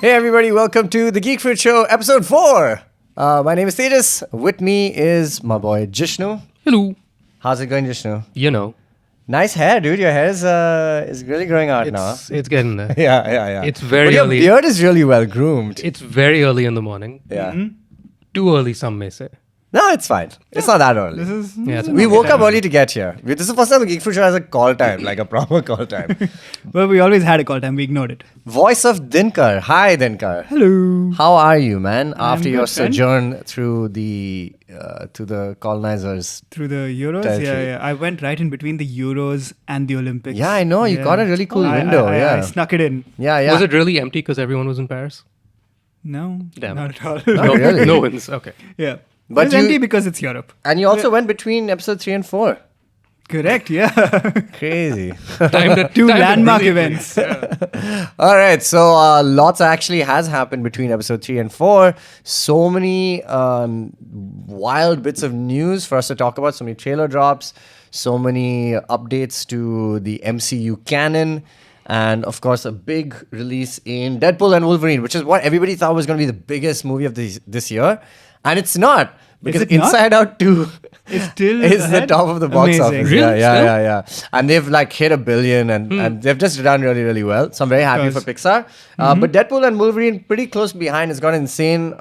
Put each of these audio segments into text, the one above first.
Hey everybody, welcome to the Geek Fruit Show, episode 4. My name is Tejas. With me is my boy Jishnu. Hello. How's it going, Jishnu? You know. Nice hair, dude. Your hair is really growing out now. It's getting there. Yeah. It's very but early. Your beard is really well groomed. It's very early in the morning. Yeah. Too early, some may say. No, it's fine. It's not that early. We woke up early to get here. This is the first time the Geek Fruit Show has a call time, like a proper call time. Well, we always had a call time. We ignored it. Voice of Dinkar. Hi, Dinkar. Hello. How are you, man? After I'm your good, friend. sojourn through the to the colonizers. Through the Euros? Territory. Yeah. I went right in between the Euros and the Olympics. Yeah, I know. You got a really cool window. I snuck it in. Yeah. Was it really empty because everyone was in Paris? No. Damn. Not at all. No, really? No one's. Okay. Yeah. But It's empty because it's Europe. And you also went between episode 3 and 4. Correct, yeah. Crazy. Two landmark events. All right. So lots actually has happened between episode 3 and 4. So many wild bits of news for us to talk about. So many trailer drops. So many updates to the MCU canon. And of course, a big release in Deadpool and Wolverine, which is what everybody thought was going to be the biggest movie of this year. And it's not. Because it not? Inside Out 2 It's still is the ahead? top of the box Amazing. office. Really? Yeah. And they've like hit $1 billion and they've just done really, really well. So I'm very happy for Pixar. But Deadpool and Wolverine pretty close behind. It's got insane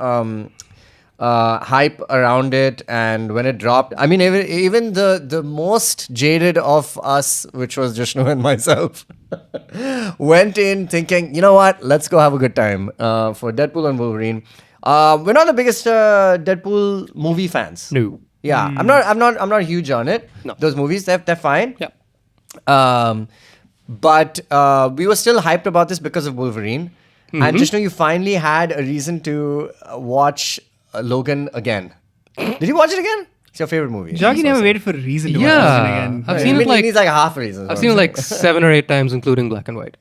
hype around it. And when it dropped, I mean, even the most jaded of us, which was Jishnu and myself, went in thinking, you know what, let's go have a good time for Deadpool and Wolverine. We're not the biggest Deadpool movie fans. No. Yeah, I'm not huge on it. No. Those movies, they're fine. Yeah. But we were still hyped about this because of Wolverine. And Jishnu, you finally had a reason to watch Logan again. Did you watch it again? It's your favorite movie. Joggy never waited for a reason to watch Yeah. it again. I've seen it It like needs like half a reason. I've seen it like 7 or 8 times, including black and white.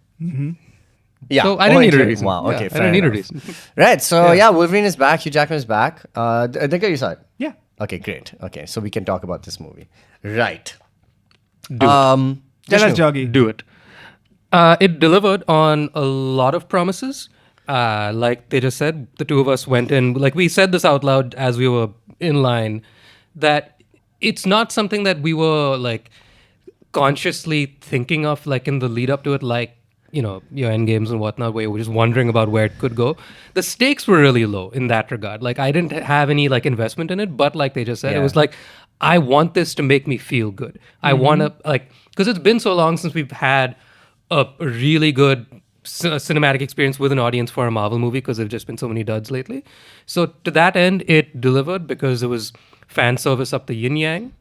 Yeah. So I didn't need a including- reason. Wow. Yeah, Okay. I Fair didn't need a enough. reason. Right. So yeah, Wolverine is back. Hugh Jackman is back. Dinkar, you saw it. Yeah. Okay. Great. Okay. So we can talk about this movie. Right. Do it. Tell us, Jishnu. Joggy. Do it. It delivered on a lot of promises. Like they just said, the two of us went in, like we said this out loud as we were in line, that it's not something that we were like consciously thinking of like in the lead up to it, like, you know, your end games and whatnot, where you were just wondering about where it could go. The stakes were really low in that regard. Like I didn't have any like investment in it, but like they just said, it was like, I want this to make me feel good. I want to like, because it's been so long since we've had a really good cinematic experience with an audience for a Marvel movie, because there've just been so many duds lately. So to that end, it delivered because it was fan service up the yin yang.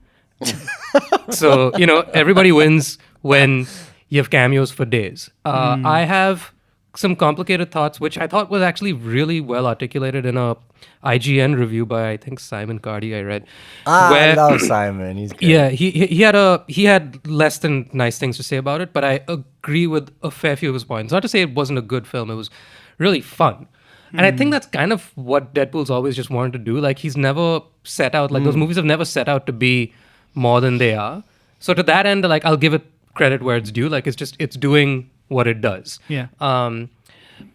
So, you know, everybody wins when you have cameos for days. I have some complicated thoughts, which I thought was actually really well articulated in a IGN review by, I think, Simon Cardy, I read. I love Simon. He's great. Yeah, he had less than nice things to say about it, but I agree with a fair few of his points. Not to say it wasn't a good film, it was really fun. And I think that's kind of what Deadpool's always just wanted to do. Like he's never set out, like those movies have never set out to be more than they are. So to that end, like I'll give it credit where it's due. Like it's doing what it does. Yeah.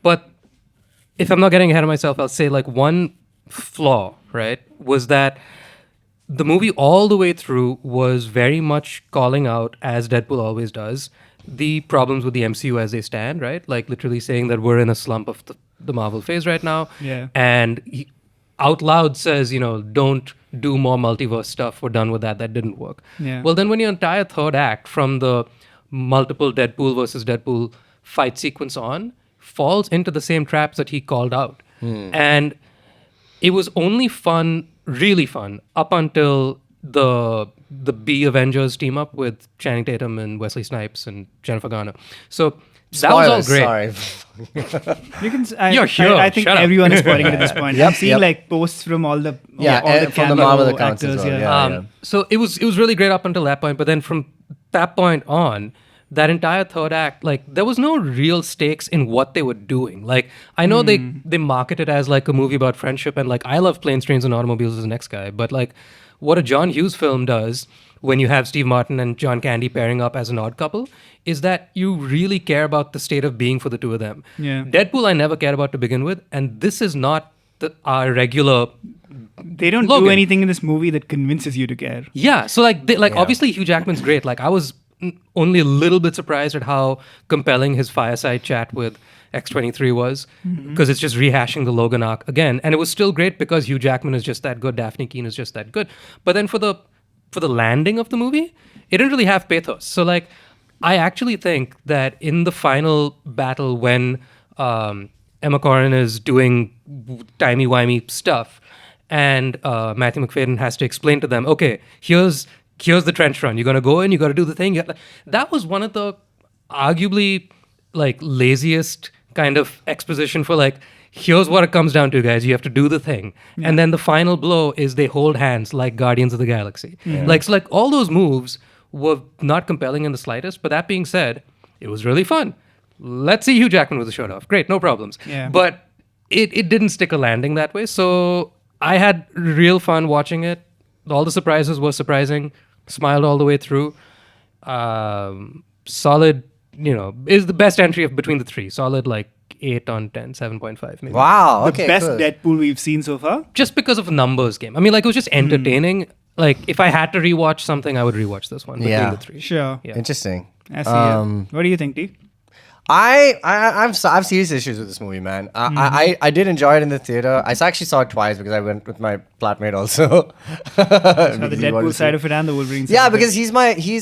But if I'm not getting ahead of myself, I'll say like one flaw, right, was that the movie all the way through was very much calling out, as Deadpool always does, the problems with the MCU as they stand, right? Like literally saying that we're in a slump of the Marvel phase right now. Yeah. And he out loud says, you know, don't do more multiverse stuff. We're done with that. That didn't work. Yeah. Well, then when your entire third act from the multiple Deadpool versus Deadpool fight sequence on falls into the same traps that he called out. And it was only fun, really fun, up until the B Avengers team up with Channing Tatum and Wesley Snipes and Jennifer Garner. So that was all great. Sorry. You can. You're here. I think Shut up. everyone is spoiling it at this point. Yep, I'm seeing like posts from all the and from the cameo Marvel accounts as actors. well, Yeah. yeah. So it was really great up until that point, but then from that point on, that entire third act, like there was no real stakes in what they were doing. Like I know they market it as like a movie about friendship, and like I love Planes, Trains, and Automobiles as the next guy, but like what a John Hughes film does when you have Steve Martin and John Candy pairing up as an odd couple is that you really care about the state of being for the two of them. Yeah. Deadpool I never cared about to begin with, and this is not our regular. They don't Logan. do anything in this movie that convinces you to care. Yeah, so obviously Hugh Jackman's great. Like I was only a little bit surprised at how compelling his fireside chat with X-23 was, because it's just rehashing the Logan arc again, and it was still great because Hugh Jackman is just that good, Daphne Keane is just that good. But then for the landing of the movie, it didn't really have pathos. So like, I actually think that in the final battle when Emma Corrin is doing timey-wimey stuff, and Matthew McFadden has to explain to them, okay, here's the trench run. You're gonna go in. You got to do the thing. That was one of the arguably like laziest kind of exposition for like, here's what it comes down to, guys. You have to do the thing. Yeah. And then the final blow is they hold hands like Guardians of the Galaxy. Yeah. Like all those moves were not compelling in the slightest. But that being said, it was really fun. Let's see Hugh Jackman with the shirt off. Great, no problems. Yeah. But it didn't stick a landing that way. So I had real fun watching it. All the surprises were surprising. Smiled all the way through. Solid, is the best entry of between the three. Solid like 8 on 10, 7.5 maybe. Wow. The Okay, best cool. Deadpool we've seen so far. Just because of a numbers game. I mean, like it was just entertaining. Like if I had to rewatch something, I would rewatch this one between the three. Sure. Yeah. Interesting. I see. What do you think, T? I have serious issues with this movie, man. I did enjoy it in the theater. I actually saw it twice because I went with my flatmate also. So the Deadpool side of it and the Wolverine side. Yeah, because he's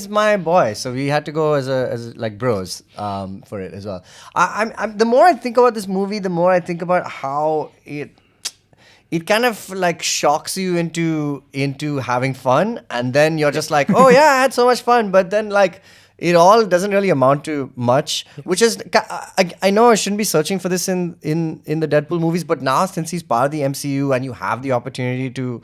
my boy, so we had to go as like bros for it as well. I'm the more I think about this movie, the more I think about how it kind of like shocks you into having fun, and then you're just like, oh yeah, I had so much fun, but then like it all doesn't really amount to much, which is I know I shouldn't be searching for this in the Deadpool movies, but now since he's part of the MCU and you have the opportunity to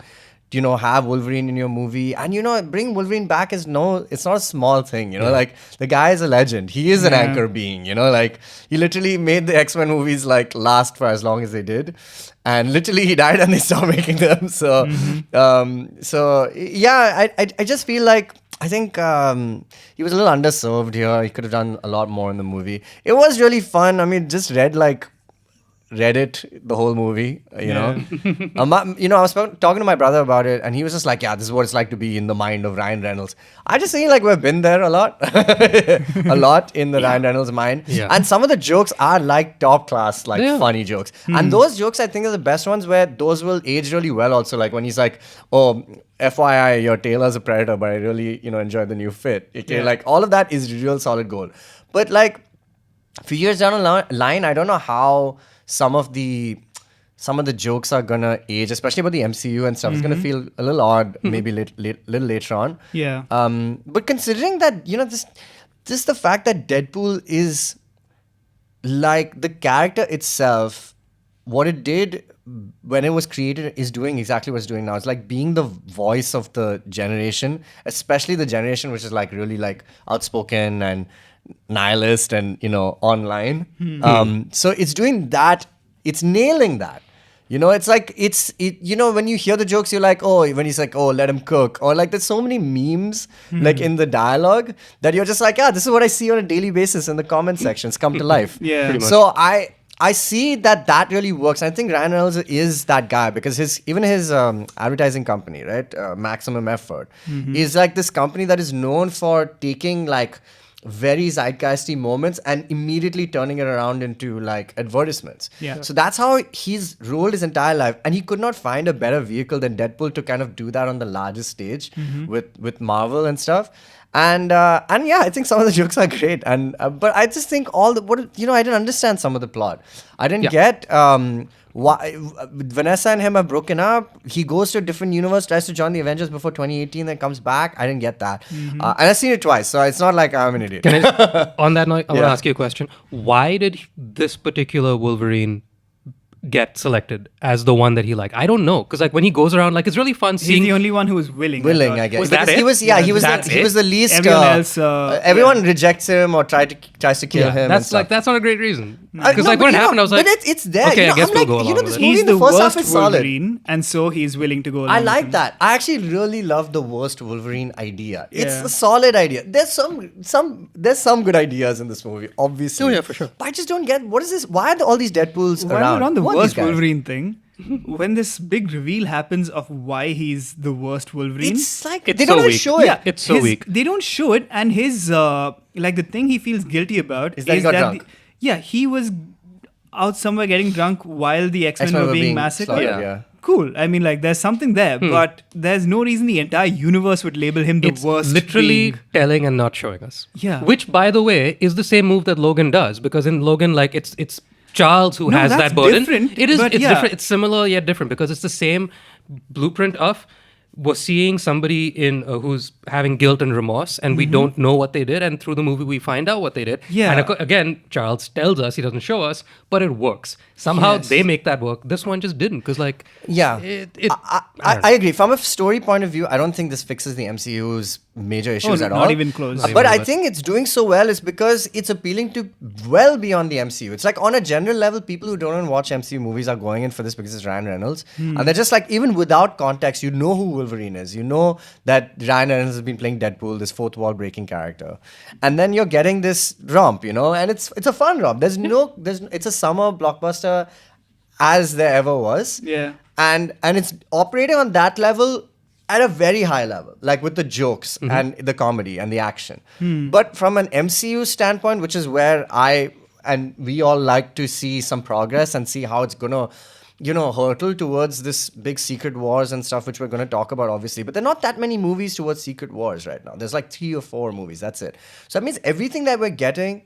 have Wolverine in your movie, and bring Wolverine back it's not a small thing, like the guy is a legend. He is an anchor being, like he literally made the X-Men movies like last for as long as they did, and literally he died and they stopped making them. So yeah, I just feel like I think he was a little underserved here. He could have done a lot more in the movie. It was really fun. I mean, just read Reddit the whole movie, know. I was talking to my brother about it, and he was just like, yeah, this is what it's like to be in the mind of Ryan Reynolds. I just think like we've been there a lot in the Ryan Reynolds mind. Yeah. And some of the jokes are like top class, like funny jokes. And those jokes I think are the best ones, where those will age really well also. Like when he's like, oh, FYI, your tailor's a predator, but I really, enjoy the new fit. Okay, like all of that is real solid gold. But like a few years down the line, I don't know how some of the jokes are gonna age, especially about the MCU and stuff. It's gonna feel a little odd, maybe little later on. Yeah. But considering that, this the fact that Deadpool is like the character itself, what it did when it was created is doing exactly what it's doing now. It's like being the voice of the generation, especially the generation which is like really like outspoken and nihilist and online. So it's doing that. It's nailing that. It's like when you hear the jokes, you're like, oh, when he's like, oh, let him cook, or like there's so many memes like in the dialogue that you're just like, yeah, this is what I see on a daily basis in the comment sections come to life. Yeah. So I see that really works. I think Ryan Reynolds is that guy because his advertising company, right, Maximum Effort, is like this company that is known for taking like very zeitgeisty moments and immediately turning it around into like advertisements. Yeah. So that's how he's rolled his entire life, and he could not find a better vehicle than Deadpool to kind of do that on the largest stage with Marvel and stuff. And yeah, I think some of the jokes are great, and but I just think I didn't understand some of the plot. I didn't get why Vanessa and him are broken up. He goes to a different universe, tries to join the Avengers before 2018, then comes back. I didn't get that, and I've seen it twice, so it's not like I'm an idiot. On that note, I want to ask you a question. Why did this particular Wolverine get selected as the one that he liked? I don't know, because like when he goes around, like it's really fun seeing. He's the only one who was willing. I guess. Was that it? He was the least. Everyone else. Everyone rejects him or tries to kill him. That's not a great reason. Because like when it happened, I was like, but it's there. okay, I guess I'm we'll like, go along this with it. movie He's in the the first half worst is solid. Wolverine, and so he's willing to go along I with like him. that. I actually really love the worst Wolverine idea. It's Yeah. a solid idea. There's some good ideas in this movie, obviously. Oh, yeah, for sure. But I just don't get what is this? Why are all these Deadpools While around? we're on the Who are worst these guys? Wolverine thing, when this big reveal happens of why he's the worst Wolverine, It's like It's they don't so even weak. show it. yeah, It's so weak. They don't show it, and his like the thing he feels guilty about Is that he got drunk? he was out somewhere getting drunk while the X-Men were being massacred. slaughtered, Yeah. Cool. I mean, like, there's something there, but there's no reason the entire universe would label him the It's worst. literally being. telling and not showing us. Yeah. Which, by the way, is the same move that Logan does, because in Logan, like it's Charles who No, has that's that burden. different, It is. but It's yeah. different. It's similar yet different because it's the same blueprint of we're seeing somebody in who's having guilt and remorse, and we don't know what they did, and through the movie we find out what they did. Yeah. And again, Charles tells us, he doesn't show us, but it works. Somehow Yes. they make that work. This one just didn't, because like Yeah. I I agree. From a story point of view, I don't think this fixes the MCU's major issues no, at not all. even close. Not But even I close. think it's doing so well is because it's appealing to well beyond the MCU. It's like on a general level, people who don't watch MCU movies are going in for this because it's Ryan Reynolds. And they're just like, even without context, you know who Wolverine is. You know that Ryan Reynolds has been playing Deadpool, this fourth wall breaking character. And then you're getting this romp, and it's a fun romp. It's a summer blockbuster as there ever was. Yeah. And it's operating on that level at a very high level, like with the jokes and the comedy and the action. But from an MCU standpoint, which is where we all like to see some progress and see how it's gonna hurtle towards this big Secret Wars and stuff, which we're going to talk about, obviously. But there are not that many movies towards Secret Wars right now. There's like 3 or 4 movies. That's it. So that means everything that we're getting,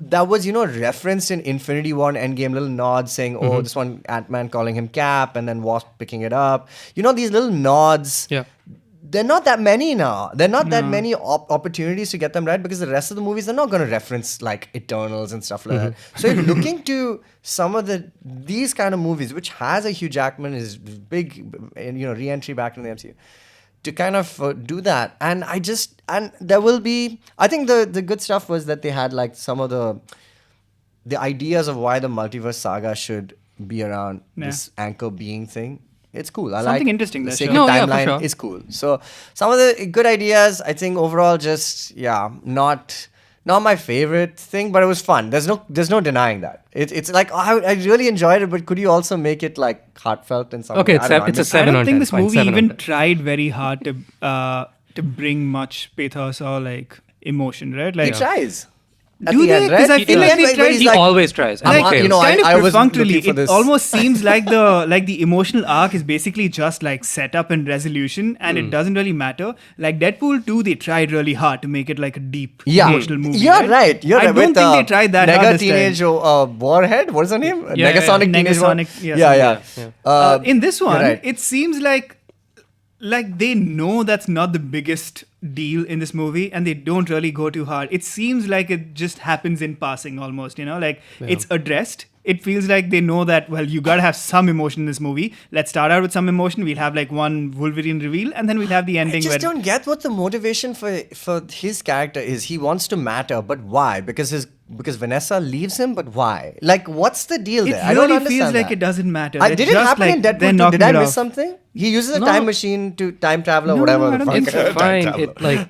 that was, referenced in Infinity War and Endgame, little nods saying, oh, this one, Ant-Man calling him Cap, and then Wasp picking it up. These little nods. Yeah. They're not that many now. There are not that many opportunities to get them right because the rest of the movies, they're not going to reference like Eternals and stuff like that. So if you're looking to some of these kind of movies, which has a Hugh Jackman, his big, re-entry back in the MCU, to kind of do that. And there will be, I think the good stuff was that they had like some of the ideas of why the multiverse saga should be around this anchor being thing. It's cool. I Something like interesting the there, sacred sure. No, yeah, for timeline sure. is cool. So some of the good ideas, I think overall, just not my favorite thing, but it was fun. There's no denying that. It's like I really enjoyed it, but could you also make it like heartfelt in some Okay, way? it's I don't know. it's a I 7 don't on think 10. this Fine, movie 7 on even 10. tried very hard to bring much pathos or like emotion, right? Like, He tries. At Do the they? end, 'Cause right? I feel At the like end, they where tried- he's He like, always tries. And I'm- he fails. you know, kind I of was perfunctorily. looking for this. It almost seems like the emotional arc is basically just like setup and resolution, and it doesn't really matter. Like Deadpool 2, they tried really hard to make it like a deep emotional movie. You're right. You're I right. don't With, think they tried that hard Nega this Teenage Warhead. What is her name? Yeah, Negasonic yeah. Teenage War. Negasonic, yeah, Yeah. time. In this one, right. it seems like they know that's not the biggest deal in this movie, and they don't really go too hard. It seems like it just happens in passing almost, it's addressed. It feels like they know that, well, you gotta have some emotion in this movie. Let's start out with some emotion. We'll have like one Wolverine reveal, and then we'll have the I ending. just don't get what the motivation for his character is. He wants to matter, but why? Because Vanessa leaves him, but why? Like, what's the deal It there? I don't really understand feels like that. it doesn't matter. Did They're it just happen like, in they're Deadpool 2? knocking Did I it miss off. something? He uses a No. time machine to time travel or No, whatever. I the don't fuck. think so. It's fine.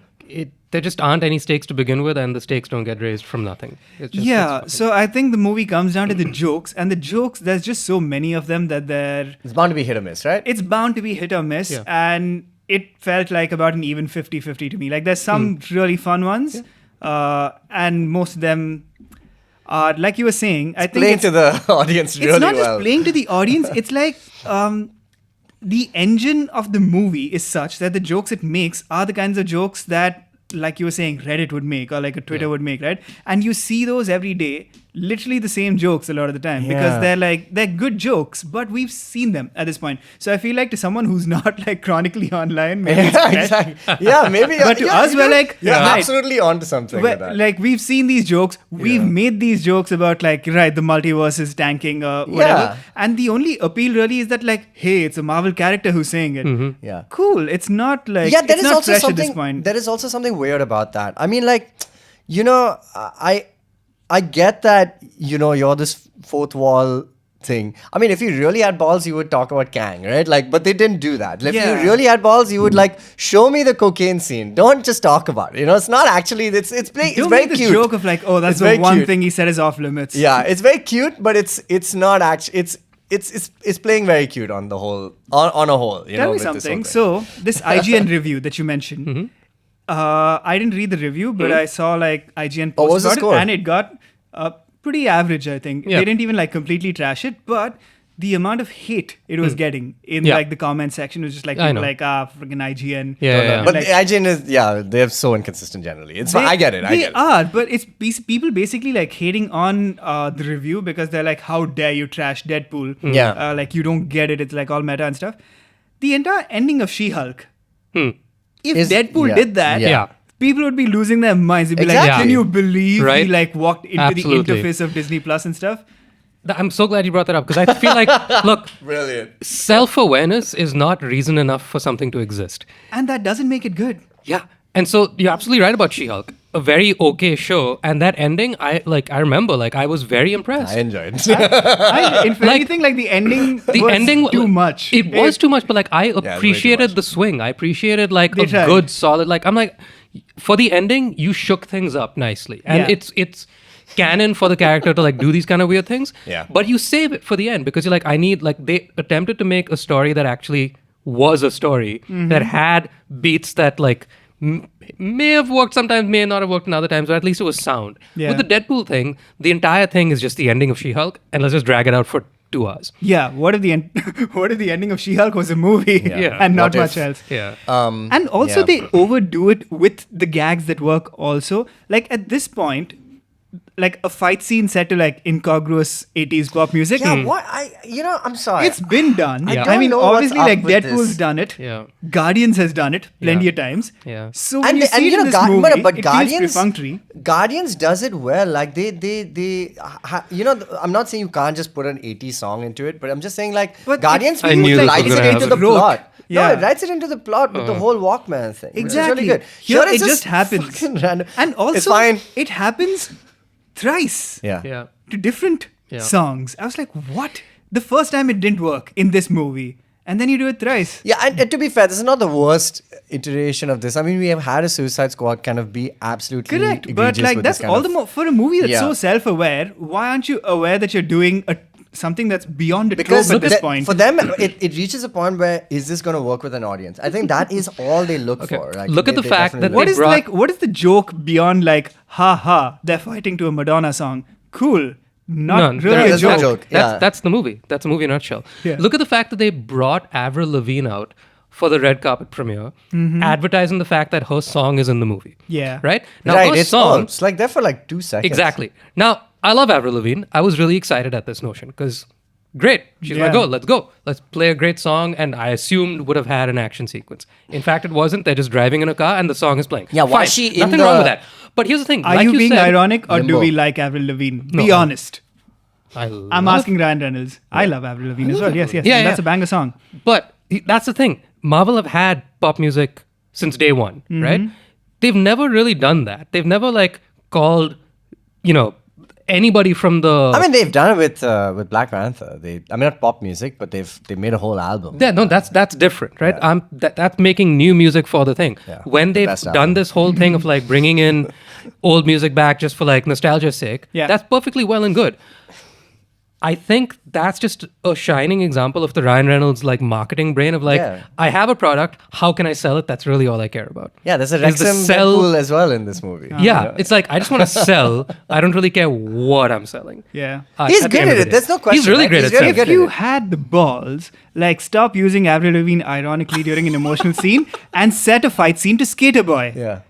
There just aren't any stakes to begin with, and the stakes don't get raised from nothing. It's just, Yeah, it's so I think the movie comes down to the jokes, and the jokes, there's just so many of them that It's bound to be hit or miss, right? it's bound to be hit or miss, Yeah. and it felt like about an even 50-50 to me. Like, there's some really fun ones, and most of them are, like you were saying, I think Playing it's to the audience really it's not well. just playing to the audience. It's like the engine of the movie is such that the jokes it makes are the kinds of jokes that, like you were saying, Reddit would make or like a Twitter would make, right? And you see those every day, literally the same jokes a lot of the time, because they're good jokes, but we've seen them at this point. So I feel like to someone who's not like chronically online, maybe it's Yeah, fresh. exactly. Yeah, maybe. But to us, we're like, you're right. absolutely onto something with that. Like, we've seen these jokes, we've made these jokes about like, right, the multiverse is tanking or whatever. Yeah. And the only appeal really is that like, hey, it's a Marvel character who's saying it. Yeah. Cool. It's not like, Yeah, there it's is not also fresh at this something. point. There is also something weird about that. I mean, like, I get that, you're this fourth wall thing. I mean, if you really had balls, you would talk about Kang, right? Like, but they didn't do that. If you really had balls, you would show me the cocaine scene. Don't just talk about it. It's not actually. It's playing. It's very the cute. Joke of that's the one cute. thing he said is off limits. Yeah, it's very cute, but it's not actually. It's playing very cute on the whole. On a whole, Tell me something. So this IGN review that you mentioned, I didn't read the review, but I saw IGN what was post the about score? it, and it got pretty average. I think Yeah. they didn't even completely trash it, but the amount of hate it was getting in Yeah. the comment section was just I people know. freaking IGN. Yeah. But the IGN is they're so inconsistent generally. It's fine. I get it. They are, but it's people basically hating on the review because they're like, how dare you trash Deadpool? Yeah. You don't get it. It's all meta and stuff. The entire ending of She-Hulk. If Deadpool did that, Yeah. people would be losing their minds. They'd be Exactly. like, can you believe Right? he walked into Absolutely. the interface of Disney Plus and stuff? I'm so glad you brought that up because I feel look, Brilliant. self-awareness is not reason enough for something to exist. And that doesn't make it good. Yeah. And so you're absolutely right about She-Hulk. A very okay show. And that ending, I remember, I was very impressed. I enjoyed. If anything, the ending The was ending too much. It was too much, but I way too appreciated much. the swing. I appreciated a tried. good solid. For the ending, you shook things up nicely, and Yeah. it's canon for the character to do these kind of weird things. Yeah. But you save it for the end because you're I need they attempted to make a story that actually was a story that had beats that may have worked sometimes, may not have worked in other times, but at least it was sound. Yeah. With the Deadpool thing, the entire thing is just the ending of She-Hulk, and let's just drag it out for 2 hours. Yeah, what if the ending of She-Hulk was a movie Yeah. and not What much if? else? Yeah. And also yeah. they overdo it with the gags that work also. At this point, a fight scene set to incongruous 80s pop music. Yeah, what? I'm sorry. It's been done. Yeah. I mean, don't know obviously, what's up with Deadpool's this. done it. Yeah. Guardians has done it plenty Yeah. of times. Yeah. So when you see it in this Guard- movie, but it Guardians, feels perfunctory. Guardians does it well. I'm not saying you can't just put an 80s song into it, but I'm just saying But Guardians I knew this writes was it gonna into the happen. plot. Yeah. No, it writes it into the plot with the whole Walkman thing. Exactly. Which is really good. Here it's it just happens. fucking random. And also, it's fine. it happens thrice Yeah. Yeah. to different Yeah. songs. I was like, what? The first time it didn't work in this movie. And then you do it thrice. Yeah, and to be fair, this is not the worst iteration of this. I mean, we have had a Suicide Squad kind of be absolutely Correct. But egregious with that's this kind all of- the more for a movie that's Yeah. so self-aware. Why aren't you aware that you're doing something that's beyond a Because trope at this point? for them, it reaches a point where is this going to work with an audience? I think that is all they look for. Look at the fact definitely that look. what is the joke beyond ha ha, they're fighting to a Madonna song? Cool. Not really a there's no joke. joke. Yeah. That's the movie. That's a movie in a nutshell. Yeah. Look at the fact that they brought Avril Lavigne out for the red carpet premiere, advertising the fact that her song is in the movie. Yeah. Right? Now, Right, her it's song... it's there for 2 seconds. Exactly. Now, I love Avril Lavigne. I was really excited at this notion because, great. She's Yeah. let's go. Let's play a great song, and I assumed would have had an action sequence. In fact, it wasn't. They're just driving in a car, and the song is playing. Yeah, why Fine. is she in Nothing the- wrong with that. But here's the thing. Are like you being said, ironic or do Limbo. we like Avril Lavigne? Be No. honest. I'm I'm asking Ryan Reynolds. I love Avril Lavigne as well. Yes. Yeah, That's yeah. a banger song. But that's the thing. Marvel have had pop music since day one, right? They've never really done that. They've never called, anybody from the. I mean, they've done it with Black Panther. Not pop music, but they made a whole album. Yeah, no, that's different, right? That's making new music for the thing. Yeah, When the they've best done album. this whole thing of bringing in old music back just for nostalgia's sake, Yeah. that's perfectly well and good. I think that's just a shining example of the Ryan Reynolds marketing brain of Yeah. I have a product, how can I sell it? That's really all I care about. Yeah, there's a Is the Wrexham sell- Deadpool as well in this movie. Yeah, it's I just want to sell. I don't really care what I'm selling. Yeah. He's At the good end at of the it. day. There's no question. He's really right? great He's at really selling. If good you at it. had the balls, stop using Avril Lavigne ironically during an emotional scene and set a fight scene to Skater Boy. Yeah.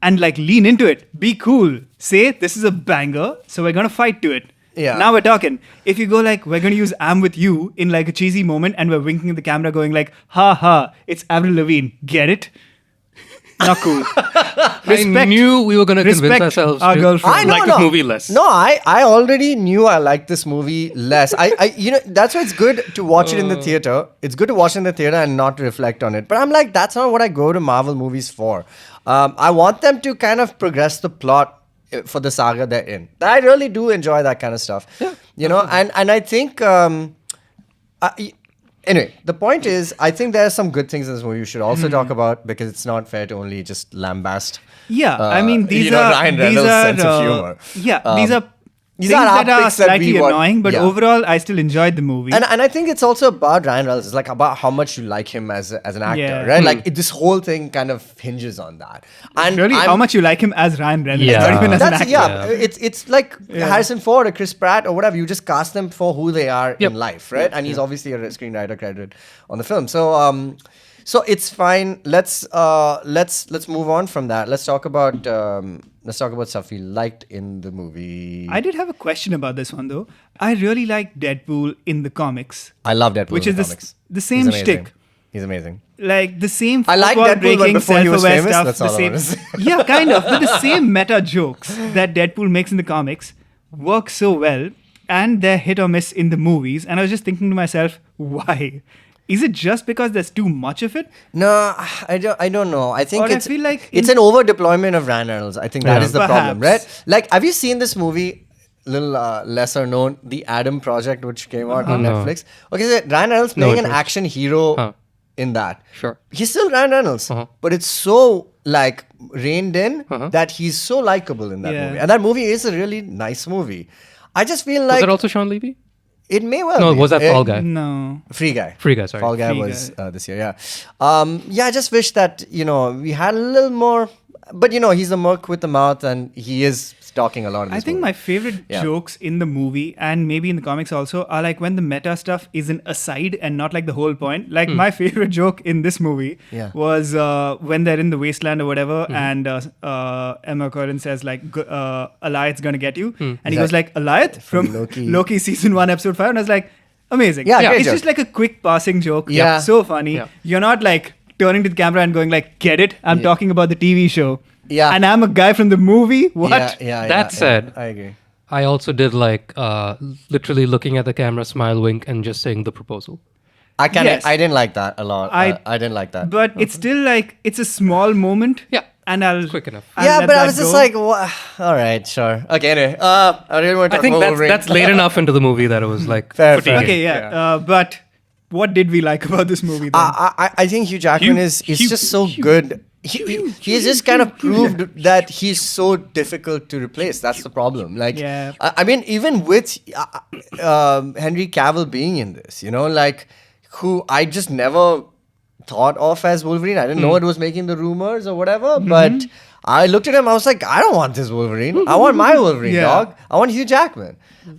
And lean into it. Be cool. Say, this is a banger, so we're going to fight to it. Yeah. Now we're talking. If you go we're going to use I'm With You in a cheesy moment and we're winking at the camera going ha ha, it's Avril Lavigne. Get it? Not cool. I knew we were going to convince Respect ourselves our to girlfriend. like this movie less. No, I already knew I liked this movie less. That's why it's good to watch it in the theater. It's good to watch it in the theater and not reflect on it. But I'm that's not what I go to Marvel movies for. I want them to kind of progress the plot for the saga they're in. I really do enjoy that kind of stuff. You know, and I think anyway, the point is, I think there are some good things in this movie we should also talk about, because it's not fair to only just lambast. Yeah, I mean, these are Ryan Reynolds' sense of humor. Yeah, these are These things are that are outtakes that we slightly want- annoying, but yeah. overall, I still enjoyed the movie. And I think it's also about Ryan Reynolds. It's like about how much you like him as an actor, Yeah. right? Like this whole thing kind of hinges on that. And really, I'm- how much you like him as Ryan Reynolds, Yeah. not even as an That's actor. yeah. It's like Harrison Ford or Chris Pratt or whatever. You just cast them for who they are in life, right? And he's obviously a screenwriter credited on the film. So it's fine. Let's move on from that. Let's talk about stuff we liked in the movie. I did have a question about this one though. I really like Deadpool in the comics, I love Deadpool which in is the the comics. the same He's amazing. shtick. He's amazing. Like the same I like fourth wall Deadpool, but breaking, before he was self-aware famous, stuff. that's The all I same, wanna say. yeah, kind of. But the same meta jokes that Deadpool makes in the comics work so well, and they're hit or miss in the movies. And I was just thinking to myself, why? Is it just because there's too much of it? No, I don't know. I think Or I it's feel like it's in- an over deployment of Ryan Reynolds. I think that Yeah. is the problem, Perhaps. right? Like, have you seen this movie? Little lesser known, The Adam Project, which came out on No. Netflix. Okay, so Ryan Reynolds No playing an interest. action hero Huh. in that. Sure. He's still Ryan Reynolds, but it's so like reined in that he's so likable in that Yeah. movie, and that movie is a really nice movie. I just feel like Was it also Sean Levy? it may well. No, be. was that Fall Guy? No. Free Guy. Free Guy, sorry. Fall Guy Free was Guy. this year, yeah. Yeah, I just wish that, we had a little more. But, he's a merc with the mouth, and he is talking a lot in this I think movie. my favorite Yeah. jokes in the movie and maybe in the comics also are like when the meta stuff is an aside and not like the whole point. Like my favorite joke in this movie Yeah. was when they're in the wasteland or whatever, and Emma Corrin says like, "Allia's gonna get you," and he goes like, "Alliath from Loki. Loki season 1 episode 5," and I was like, amazing. Yeah, great it's joke. just like a quick passing joke. Yeah. So funny. Yeah. You're not like turning to the camera and going like, "Get it? I'm talking about the TV show." Yeah. And I'm a guy from the movie. What? Yeah, That said- I agree. I also did like literally looking at the camera, smile, wink, and just saying the proposal. I Yes. didn't like that a lot. I- I didn't like that. But it's still like it's a small moment. Yeah. And I'll Quick enough. I'll yeah, let but I that was just go. like, all right, sure. Okay, anyway, I really want to I talk think about that's, Wolverine. that's late enough into the movie that it was like Fair, fatiguing. okay, yeah. But what did we like about this movie? Then? I think Hugh Jackman is just so good. He's just kind of proved that he's so difficult to replace. That's the problem. Like, Yeah. I mean, even with Henry Cavill being in this, like, who I just never thought of as Wolverine. I didn't know it was making the rumors or whatever, but I looked at him. I was like, I don't want this Wolverine. I want my Wolverine, Yeah. dog. I want Hugh Jackman.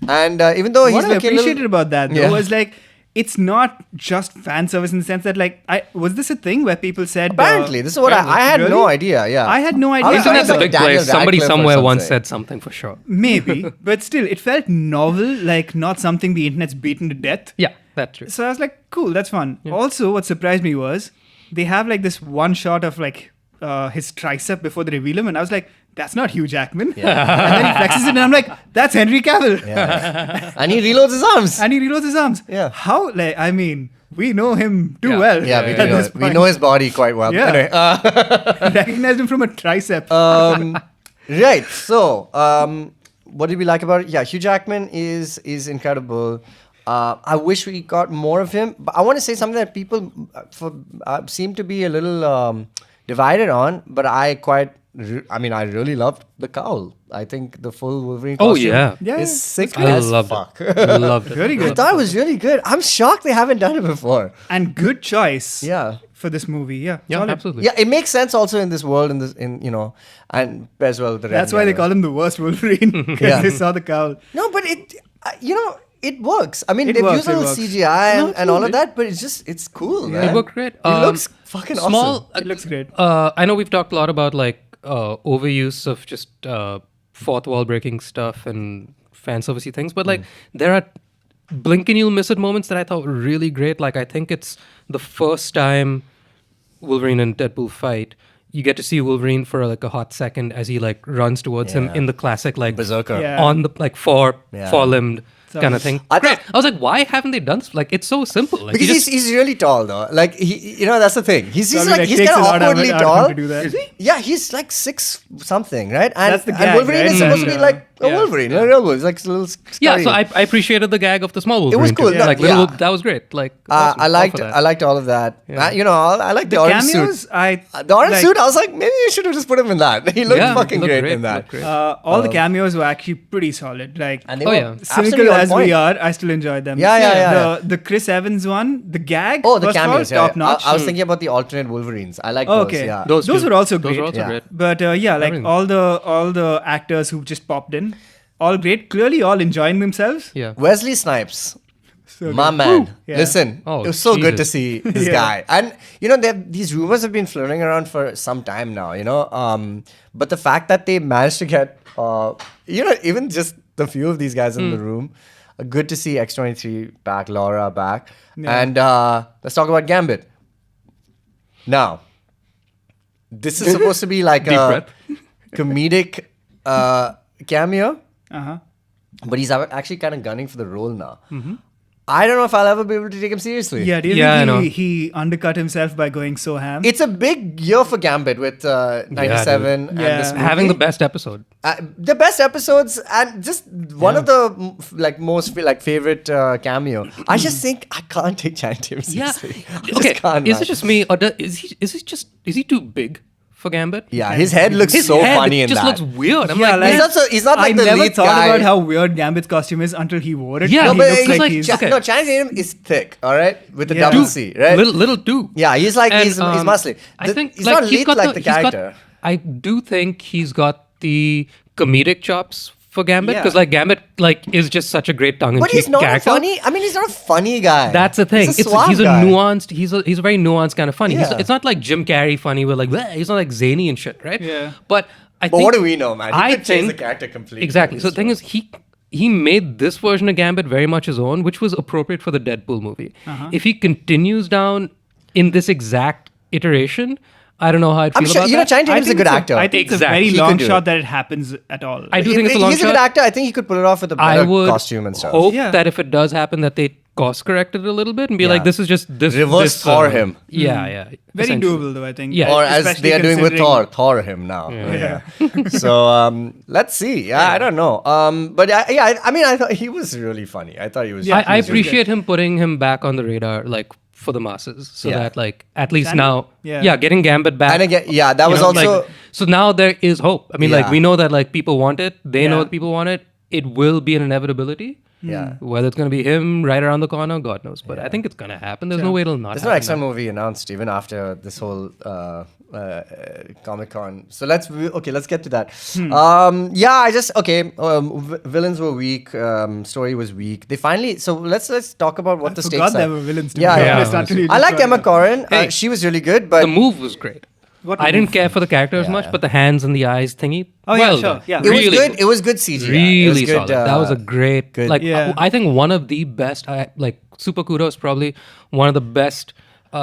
And even though What he's I looking a appreciated little, about that though Yeah. was like it's not just fan service in the sense that like was this a thing where people said apparently, this is what I had Really? no idea. Yeah, I had no idea. I was Internet's a like big Daniel place. Somebody Radcliffe or somewhere once something. said something for sure. Maybe, but still, it felt novel, like not something the internet's beaten to death. Yeah, that's true. So I was like, cool, that's fun. Also, what surprised me was they have like this one shot of like his tricep before they reveal him, and I was like, that's not Hugh Jackman. and then he flexes it, and I'm like, that's Henry Cavill. Yeah. And he reloads his arms. And he reloads his arms. Yeah. How, like, I mean, we know him too Yeah. well. Yeah, we, at do know, this we point. know his body quite well. Yeah. Anyway, Recognized him from a tricep. right. So, what did we like about it? Yeah, Hugh Jackman is incredible. I wish we got more of him. But I want to say something that people seem to be a little divided on. But I really loved the cowl. I think the full Wolverine Oh, costume yeah. Yeah, is yeah. sick I as loved fuck. it. Loved it. Very I good. thought it was really good. I'm shocked they haven't done it before. And good choice. Yeah. For this movie. Yeah. Yeah, solid. absolutely. Yeah, it makes sense also in this world, and as well with the red That's why they yellow. call him the worst Wolverine. Because Yeah. they saw the cowl. No, but it works. I mean, It they've works, used a it little works. CGI and all of absolutely. that, but it's cool, man. It worked great. It looks fucking awesome. small. It looks great. I know we've talked a lot about like overuse of just fourth wall breaking stuff and fan servicey things, but like there are blink and you'll miss it moments that I thought were really great. Like I think it's the first time Wolverine and Deadpool fight. You get to see Wolverine for like a hot second as he like runs towards him Yeah. in the classic like Berserker. Yeah. on the like four limbed kind of thing. I Great. thought- I was like, why haven't they done like it's so simple? Like, Because you just, he's really tall though. Like that's the thing. He's Probably, like like, he's takes kind a of lot out of awkwardly it- out of tall. him to do that. Is he? Yeah, he's like 6 something, right? And, That's the and gag, Wolverine right? is supposed to be Yeah. like a Yeah. Wolverine, a real Wolverine. He's like a little yeah. scary. So I appreciated the gag of the small Wolverine. was cool. too. No, Like yeah. that was great. Like awesome. I All liked for that. I liked all of that. Yeah. I like the The orange cameos, suit. I The orange like, suit, I was like, maybe you should have just put him in that. He looked Yeah, fucking looked great, great, in that. looked great. all the cameos were actually pretty solid. Like, And they Oh, were yeah. absolutely cynical on as point. we are, I still enjoyed them. Yeah. The Chris Evans one, the gag. Oh, the first of all, cameos. Yeah, top notch. I was thinking about the alternate Wolverines. I like Oh, those. okay. Yeah. Those Those two. were also Those great. were also Yeah. great. But like Everything. all the actors who just popped in, all great. Clearly, all enjoying themselves. Yeah. Wesley Snipes. So My good. man. Woo. Yeah. Listen, Oh, it was so good to Jesus. see this Yeah. guy. And, these rumors have been floating around for some time now, But the fact that they managed to get, even just the few of these guys in the room, good to see X23 back, Laura back. Yeah. And let's talk about Gambit. Now, this is supposed to be like Deep a breath. comedic cameo. Uh-huh. But he's actually kind of gunning for the role now. I don't know if I'll ever be able to take him seriously. Yeah, do you Yeah, I know. think he undercut himself by going so ham? It's a big year for Gambit with 97 and Yeah. this movie. Having the best episode. The best episodes and just one of the most favorite cameo. I just think I can't take Channing Tatum Yeah. seriously. I just Okay. can't, Is man. it just me, or is he too big for Gambit? Yeah, his head looks His so head funny in just that. looks weird. I'm Yeah, like, like- man, He's not like I the never lead thought guy. about how weird Gambit's costume is until he wore it. Yeah, And No, he but looks he's like like- he's okay. No, Channing Tatum is thick, all right, with the Yeah. double Too. C, right? little too. Yeah, he's like And, he's muscly. I think he's not lead got like the he's got- character. I do think he's got the comedic chops for Gambit Yeah. because Gambit is just such a great tongue in But cheek he's not character. funny. I mean, he's not a funny guy. That's the thing. He's a suave He's a guy. nuanced. He's a very nuanced kind of funny. Yeah. It's not like Jim Carrey funny where "Bleh," he's not like zany and shit, right? Yeah. But I But think what do we know, man? He I could change the think- character completely. Exactly. So the thing is, he made this version of Gambit very much his own, which was appropriate for the Deadpool movie. If he continues down in this exact iteration, I don't know how I'd feel I'm sure about you know that. Channing Tatum's a good actor. I think it's a Exactly. very He long could do shot it. that it happens at all. I do think it's a long He's a good shot. actor. I think he could pull it off with a I better would costume and stuff. hope Yeah. that if it does happen, that they course corrected it a little bit and be Yeah. like, this is just this Reverse this, Thor him. Yeah, yeah. Very essentially. doable though, I think. Yeah. Or as Especially they are doing with considering- Thor him now. Yeah. So let's see. Yeah, I don't know. But I mean, I thought he was really funny. I thought he was. Yeah, I he was really appreciate him putting him back on the radar, for the masses, so Yeah. that at least Channing? now, Yeah. getting Gambit back. And again, yeah, that you was know, also. so now there is hope. I mean, Yeah. we know that people want it. They know Yeah. that people want it. It will be an inevitability. Yeah. Whether it's going to be him right around the corner, God knows. But I think it's going to happen. There's no way it'll not There's no happen. X-Men movie announced even after this whole Comic-Con. So let's get to that. Villains were weak. Story was weak. They finally. So let's talk about what I the forgot stakes there are. were villains to Yeah, be yeah. honest, until you I just liked brought Emma it up. Corrin. Hey. She was really good, but The move was great. What I didn't move? care for the character as much, yeah. but the hands and the eyes thingy. Oh, yeah, well sure, done. yeah. it was Really good. It was good CGI. Really it was good, solid. That was a great. good. Yeah. I think one of the best. Super Kudos probably one of the best The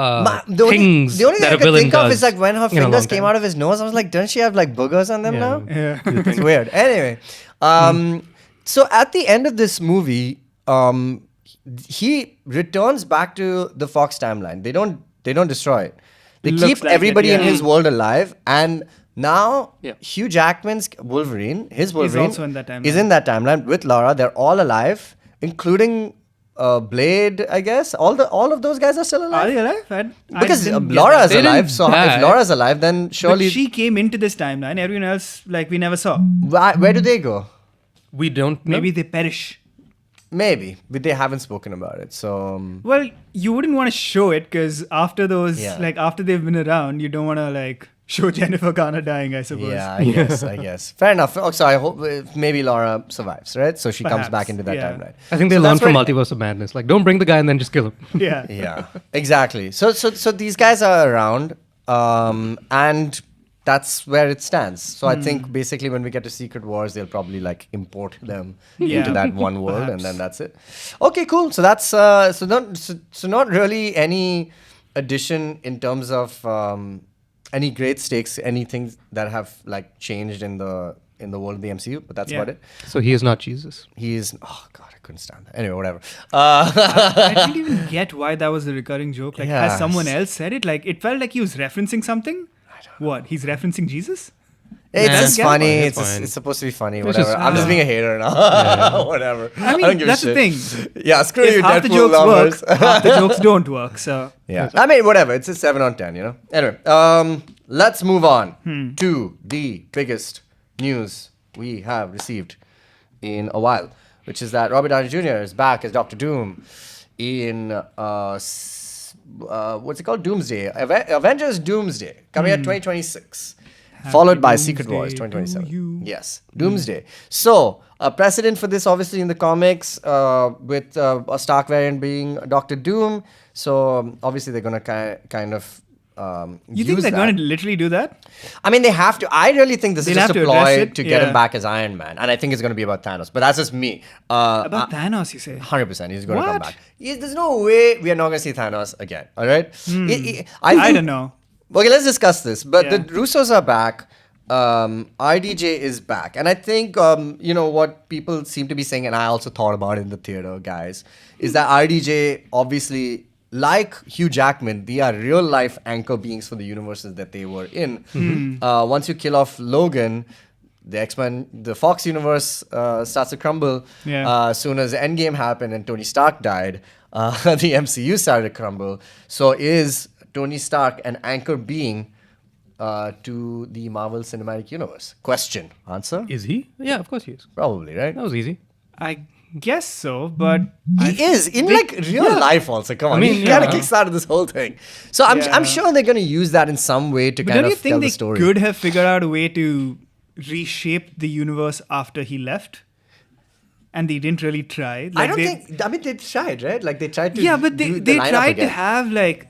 only things thing that I a could villain think of does is when her in a long fingers came time. out of his nose. I was like, doesn't she have boogers on them now? Yeah. It's weird. Anyway, so at the end of this movie, he returns back to the Fox timeline. They don't destroy it. They Looks keep like it, everybody in yeah. his world alive, and now Yeah. Hugh Jackman's Wolverine, also in that timeline. is in that timeline with Laura. They're all alive, including Blade. I guess all of those guys are still Are alive. they alive? I Because didn't get Laura that. is They alive, didn't so die. if Laura's alive, then surely But she came into this timeline. Everyone else, we never saw. where do they go? We don't know. Maybe they perish. Maybe, but they haven't spoken about it. So Well, you wouldn't want to show it because after those, Yeah. after they've been around, you don't want to show Jennifer Garner dying, I suppose. yeah, I guess. Fair enough. So I hope maybe Laura survives, right? So she comes Perhaps, back into that yeah. timeline. I think they So learned that's from where- Multiverse of Madness. Don't bring the guy and then just kill him. Yeah. Yeah, exactly. So these guys are around, and that's where it stands. So I think basically when we get to Secret Wars, they'll probably import them Yeah. into that one world, and Perhaps. then that's it. Okay, cool. So that's so not really any addition in terms of any great stakes, anything that have changed in in the world of the MCU, but that's Yeah. about it. So he is not Jesus. He's oh god, I couldn't stand that. Anyway, whatever. I didn't even get why that was a recurring joke. Like, Yeah. has someone else said it? Like, it felt like he was referencing something. What? He's referencing Jesus? It's Nah, just it's funny. fine, It's, it's fine. it's supposed to be funny. It's Whatever. just- I'm just being a hater now. Whatever. I don't mean, give a that's the shit. thing. Yeah, screw you, If half the Deadpool jokes lovers. work, half the jokes don't work. So, Yeah, I mean, whatever. It's a 7 on 10, you know. Anyway, let's move on to the biggest news we have received in a while, which is that Robert Downey Jr. is back as Doctor Doom in what's it called? Doomsday. Avengers Doomsday coming out 2026. Followed by Secret Wars Doomsday 2027. to you. Yes, Doomsday. So, a precedent for this, obviously, in the comics, with a Stark variant being Doctor Doom. So, obviously, they're going to kind of you think they're going to literally do that? I mean, they have to. I really think this is They'll just a have to address ploy it, to get yeah. him back as Iron Man. And I think it's going to be about Thanos. But that's just me. About Thanos, you say? 100%. He's going to come What? back. There's no way we are not going to see Thanos again. All right? I think- don't know. Okay, let's discuss this. But Yeah. the Russos are back. RDJ is back. And I think, what people seem to be saying, and I also thought about it in the theater, guys, is that RDJ, obviously, like Hugh Jackman, they are real life anchor beings for the universes that they were in. Once you kill off Logan, the X-Men, the Fox universe starts to crumble. Yeah. As soon as Endgame happened and Tony Stark died, the MCU started to crumble. So is Tony Stark an anchor being to the Marvel Cinematic Universe? Question. Answer? Is he? Yeah, of course he is. Probably, right? That was easy. I guess so, but He is in like real life also. Come on, mean, he kind of yeah. kickstarted this whole thing. So I'm Yeah. sure they're going to use that in some way to But kind don't you of tell think the they story. could have figured out a way to reshape the universe after he left? And they didn't really try. I don't think. I mean, they tried, right? Like they tried to. Yeah, but do they the lineup tried to again. have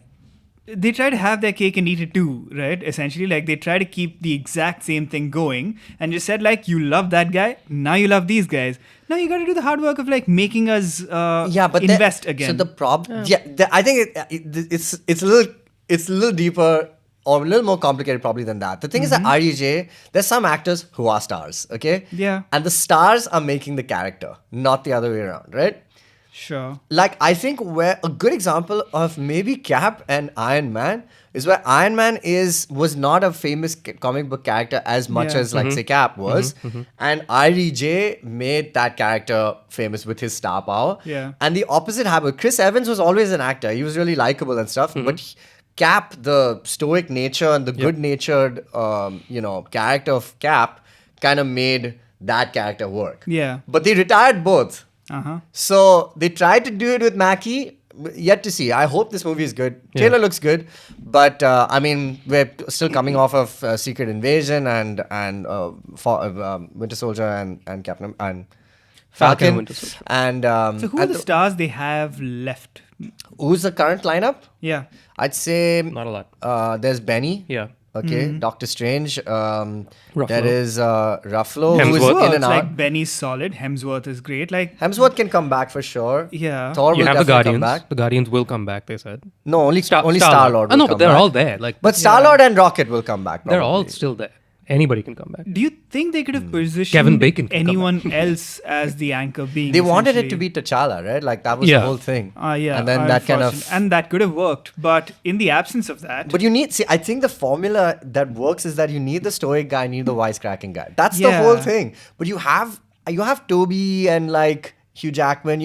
they try to have their cake and eat it too, right? Essentially, like they try to keep the exact same thing going, and just said like, you love that guy, now you love these guys. Now you got to do the hard work of like making us but invest again. So the problem, I think it's a little deeper or a little more complicated probably than that. The thing is that RDJ, there's some actors who are stars, okay? Yeah. And the stars are making the character, not the other way around, right? Sure. Like I think where a good example of maybe Cap and Iron Man is where Iron Man was not a famous comic book character as much Yeah. as like say Cap was, and RDJ made that character famous with his star power. Yeah. And the opposite happened. Chris Evans was always an actor. He was really likable and stuff, but Cap, the stoic nature and the good-natured, character of Cap, kind of made that character work. Yeah. But they retired both. Uh-huh. So they tried to do it with Mackie. Yet to see. I hope this movie is good. Trailer looks good, but I mean, we're still coming off of Secret Invasion and Winter Soldier and Captain and Falcon and Falcon. Winter Soldier. And So who are the stars they have left? who's the current lineup? Yeah. I'd say Not a lot. there's Benny. Yeah. Okay, Doctor Strange. There Ruffalo. is Ruffalo, who's Hemsworth. in and out. Like Benny's solid. Hemsworth is great. Like Hemsworth can come back for sure. Yeah. Thor You will have the definitely come Guardians. back. The Guardians will come back, they said. No, only Star-Lord. Star-Lord will Oh, no, come but they're back. all there. Like, But Star-Lord and Rocket will come back. they're all probably. still there. Anybody can come back. do you think they could have positioned Kevin Bacon can come anyone else as the anchor being? They wanted it to essentially? be T'Challa, right? Like that was Yeah. the whole thing. Yeah. And then that kind of. And that could have worked. But in the absence of that. But I think the formula that works is that you need the stoic guy, you need the wisecracking guy. That's the Yeah. whole thing. But you have Toby and like Hugh Jackman.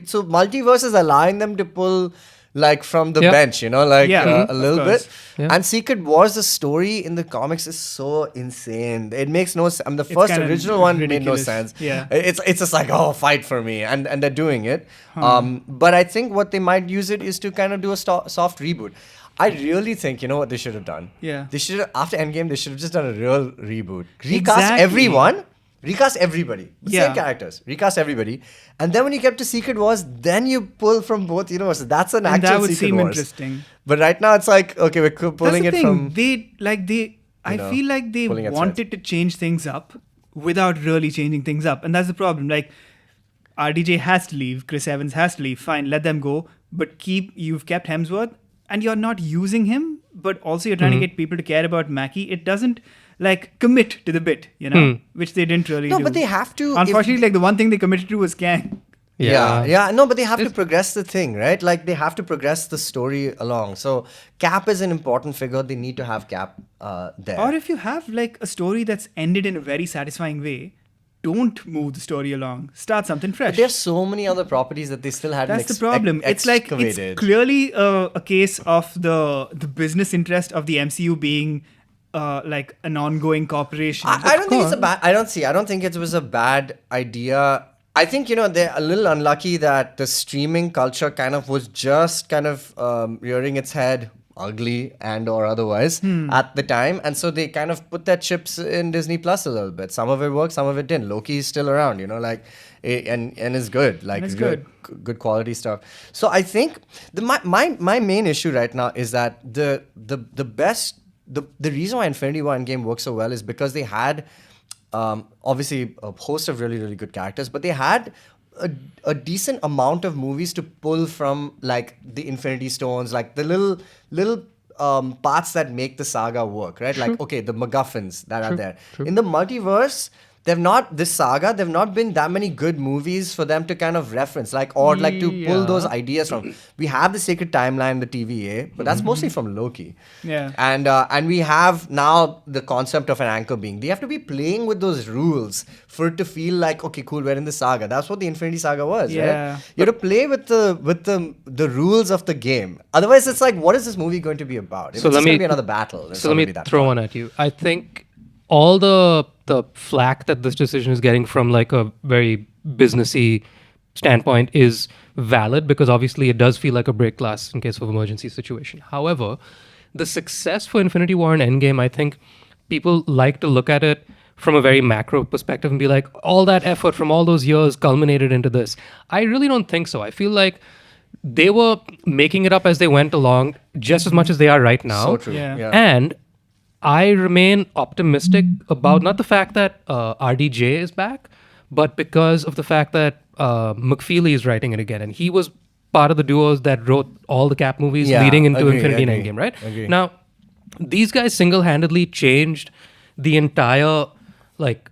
So multiverse is allowing them to pull like from the Yeah. bench, a of little course. bit. Yeah. And Secret Wars, the story in the comics is so insane. It makes no sense. I mean, the first kind of original one made no ridiculous. sense. Yeah. It's just like, oh, fight for me. And they're doing it. But I think what they might use it is to kind of do a soft reboot. I really think, you know what they should have done? Yeah. They should have, after Endgame, they should have just done a real reboot. Recast Exactly. everyone. Recast everybody. The Yeah. same characters. Recast everybody. And then when you get to Secret Wars, then you pull from both universes. That's an and actual that would Secret seem Wars. interesting. But right now it's like, okay, we're pulling That's it the thing. from... I know, feel like they pulling at wanted to change things up without really changing things up. And that's the problem. Like, RDJ has to leave. Chris Evans has to leave. Fine, let them go. But you've kept Hemsworth and you're not using him, but also you're trying to get people to care about Mackie. It doesn't, like commit to the bit, which they didn't really No, do. but they have to. Unfortunately, like the one thing they committed to was Kang. Yeah. No, but they have to progress the thing, right? Like they have to progress the story along. So Cap is an important figure. They need to have Cap there. Or if you have like a story that's ended in a very satisfying way, don't move the story along. Start something fresh. But there's so many other properties that they still hadn't. That's the problem. It's like it's clearly a case of the business interest of the MCU being like an ongoing corporation. I don't think it's a bad. I don't think it was a bad idea. I think they're a little unlucky that the streaming culture kind of was just kind of rearing its head, ugly and or otherwise, at the time, and so they kind of put their chips in Disney Plus a little bit. Some of it worked, some of it didn't. Loki is still around, and is good, like it's good quality stuff. So I think my main issue right now is that the reason why Infinity War Endgame works so well is because they had obviously a host of really, really good characters, but they had a decent amount of movies to pull from, like the Infinity Stones, like the little parts that make the saga work, right? Like, okay, the MacGuffins that are there. In the multiverse, they've not been that many good movies for them to kind of reference, like to pull those ideas from. We have the Sacred Timeline, the TVA, but that's mostly from Loki. Yeah. And we have now the concept of an anchor being. They have to be playing with those rules for it to feel like, okay, cool, we're in the saga. That's what the Infinity Saga was, right? You have to play with the rules of the game. Otherwise, it's like, what is this movie going to be about? It's going to be another battle. So let me throw one at you. I think all the flack that this decision is getting from like a very businessy standpoint is valid, because obviously it does feel like a break glass in case of emergency situation. However, the success for Infinity War and Endgame, I think people like to look at it from a very macro perspective and be like, all that effort from all those years culminated into this. I really don't think so. I feel like they were making it up as they went along just as much as they are right now. So true. Yeah. And I remain optimistic about not the fact that RDJ is back, but because of the fact that McFeely is writing it again. And he was part of the duos that wrote all the Cap movies leading into Infinity and Endgame, right? Now, these guys single-handedly changed the entire, like,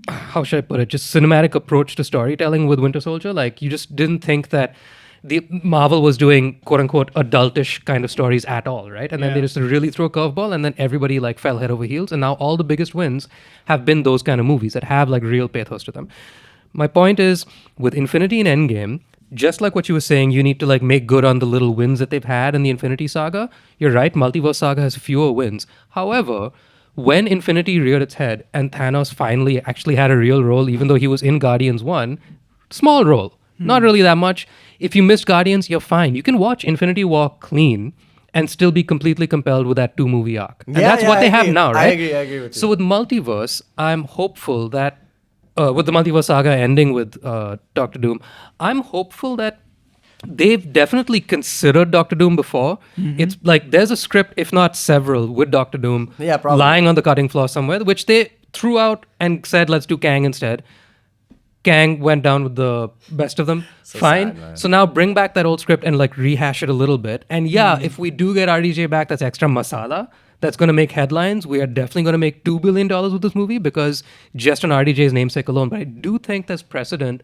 how should I put it, just cinematic approach to storytelling with Winter Soldier. Like, you just didn't think that the Marvel was doing quote-unquote adultish kind of stories at all, right? And then they just really threw a curveball, and then everybody like fell head over heels. And now all the biggest wins have been those kind of movies that have like real pathos to them. My point is, with Infinity and Endgame, just like what you were saying, you need to like make good on the little wins that they've had in the Infinity Saga. You're right, Multiverse Saga has fewer wins. However, when Infinity reared its head and Thanos finally actually had a real role, even though he was in Guardians 1, small role. Not really that much. If you missed Guardians, you're fine. You can watch Infinity War clean and still be completely compelled with that 2-movie arc. And that's what they have now, right? I agree with you. So with Multiverse, I'm hopeful that, with the Multiverse Saga ending with Doctor Doom, I'm hopeful that they've definitely considered Doctor Doom before. It's like there's a script, if not several, with Doctor Doom lying on the cutting floor somewhere, which they threw out and said, let's do Kang instead. Kang went down with the best of them. Fine. Sad, so now bring back that old script and like rehash it a little bit. And if we do get RDJ back, that's extra masala. That's going to make headlines. We are definitely going to make $2 billion with this movie because just on RDJ's namesake alone. But I do think there's precedent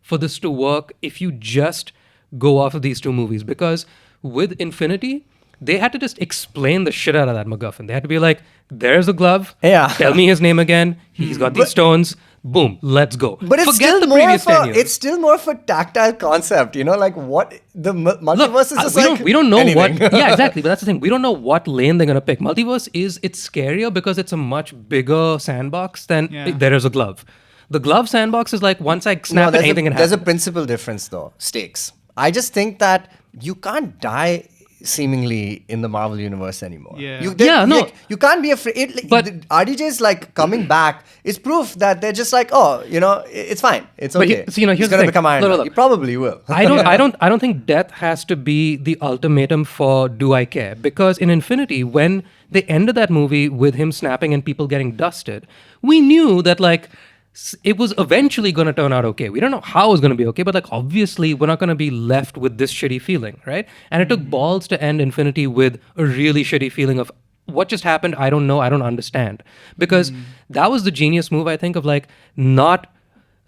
for this to work if you just go off of these two movies. Because with Infinity, they had to just explain the shit out of that MacGuffin. They had to be like, there's a glove. Yeah. Tell me his name again. He's got these stones. Boom, let's go. But it's Forget still the more previous of 10 years. it's still more of a tactile concept, like what the multiverse is just we don't know anything. what. Yeah, exactly. But that's the thing. We don't know what lane they're gonna pick. Multiverse it's scarier because it's a much bigger sandbox than there is a glove. The glove sandbox is like once I snap it, anything can happen. There's a principal difference though. Stakes. I just think that you can't die seemingly in the Marvel universe anymore. You can't be afraid. But RDJ's like coming back is proof that they're just like, it's fine. It's okay. But here's he's the gonna thing. become Iron Man. He probably will. I don't think death has to be the ultimatum for do I care? Because in Infinity, when they ended that movie with him snapping and people getting dusted, we knew that like it was eventually going to turn out okay. We don't know how it was going to be okay, but like obviously we're not going to be left with this shitty feeling, right? And it took balls to end Infinity with a really shitty feeling of what just happened? I don't know. I don't understand. Because that was the genius move, I think, of like not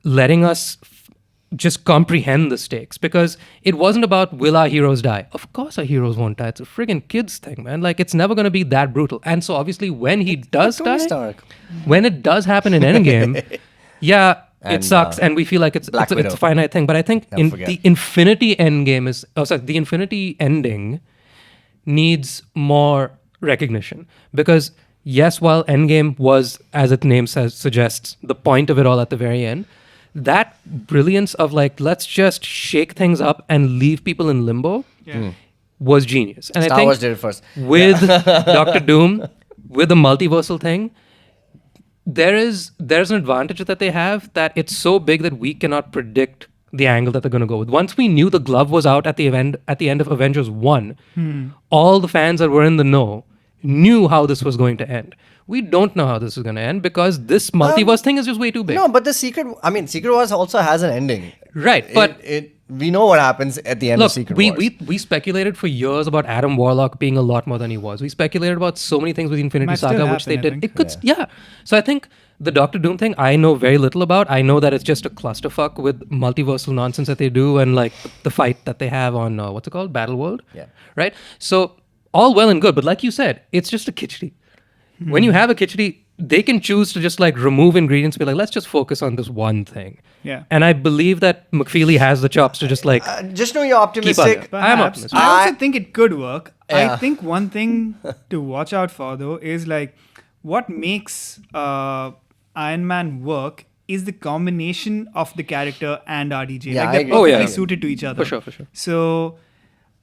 letting us just comprehend the stakes. Because it wasn't about will our heroes die. Of course our heroes won't die. It's a friggin' kids thing, man. Like it's never going to be that brutal. And so obviously when he does Tony die, Stark. when it does happen in Endgame, yeah, And, it sucks, and we feel like it's Black a Widow. finite thing. But I think Never forget. the Infinity Endgame is, the Infinity ending needs more recognition. Because yes, while Endgame was, as its name suggests, the point of it all at the very end, that brilliance of like, let's just shake things up and leave people in limbo was genius. And Star I think Wars did it first. with Doctor Doom, with the multiversal thing, there's an advantage that they have that it's so big that we cannot predict the angle that they're going to go with. Once we knew the glove was out at the end of Avengers 1, all the fans that were in the know knew how this was going to end. We don't know how this is going to end because this multiverse thing is just way too big. No, but Secret Wars also has an ending. Right, but we know what happens at the end of look, Secret Wars. we speculated for years about Adam Warlock being a lot more than he was. We speculated about so many things with the Infinity Might still Saga, which they happen, I did. think. It could, yeah. So I think the Doctor Doom thing, I know very little about. I know that it's just a clusterfuck with multiversal nonsense that they do and like the fight that they have on what's it called, Battle World. Yeah. Right. So all well and good, but like you said, it's just a khichdi. When you have a khichdi, they can choose to just like remove ingredients, be like, let's just focus on this one thing. Yeah. And I believe that McFeely has the chops to just like Just know you're optimistic. I am Perhaps. optimistic. I also think it could work. Yeah. I think one thing to watch out for though is like what makes Iron Man work is the combination of the character and RDJ. Yeah, I like they're agree. perfectly Oh, yeah. suited to each other. For sure. So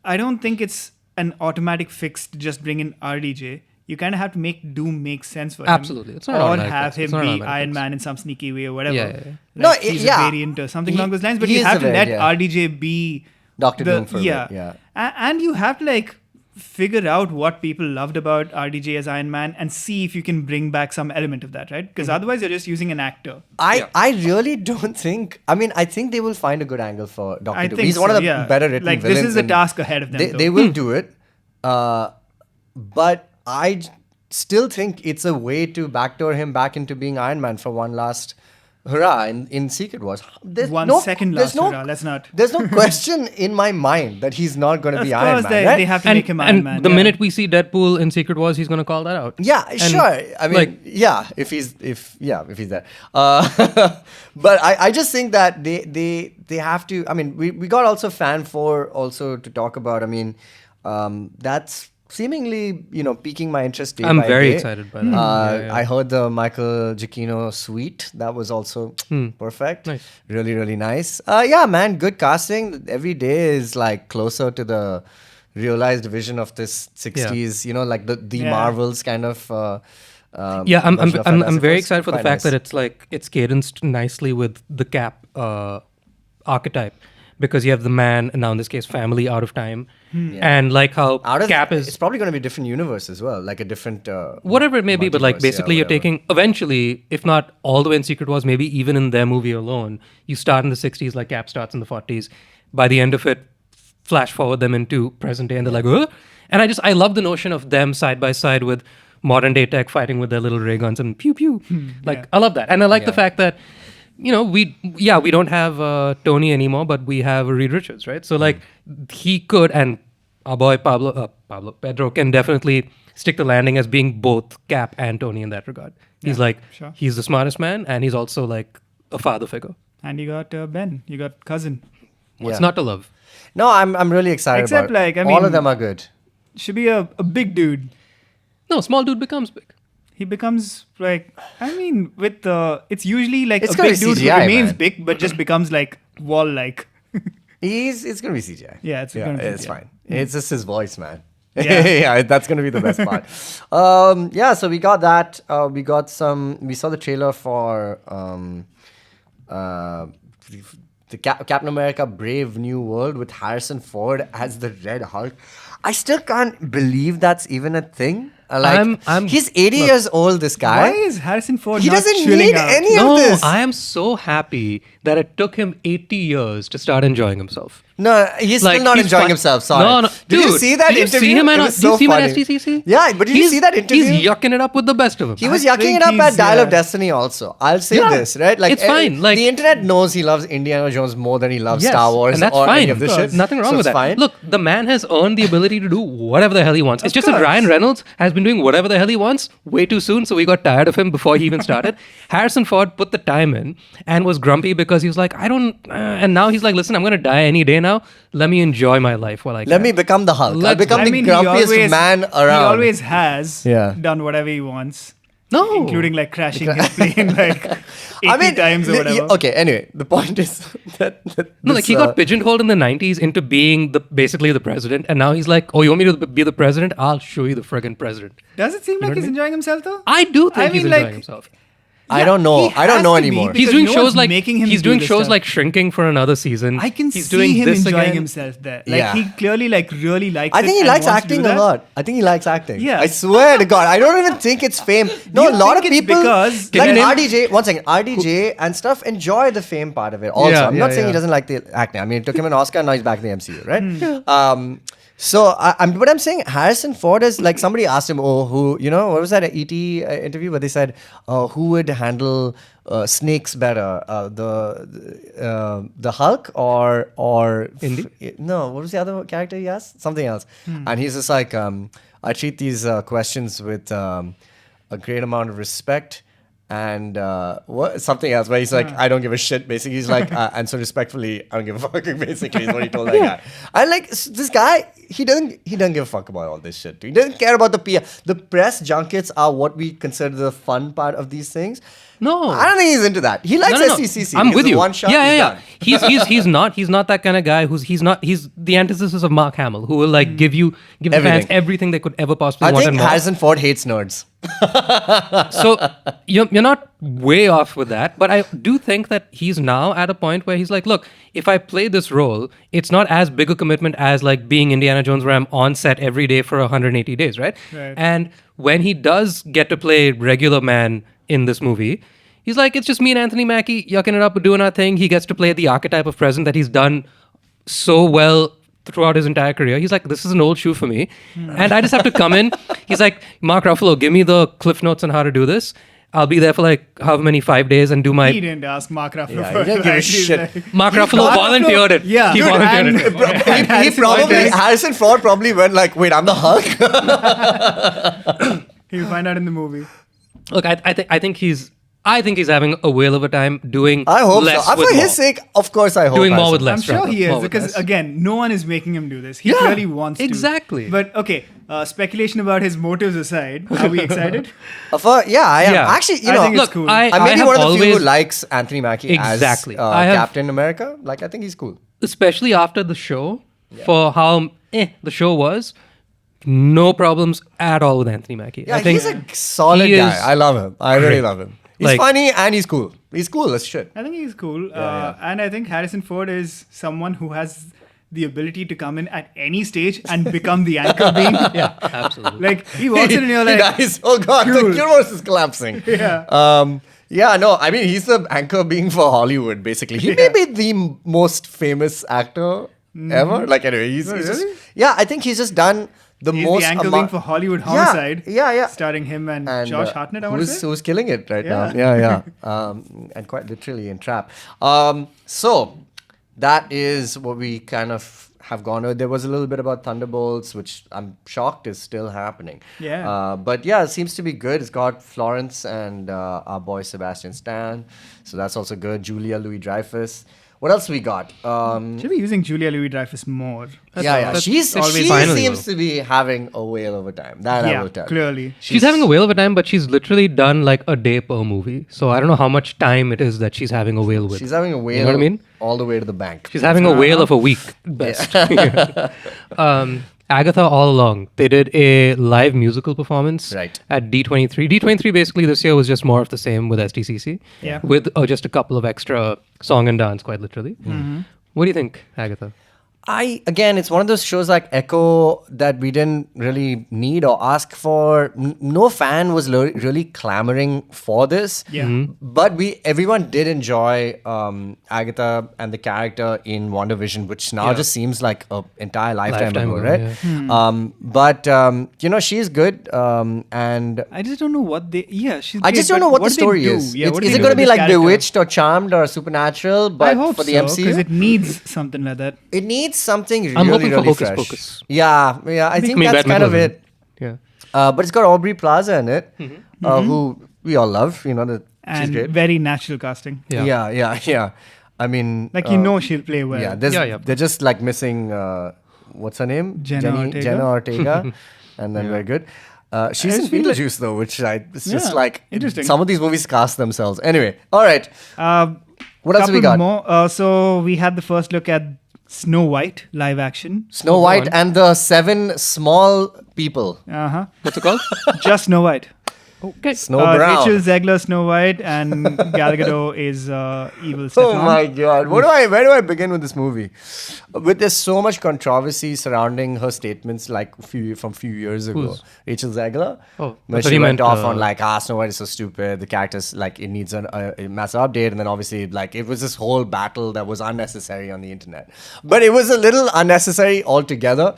I don't think it's an automatic fix to just bring in RDJ. You kind of have to make Doom make sense for him. Absolutely. It's not an or automatic have fix. It's him not an be automatic Iron fix. Man in some sneaky way or whatever. Yeah. Like No, he's yeah. a variant or something He- along those lines. But he you is have a to let variant, yeah. RDJ be Dr. Doom for a bit, yeah. yeah. And you have to like figure out what people loved about RDJ as Iron Man and see if you can bring back some element of that, right? Because otherwise you're just using an actor. I really don't think. I mean, I think they will find a good angle for Doctor I Doom. think He's one of so, the yeah. better written Like villains. this is the and task ahead of them. They will do it. But I still think it's a way to backdoor him back into being Iron Man for one last hurrah in Secret Wars. There's second there's last hurrah. Let's not. There's no question in my mind that he's not going to be Of Iron course, Man, right? they have to make him Iron Man. the yeah. minute we see Deadpool in Secret Wars, he's going to call that out. Yeah, And, sure. I mean, like- yeah, if he's there. But I just think that they have to. I mean, we got also Fan 4 also to talk about. I mean, that's seemingly piquing my interest. Day I'm by very day. excited by that. Yeah. I heard the Michael Giacchino suite. That was also perfect. Nice. Really, really nice. Yeah, man, good casting. Every day is like closer to the realized vision of this 60s. Like the Yeah. Marvels kind of. Yeah, I'm version of it, I I'm very suppose. excited for the Quite fact nice. that it's like it's cadenced nicely with the Cap archetype because you have the man and now in this case family out of time, and like how Out of Cap it's is probably going to be a different universe as well, like a different whatever it may be, but like multiverse, yeah, basically you're whatever. taking eventually, if not all the way in Secret Wars, maybe even in their movie alone, you start in the 60s like Cap starts in the 40s. By the end of it, flash forward them into present day, and they're like, "Huh?" And I love the notion of them side by side with modern day tech fighting with their little ray guns and pew pew. I love that, and I like the fact that we don't have Tony anymore, but we have Reed Richards, right? So like he could, and our boy Pedro can definitely stick the landing as being both Cap and Tony in that regard. He's like sure. he's the smartest man, and he's also like a father figure. And you got Ben. You got cousin. What's Yeah. not to love? No, I'm really excited Except, about it. like, I all mean- of them are good. Should be a big dude. No, small dude becomes big. He becomes like with it's usually like It's a gonna big be dude CGI, who remains man. big but just becomes like wall like. It's gonna be CGI. Yeah, it's gonna be it's CGI. fine. It's just his voice, man. Yeah. Yeah, that's gonna be the best part. So we got that. We saw the trailer for the Captain America: Brave New World with Harrison Ford as the Red Hulk. I still can't believe that's even a thing. I'm- he's 80 years old, this guy. Why is Harrison Ford He not doesn't chilling need out? any of No, this. I am so happy that it took him 80 years to start enjoying himself. No, he's Like, still not he's enjoying fun- himself. Sorry. No, Did you dude, see that did you interview? See him It at, was did you so see him funny. at STCC? Yeah, but did you see that interview? He's yucking it up with the best of them. He was I yucking think it up at he's, Dial of Destiny also. I'll say Yeah, this, right? Like it's fine, like- the internet knows he loves Indiana Jones more than he loves Yes, Star Wars and that's or fine. any of this shit. Nothing wrong So with it's that. Fine. Look, the man has earned the ability to do whatever the hell he wants. It's just that course. Ryan Reynolds has been doing whatever the hell he wants way too soon, so we got tired of him before he even started. Harrison Ford put the time in and was grumpy because he was like, I don't... and now he's like, listen, I'm going to die any day now. Let me enjoy my life while I can. Let me become the Hulk. I'll Let's- become the grumpiest man around. He always has Yeah. done whatever he wants. No. Including like crashing his plane like 80 times or whatever. Okay, anyway, the point is that No, like he got pigeonholed in the 90s into being basically the president, and now he's like, oh, you want me to be the president? I'll show you the friggin' president. Does it seem like what he's I mean? enjoying himself though? I do think I he's mean, enjoying like- himself. I don't know. he I don't has know to be, anymore. because He's doing no shows one's like making him he's do doing this shows stuff. like Shrinking for another season. I can he's see doing him this enjoying again. himself there. Like Yeah. he clearly like really likes I it think he and likes wants to do acting a that. lot. I think he likes acting. Yeah. I swear to God. I don't even think it's fame. No, You a lot of think it's people because- like Can you name- RDJ, one second, RDJ and stuff enjoy the fame part of it also. Yeah, I'm not yeah, saying he yeah. doesn't like the acting. I mean, it took him an Oscar and now he's back in the MCU, right? Hmm. So but I'm saying Harrison Ford is like somebody asked him, oh, who, you know, what was that ET interview where they said, who would handle snakes better, the Hulk or Indy? No, what was the other character he asked? Something else. And he's just like, I treat these questions with a great amount of respect. And what something else where he's like, I don't give a shit. Basically, he's like, and so respectfully, I don't give a fuck. Basically, is what he told that guy. And like this guy, he doesn't give a fuck about all this shit. He doesn't care about the PR. The press junkets are what we consider the fun part of these things. No. I don't think he's into that. He likes No. SCCC. I'm with you. One shot. Yeah. He's done. He's not that kind of guy he's the antithesis of Mark Hamill, who will like give the fans Everything. everything they could ever possibly I want think and more. Harrison Ford hates nerds. So you're not way off with that, but I do think that he's now at a point where he's like, look, if I play this role, it's not as big a commitment as like being Indiana Jones, where I'm on set every day for 180 days, right? And when he does get to play regular man in this movie, he's like, it's just me and Anthony Mackie yucking it up, doing our thing. He gets to play the archetype of president that he's done so well throughout his entire career. He's like, this is an old shoe for me. And I just have to come in. He's like, Mark Ruffalo, give me the cliff notes on how to do this. I'll be there for like however many 5 days and do my... He didn't ask Mark Ruffalo Yeah, for he didn't give a advice. He's shit. like- Mark Ruffalo volunteered it. Yeah. He Dude, volunteered and- it. He probably Harrison Ford probably went like, wait, I'm the Hulk. He'll find out in the movie. Look, I think he's having a whale of a time doing I hope less so. with For more. his sake, of course, I hope. Doing more Harrison with less. I'm sure rather. he is More with because less. again, no one is making him do this. He Yeah, clearly wants to. exactly. But okay, speculation about his motives aside, are we excited? Yeah, I am. Yeah. Actually, you I know, think it's Look, cool. I I'm maybe have one of the few who always- likes Anthony Mackie Exactly. as I have- Captain America. Like, I think he's cool. especially after the show, for how the show was, no problems at all with Anthony Mackie. Yeah, I think he's a solid he guy. is I love him. I really love him. He's Like- funny and he's cool. He's cool as shit. I think he's cool. yeah. And I think Harrison Ford is someone who has the ability to come in at any stage and become the anchor being. yeah, absolutely. Like, he walks in and you're He like, dies. Oh god, cool. the universe is collapsing. Yeah. Yeah, no, I mean, he's the anchor being for Hollywood, basically. He may be the most famous actor ever. Like, anyway, he's Oh, just... really? Yeah, I think he's just done the he's most... the anchor being for Hollywood Homicide. Yeah. Starring him and, And, Josh Hartnett, I want to say. who's killing it right now. Yeah. Yeah. And quite literally in Trap. So that is what we kind of have gone over. There was a little bit about Thunderbolts, which I'm shocked is still happening. Yeah. But yeah, it seems to be good. It's got Florence and our boy Sebastian Stan. So that's also good. Julia Louis-Dreyfus. What else we got? Should be using Julia Louis-Dreyfus more. Yeah. She finally seems will. to be having a whale of a time. That I Yeah, will tell you. clearly. She's having a whale of a time, but she's literally done like a day per movie. So I don't know how much time it is that she's having a whale with. She's having a whale You know what I mean? all the way to the bank. She's having a whale of a week, best. Agatha all along. They did a live musical performance Right. at D23. D23 basically this year was just more of the same with STCC. Yeah. With just a couple of extra song and dance, quite literally. What do you think, Agatha? Again, it's one of those shows like Echo that we didn't really need or ask for. No fan was really clamoring for this. Yeah. But everyone did enjoy Agatha and the character in WandaVision, which now just seems like an entire lifetime ago, right? But she's good. And I just don't know what they. Yeah, she's. I just don't know what the story is. Yeah, Is it going to be like Bewitched or Charmed or Supernatural? But I hope for the so, MCU, because it needs something like that. it needs something really, I'm hoping for really Hocus fresh. Pocus. Yeah. I think Me that's Batman kind of wasn't. it. Yeah. But it's got Aubrey Plaza in it, who we all love. She's And great. very natural casting. Yeah. I mean, Like she'll play well. yeah, Yeah. they're just like missing. What's her name? Jenna Ortega. Jenna Ortega, and then very good. She's I in just feel like- Beetlejuice though, which it's just Yeah, like interesting. some of these movies cast themselves. Anyway, all right. What else have we got? More. So we had the first look at Snow White live action. Snow White and the 7 small people. What's it called? Just Snow White. Okay. Snow Brown. Rachel Zegler, Snow White, and Gal Gadot is evil Stefan. Oh my god! Where do I begin with this movie? There's so much controversy surrounding her statements, like from few years ago. Who's? Rachel Zegler. Oh, when I thought she you went meant, off on like, Snow White is so stupid. The character's like it needs a massive update, and then obviously like it was this whole battle that was unnecessary on the internet. But it was a little unnecessary altogether.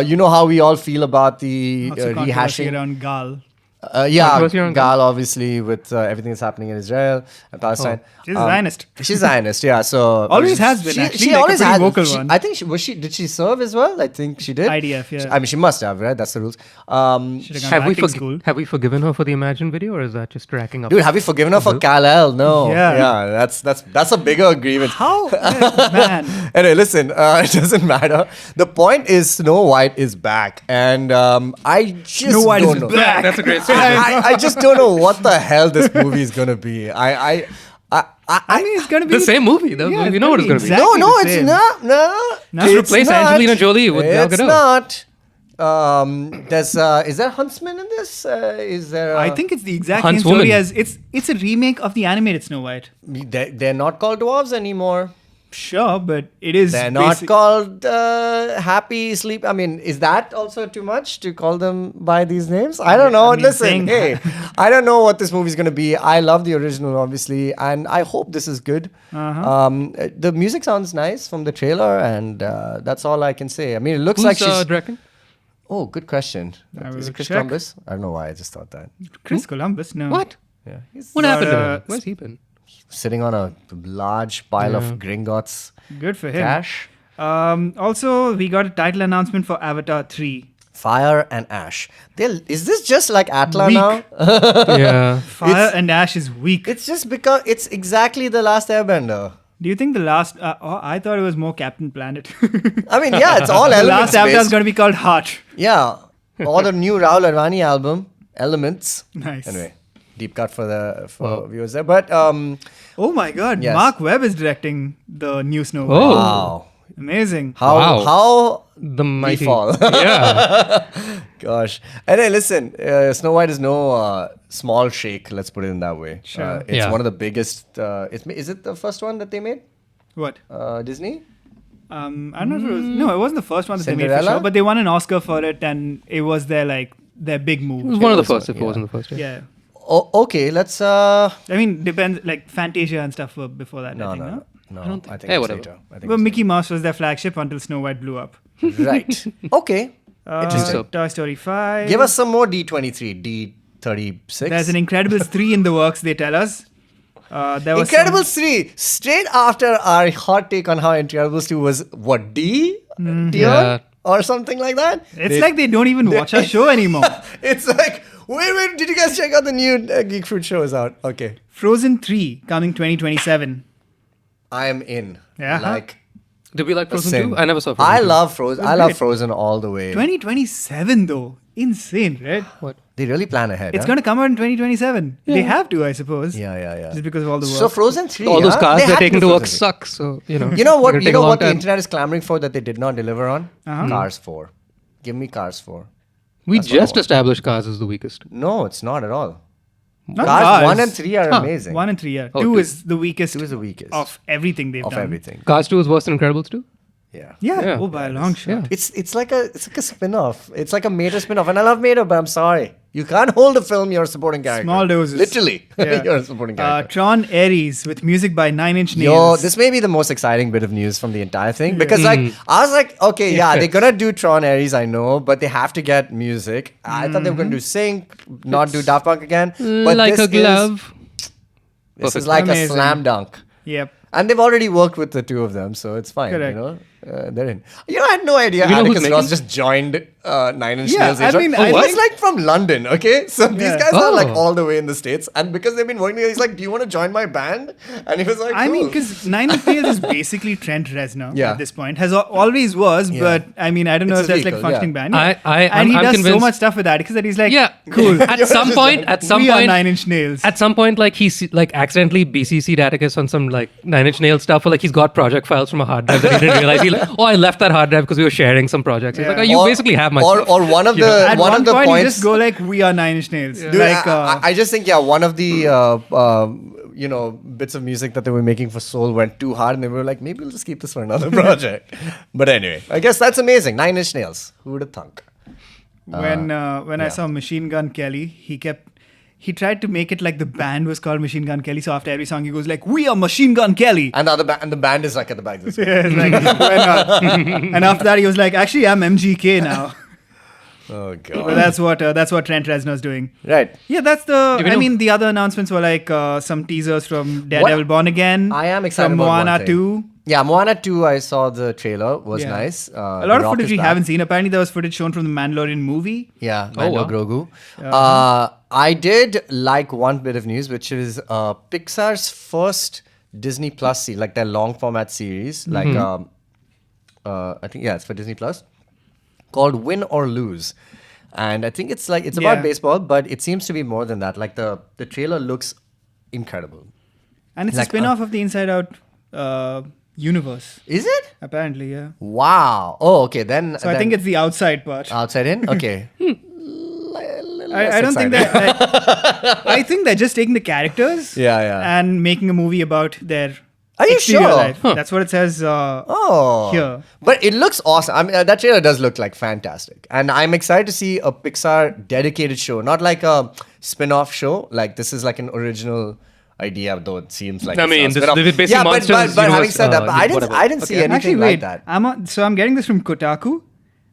You know how we all feel about the Lots of controversy rehashing. around Gal. Controversy around Gal obviously with everything that's happening in Israel and Palestine. She's a Zionist. She's Zionist, yeah. So Always has been, actually, She like a always pretty had. vocal she- one. I think did she serve as well? I think she did. IDF, yeah. I mean, she must have, right? That's the rules. Should've gone Have to we, acting school. have we forgiven her for the Imagine video, or is that just racking up? Dude, have you forgiven her for Kal-El? No. Yeah. That's a bigger agreement. How? Man. Anyway, listen, it doesn't matter. The point is Snow White is back. And I just Snow White don't is know. back. That's a great story. I just don't know what the hell this movie is going to be. I mean, it's going to be The same movie, though. Yeah, We know what it's going to be. exactly No, the it's same. not. No. Not It's replace not. Angelina Jolie with Gal It's Gadot. not. Is there Huntsman in this? Is there? I think it's the exact same Huntswoman. story as it's a remake of the animated Snow White. they're not called dwarves anymore. Sure, but it is. They're not called Happy Sleep. I mean, is that also too much to call them by these names? I don't know. I mean, Listen, saying- hey, I don't know what this movie's going to be. I love the original, obviously, and I hope this is good. The music sounds nice from the trailer, and that's all I can say. I mean, it looks like Who's she's... directing? Oh, good question. I will Is it Chris check. Columbus? I don't know why I just thought that. Chris Columbus. No. What? Yeah, he's What happened to uh, him? Where's he been? sitting on a large pile of Gringotts Good for him. cash. Also, we got a title announcement for Avatar 3. Fire and Ash. Is this just like Atla Weak. now? Yeah. Fire and Ash is weak. It's just because it's exactly the last Airbender. Do you think the last? I thought it was more Captain Planet. I mean, yeah, it's all the elements last Avatar is based. going to be called Heart. Yeah, or the new Rahul Advani album, Elements. Nice. Anyway, deep cut for viewers there. But Oh my God! Yes. Mark Webb is directing the new Snow White. Oh. wow, Amazing. how The we mighty. fall. Yeah. Gosh. And hey, listen, Snow White is no small shake. Let's put it in that way. Sure. It's Yeah. one of the biggest. Is it the first one that they made? What? Disney. I don't know if it was. No, it wasn't the first one that they made for Cinderella? sure, but they won an Oscar for it, and it was their big move. It was one of the was first, if one, it wasn't the first. Yeah. Oh, okay. Let's. I mean, depends. Like Fantasia and stuff were before that. I think, No. I don't think- I think Hey, it's whatever. later. I think Well, it's Mickey Mouse was their flagship until Snow White blew up. later. Right. Okay. Interesting. So- Toy Story 5. Give us some more D23, D36. There's an Incredibles 3 in the works, they tell us. There was Incredibles 3, straight after our hot take on how Incredibles 2 was, what, D? Tier? Yeah. Or something like that? It's like they don't even watch our show anymore. It's like, wait, did you guys check out the new Geek Fruit Show is out? Okay. Frozen 3 coming 2027. I am in. Yeah. Like, Did we like Frozen sin. 2? I never saw Frozen I 2. love Frozen. I Great. love Frozen all the way. 2027 though. Insane, right? What? They really plan ahead. It's huh? going to come out in 2027. They have to, I suppose. Yeah. Just because of all the work. So Frozen 3. All those huh? cars They they're had taking do to work Frozen 3. suck, so, You know it's gonna what? take You a know long what the time. internet is clamoring for that they did not deliver on? Uh-huh. Cars 4. Give me Cars 4. We That's what I just want. established Cars as the weakest. No, it's not at all. Not Cars Cars. 1 and 3 are amazing. 1 and 3, yeah. Oh, 2 two. is the weakest 2 is the weakest of everything they've of done. everything. Cars 2 is worse than Incredibles 2? Yeah. Yeah. Oh, by a long shot. Yeah. It's like a spin-off. It's like a Mater spin-off. And I love Mater, but I'm sorry. You can't hold a film, you're a supporting character. Small doses. Literally. Yeah. You're a supporting character. Tron Ares with music by Nine Inch Nails. Yo, this may be the most exciting bit of news from the entire thing. Because I was like, okay, they're gonna do Tron Ares, I know, but they have to get music. I thought they were gonna do Sync, not do Daft Punk again. But like this a glove. This is Perfect. like a Amazing. slam dunk. Yep. And they've already worked with the two of them, so it's fine. Correct. You know, they're in. You know, I had no idea You know who's Atticus Ross making? just joined Nine Inch Yeah, Nails. I mean, I I was think- like from London, okay? So these Yeah. guys are like Oh. all the way in the States, and because they've been working together, he's like, "Do you want to join my band?" And he was like, I mean, "Cool." because Nine Inch Nails is basically Trent Reznor Yeah. at this point. Always was, Yeah. but I mean, I don't know It's if his that's like a vehicle, functioning yeah. band. I'm and he does so convinced- much stuff with Atticus that he's like, Yeah, cool. At some point, we are Nine Inch Nails. At some point, like like accidentally BCC'd Atticus on some like Nine Inch Nails stuff, or like he's got project files from a hard drive that he didn't realize. I left that hard drive because we were sharing some projects. He's Yeah. like, oh, you basically have my stuff. or one of the At one one of the point, you points. just go like, we are Nine Inch Nails. Dude, Like, I just think one of the bits of music that they were making for Soul went too hard, and they were like, maybe we'll just keep this for another project. But anyway, I guess that's amazing. Nine Inch Nails. Who would have thunk? when I saw Machine Gun Kelly, he tried to make it like the band was called Machine Gun Kelly. So after every song, he goes like, "We are Machine Gun Kelly." And the band is like at the back. This way. Yeah, it's like, why not? And after that, he was like, "Actually, I'm MGK now." Oh But god. that's what Trent Reznor's doing. Right. Yeah, that's the. Even I though- mean, the other announcements were like some teasers from Daredevil Born Again. I am excited from about one Moana thing. 2. Yeah, Moana 2, I saw the trailer. Was Yeah. nice. A lot of footage we haven't seen. Apparently, there was footage shown from the Mandalorian movie. Yeah, Oh, Mando wow. Grogu. I did like one bit of news, which is Pixar's first Disney Plus series, like their long format series. Like, I think, it's for Disney Plus, called Win or Lose. And I think it's Yeah. about baseball, but it seems to be more than that. Like the trailer looks incredible. And it's Like, a spin off of the Inside Out universe. Is it? Apparently, yeah. Wow. Oh, okay. Then So I think it's the outside part. outside in. Okay. I don't think that. Like, I think they're just taking the characters Yeah. and making a movie about their Are you exterior sure? life. That's what it says Oh. here. But it looks awesome. I mean, that trailer does look like fantastic. And I'm excited to see a Pixar dedicated show, not like a spin-off show. Like this is like an original idea, though it seems like I it's mean, not a this- spin-off. this is basically yeah, Monsters but having universe, said that, but I whatever. didn't see anything Actually, like wait. that. I'm getting this from Kotaku.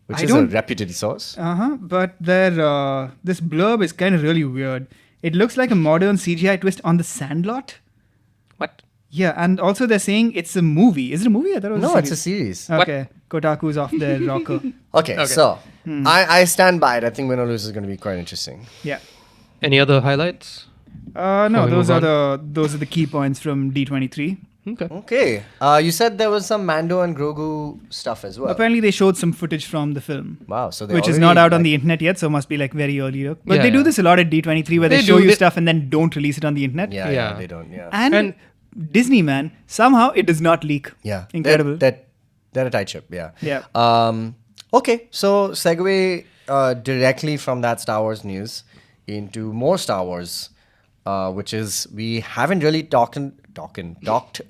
Which I is a don't- reputed source. But their this blurb is kind of really weird. It looks like a modern CGI twist on The Sandlot. What? Yeah, and also they're saying it's a movie. Is it a movie? I thought it was No, a it's a series. series. Okay, Kotaku's off their rocker. Okay, so I stand by it. I think Win or Lose is going to be quite interesting. Yeah. Any other highlights? No, we those move are the key points from D23. Okay. Okay. You said there was some Mando and Grogu stuff as well. Apparently, they showed some footage from the film. Wow. So they Which is already, not out on like- the internet yet, so must be like very early. But Yeah, they do yeah. this a lot at D23 where they They show do, you they- stuff and then don't release it on the internet. Yeah, Yeah. they don't. Yeah. And Disney, man, somehow it does not leak. Yeah. Incredible. They're a tight ship, yeah. Yeah. Okay, so segue directly from that Star Wars news into more Star Wars, which is we haven't really talked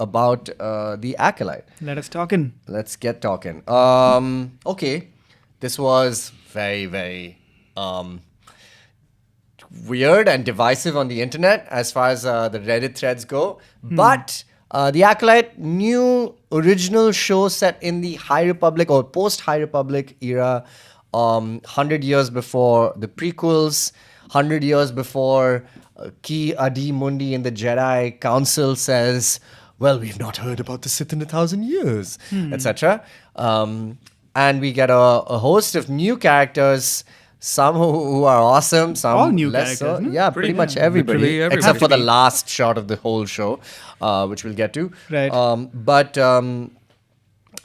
about the Acolyte. Let us talk in. Let's get talking. Okay, this was very, very weird and divisive on the internet as far as the Reddit threads go. But the Acolyte, new original show set in the High Republic or post High Republic era, 100 years before the prequels, 100 years before Ki Adi Mundi in the Jedi Council says, well, we've not heard about the Sith in 1,000 years, etc. And we get a host of new characters, some who are awesome, some All new less so. characters, no? Yeah, pretty much everybody, literally everybody. except for the last shot of the whole show, which we'll get to. Right.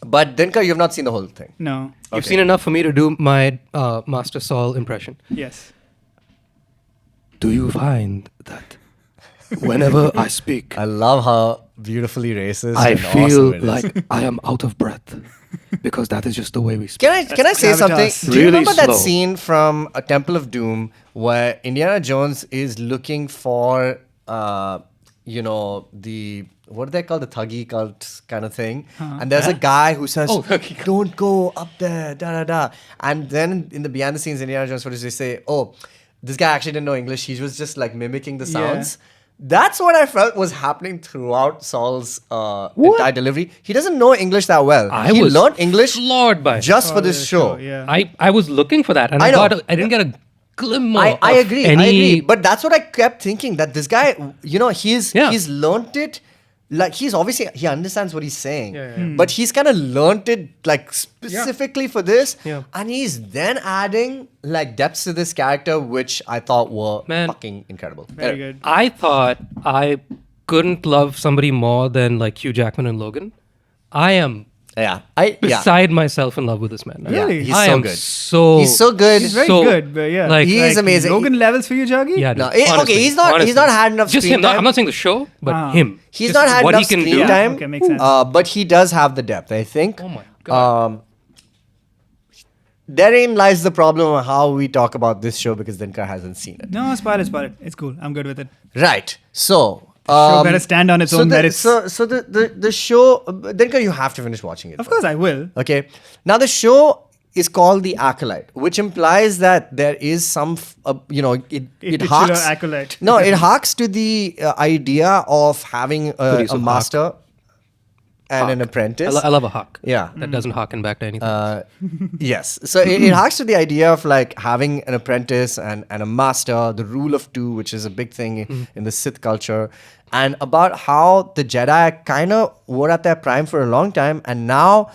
But Dinkar, you've not seen the whole thing. No. You've seen enough for me to do my Master Saul impression. Yes. Do you find that whenever I speak, I love how beautifully racist I and feel awesome it is. like I am out of breath? Because that is just the way we speak. Can I say gravitas. something? Do you Really remember that slow. scene from A Temple of Doom where Indiana Jones is looking for, the what do they call the thuggy cult kind of thing? And there's a guy who says, "Don't go up there, da da da." And then in the behind the scenes Indiana Jones footage, they say, "Oh, this guy actually didn't know English. He was just like mimicking the sounds." That's what I felt was happening throughout Saul's entire delivery. He doesn't know English that well. He learned English floored by just for this show. Yeah. I was looking for that, and I didn't get a glimmer. I of agree. any- I agree. But that's what I kept thinking, that this guy, he's learnt it. Like, he understands what he's saying. But he's kind of learnt it like specifically for this. Yeah. And he's then adding like depths to this character, which I thought were fucking incredible. Very good. I thought I couldn't love somebody more than like Hugh Jackman and Logan. I am beside myself in love with this man. Really? He's so good. He's so good. He's very good, but yeah. Like, he is amazing. Logan levels for you, Jaggi? Yeah, No, dude, honestly, he's not had enough just screen him. time. I'm not saying the show, but him. He's Just not had what enough he can screen do. time. Okay, makes sense. But he does have the depth, I think. Oh my god. Therein lies the problem of how we talk about this show, because Dinkar hasn't seen it. No, spoil it. It's cool. I'm good with it. Right. So Show better stand on its own merits. So the show, Dinkar, you have to finish watching it. Of course I will. Okay. Now the show is called The Acolyte, which implies that there is some, it Titular harks. Acolyte. No, it harks to the idea of having a master and an apprentice. I love a hawk. Yeah. That doesn't harken back to anything. Yes. So it harks to the idea of like having an apprentice and a master, the rule of two, which is a big thing in the Sith culture, and about how the Jedi kind of were at their prime for a long time, and now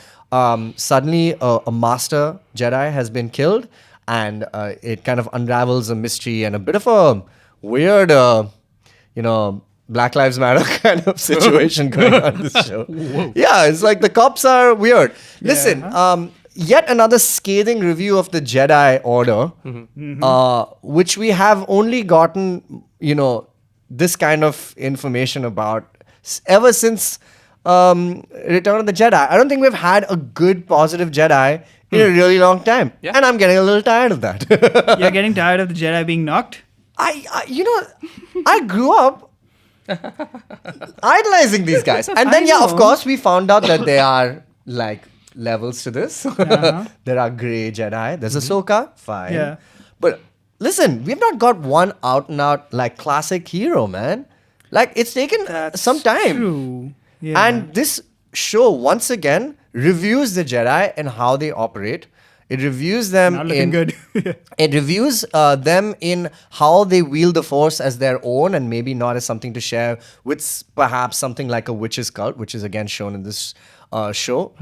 suddenly a master Jedi has been killed, and it kind of unravels a mystery and a bit of a weird, Black Lives Matter kind of situation going on in this show. Yeah, it's like the cops are weird. Listen, yet another scathing review of the Jedi Order, which we have only gotten, this kind of information about ever since Return of the Jedi. I don't think we've had a good, positive Jedi in a really long time. Yeah. And I'm getting a little tired of that. You're getting tired of the Jedi being knocked? I grew up idolizing these guys. And then, of course, we found out that there are like levels to this. There are grey Jedi. There's Ahsoka. Fine. Yeah. But listen, we've not got one out and out like classic hero, man. Like, it's taken some time. True. Yeah. And this show, once again, reviews the Jedi and how they operate. It reviews them Not looking good. It reviews them in how they wield the Force as their own, and maybe not as something to share with perhaps something like a witch's cult, which is again shown in this show.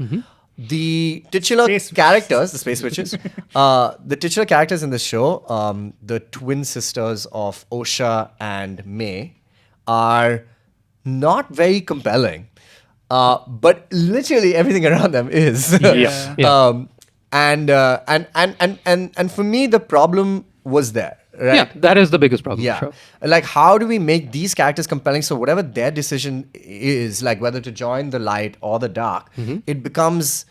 The titular characters, the space witches, the titular characters in this show, the twin sisters of Osha and May, are not very compelling. But literally everything around them is. And for me, the problem was there, right? Yeah, that is the biggest problem. Yeah. Sure. Like, how do we make these characters compelling? So whatever their decision is, like whether to join the light or the dark, it becomes,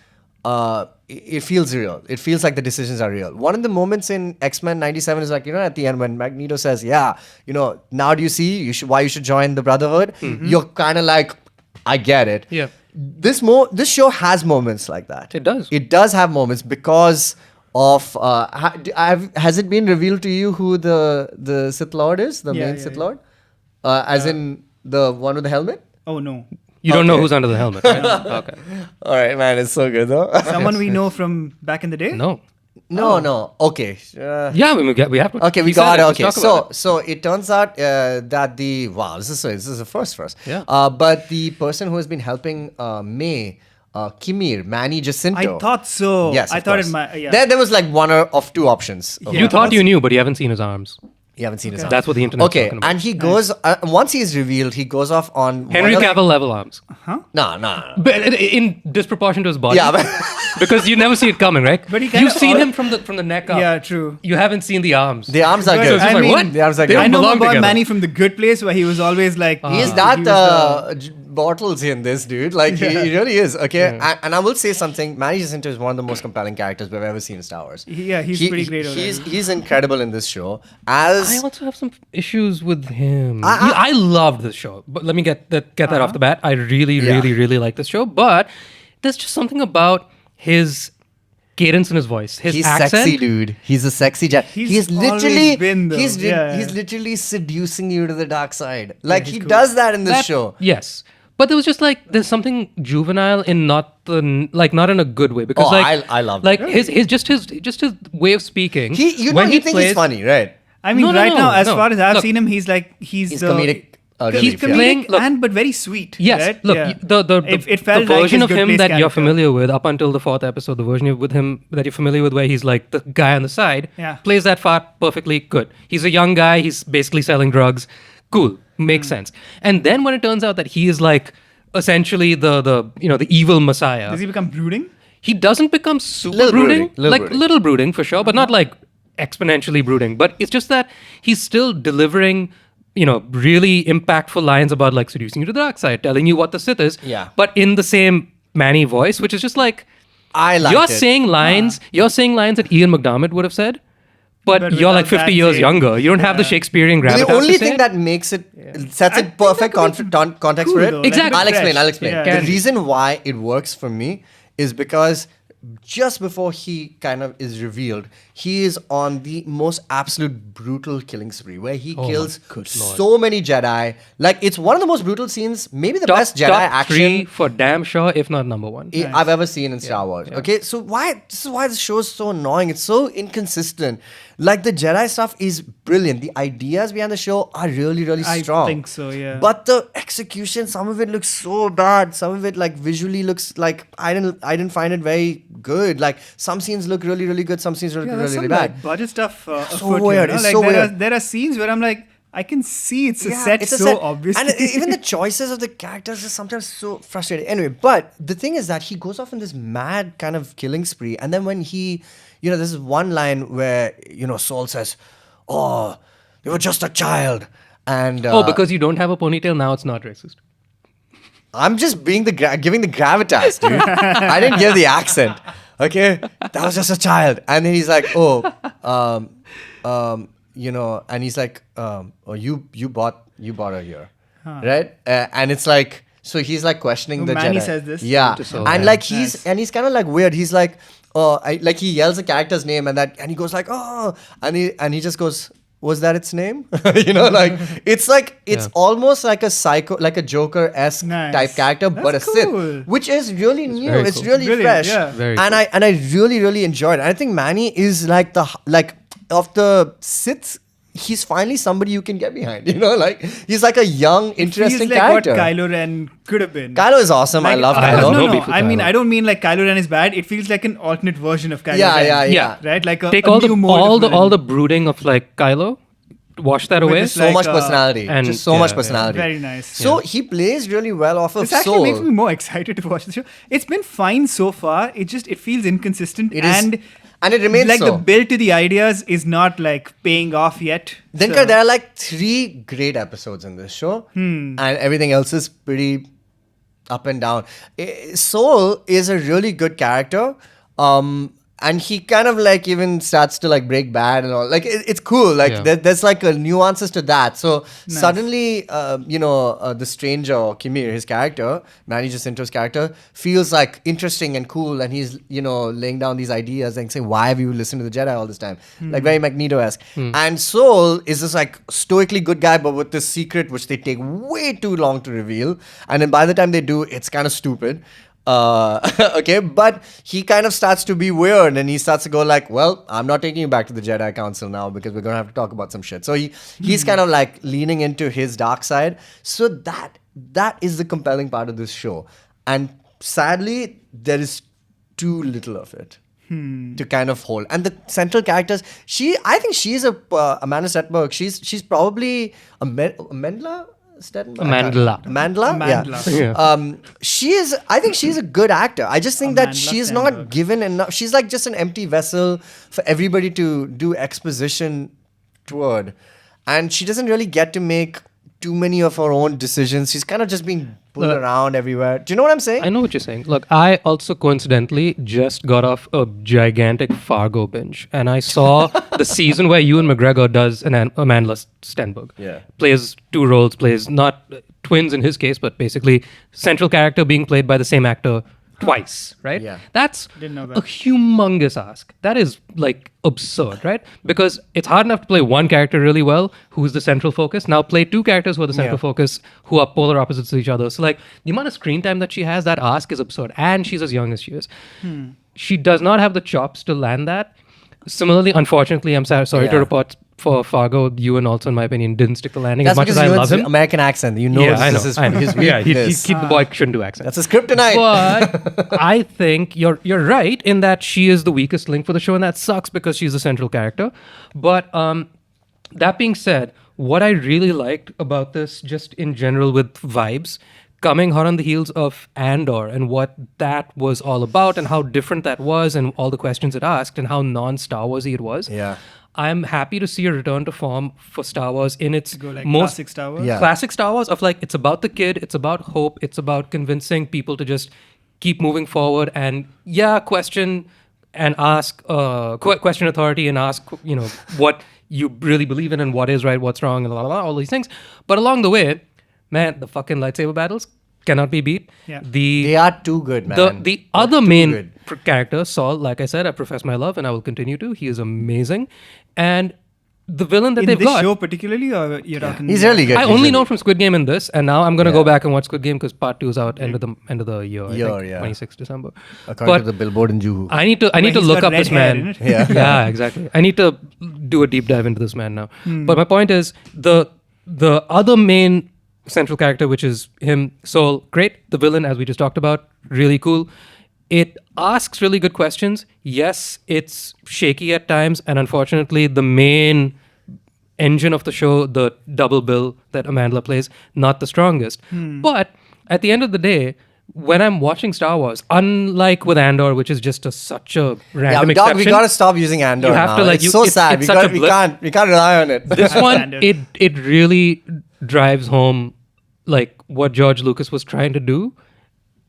it feels real. It feels like the decisions are real. One of the moments in X-Men 97 is like, at the end when Magneto says, now do you see why you should join the Brotherhood? You're kind of like, I get it. Yeah. This show has moments like that. It does. It does have moments because of has it been revealed to you who the Sith Lord is, the main Sith Lord, as in the one with the helmet? Oh no. You don't know who's under the helmet, right? Okay. All right, man, it's so good though. Someone we know from back in the day? No. No. Okay. Yeah, we have to. Okay, we He got said it. Let's Okay, talk about it. so it turns out that this is a first for us. Yeah. But the person who has been helping May, Kimir, Manny Jacinto. I thought so. Yes, I of thought course. it might. Yeah. There was like one of two options. You thought you knew, but you haven't seen his arms. You haven't seen his arms. That's what the internet's Okay, talking about. and he goes once he's revealed, he goes off on Henry Cavill level arms. No. But in disproportion to his body. Yeah, but because you never see it coming, right? But he kind You've of seen al- him from the neck up. Yeah, true. You haven't seen the arms. the arms are But good. So it's just I like, mean, what? The arms are They good. don't I know belong about together. Manny from The Good Place, where he was always like, He's he that was bottles in this, dude. Like, he really is. Okay. And I will say something. Manny Jacinto is one of the most compelling characters we've ever seen in Star Wars. He's pretty great. He's incredible in this show. I also have some issues with him. I loved this show, but let me get that off the bat. I really like this show, but there's just something about his cadence in his voice, his accent. Sexy, dude. He's a sexy Jedi. He's literally been, he's literally seducing you to the dark side. Like, he does that in this show. Yes. But there was just like there's something juvenile in not in a good way, because I love like that. his way of speaking. You think he's funny, right? I mean, far as I've seen him, he's comedic. He's comedic but very sweet. Yes, right? look, it felt the version like of him his that character. you're familiar with up until the 4th episode, the version with him that you're familiar with where he's like the guy on the side, plays that part perfectly good. He's a young guy, he's basically selling drugs. Cool, makes sense. And then when it turns out that he is like essentially the evil messiah. Does he become brooding? He doesn't become super Little brooding. brooding. Little brooding for sure, but not like exponentially brooding. But it's just that he's still delivering really impactful lines about like seducing you to the dark side, telling you what the Sith is. Yeah. But in the same Manny voice, which is just like You're saying lines that Ian McDermott would have said, but you're like 50 years younger. You don't have the Shakespearean gravitas. The only to say thing it. that makes it sets it perfect context cool for it. though. Exactly. I'll explain. Yeah. The reason why it works for me is because just before he kind of is revealed, he is on the most absolute brutal killing spree where he kills so many Jedi. Like, it's one of the most brutal scenes, maybe the best Jedi top action 3 for damn sure, if not number 1. I've ever seen in Star Wars. Okay, so this is why the show is so annoying. It's so inconsistent. Like, the Jedi stuff is brilliant. The ideas behind the show are really, really strong. I think so, yeah. But the execution, some of it looks so bad. Some of it, like, visually looks like I didn't find it very good. Like, some scenes look really, really good. Some scenes look really bad. Like budget stuff. So weird. It's so weird. There are scenes where I'm like, I can see it's a set so obviously. And even the choices of the characters is sometimes so frustrating. Anyway, but the thing is that he goes off in this mad kind of killing spree. And then when he, this is one line where, Saul says, "Oh, you were just a child." And because you don't have a ponytail now, it's not racist. I'm just being giving the gravitas, dude. I didn't give the accent. Okay, that was just a child. And then he's like, and he's like, you bought her here, right? And it's like, so he's like questioning the Manny Jedi. says this. Yeah, and like he's kind of like weird. He's like, like he yells a character's name and he goes like, "Oh," and he just goes, "Was that its name?" It's almost like a psycho, like a Joker-esque type character, but a Sith, which is really new. It's cool. really fresh, Very and I really, really enjoyed it. I think Manny is like of the Siths. He's finally somebody you can get behind. He's like a young, interesting like character. What Kylo Ren could have been. Kylo is awesome. I love Kylo. No. I don't mean like Kylo Ren is bad. It feels like an alternate version of Kylo Ren. Yeah. Right? Like take a all new mode all the brooding of like Kylo, wash that away. So much personality. and Just so much personality. Very nice. So he plays really well off of This actually Soul. makes me more excited to watch the show. It's been fine so far. It feels inconsistent and it remains like so. the build to the ideas is not like paying off yet. Dinkar, there are like 3 great episodes in this show, and everything else is pretty up and down. Soul is a really good character, and he kind of like even starts to like break bad and all. Like it's cool. Like there's like nuances to that. So suddenly, the stranger or Kimir, his character, Manny Jacinto's character, feels like interesting and cool, and he's laying down these ideas and saying, "Why have you listened to the Jedi all this time?" Like very Magneto-esque. And Soul is this like stoically good guy, but with this secret which they take way too long to reveal, and then by the time they do, it's kind of stupid. Okay, but he kind of starts to be weird and he starts to go like, "Well, I'm not taking you back to the Jedi Council now because we're gonna have to talk about some shit." So he's kind of like leaning into his dark side. So that is the compelling part of this show, and sadly there is too little of it to kind of hold. And the central characters, I think she's Amanda Setberg. She's probably a Mendla. Mandela. Yeah. I think she's a good actor. I just think that she's not given enough. She's like just an empty vessel for everybody to do exposition toward. And she doesn't really get to make too many of her own decisions. She's kind of just being pulled around everywhere. Do you know what I'm saying? I know what you're saying. Look, I also coincidentally just got off a gigantic Fargo binge, and I saw the season where Ewan McGregor does Amanda Stenberg. Yeah. Plays two roles, plays not twins in his case, but basically central character being played by the same actor twice, right? Yeah. That's Didn't know that. a humongous ask. That is like absurd, right? Because it's hard enough to play one character really well, who's the central focus. Now play two characters who are the central focus, who are polar opposites to each other. So like the amount of screen time that she has, that ask is absurd. And she's as young as she is. She does not have the chops to land that. Similarly, unfortunately, I'm sorry to report for Fargo, Ewan also, in my opinion, didn't stick the landing That's as much as because I Ewan's love him. American accent. You know Yeah, this is I know. his Yeah, weakness. the boy shouldn't do accents. That's a kryptonite. But I think you're right in that she is the weakest link for the show, and that sucks because she's the central character. But that being said, what I really liked about this, just in general with vibes, coming hot on the heels of Andor and what that was all about and how different that was and all the questions it asked and how non-Star Warsy it was. Yeah. I'm happy to see a return to form for Star Wars in its Go like most classic Star Wars. Yeah. classic Star Wars of like, it's about the kid, it's about hope, it's about convincing people to just keep moving forward and question and ask, question authority and ask, what you really believe in and what is right, what's wrong, and all these things. But along the way, man, the fucking lightsaber battles cannot be beat. Yeah. They are too good, man. The other main good. character, Saul, like I said, I profess my love and I will continue to. He is amazing. And the villain that In they've this got. show particularly, or you're talking? He's really good. I He's only really know from Squid Game in this, and now I'm gonna Yeah. go back and watch Squid Game because part 2 is out end of the year. I think, Yeah. 26 December. According But to the billboard in Juhu. I need to he's look got up red this hair, man. isn't it? Yeah, exactly. I need to do a deep dive into this man now. But my point is the other main central character, which is him, Saul, great. The villain, as we just talked about, really cool. It asks really good questions. Yes, it's shaky at times, and unfortunately, the main engine of the show, the double bill that Amanda plays, not the strongest. But at the end of the day, when I'm watching Star Wars, unlike with Andor, which is just such a random we exception, gotta stop using Andor. You have now. to, like, it's you- so it's- sad. it's such a We blip. can't rely on it. this one, Standard. it really drives home like what George Lucas was trying to do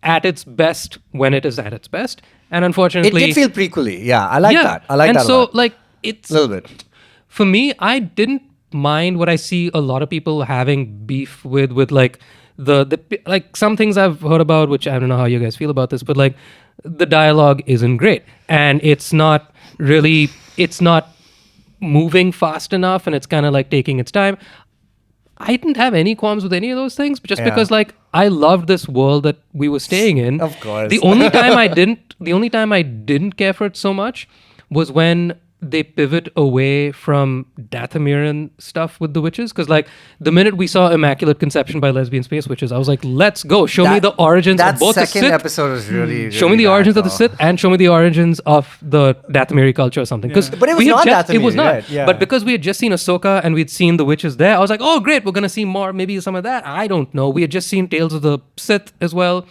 at its best when it is at its best. And It unfortunately, did feel prequely. Yeah, I like that. I like and that a so lot. like it's A little bit. for me, I didn't mind what I see a lot of people having beef with like the like some things I've heard about, which I don't know how you guys feel about this, but like the dialogue isn't great and it's not moving fast enough and it's kind of like taking its time. I didn't have any qualms with any of those things, just Yeah. because like I loved this world that we were staying in. Of course. The only time I didn't care for it so much was when they pivot away from Dathomirian stuff with the witches. Because like the minute we saw Immaculate Conception by lesbian space witches, I was like, let's go. Show me the origins of both the That second Sith. episode was really, Show me the origins of the Sith and show me the origins of the Dathomiri culture or something. Because But it was not It was Dathomiri, not. right? Yeah. But because we had just seen Ahsoka and we'd seen the witches there, I was like, oh great, we're gonna see more, maybe some of that. I don't know. We had just seen Tales of the Sith as well.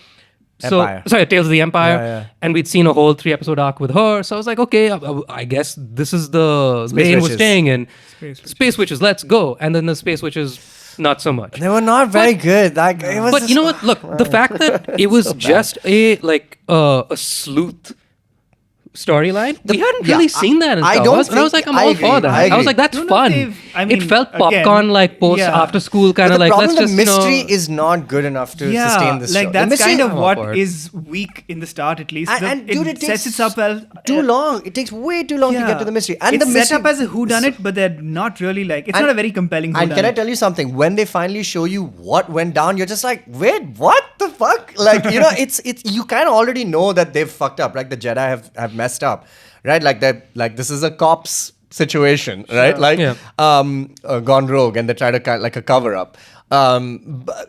Empire. Tales of the Empire. Yeah. And we'd seen a whole 3-episode arc with her. So I was like, okay, I guess this is the lane we're Witches. staying in. Space Witches, let's go. And then the Space Witches, not so much. They were not very good. Like, it was But you know what? Look, the fact that it was just a sleuth storyline, we hadn't really seen that in I Star don't Wars. And I was think- like, I'm I all agree, for that. I I was agree. like, that's No, fun. I mean, it felt again, popcorn like post after school kind But of the like, problem, let's just, the mystery is not good enough to sustain this like show. that's the mystery, kind of I'm all what for it. is weak in the start, at least. and dude, it sets takes itself well. too long. It takes way too long to get to the mystery. And it's the set mystery up as a whodunit, but they're not really like. It's And- not a very compelling whodunit. And can I tell you something? When they finally show you what went down, you're just like, wait, what the fuck? Like, it's you kind of already know that they've fucked up. Like the Jedi have messed up, right? Like this is a cops situation, right? Like, Yeah. gone rogue, and they try to like a cover up.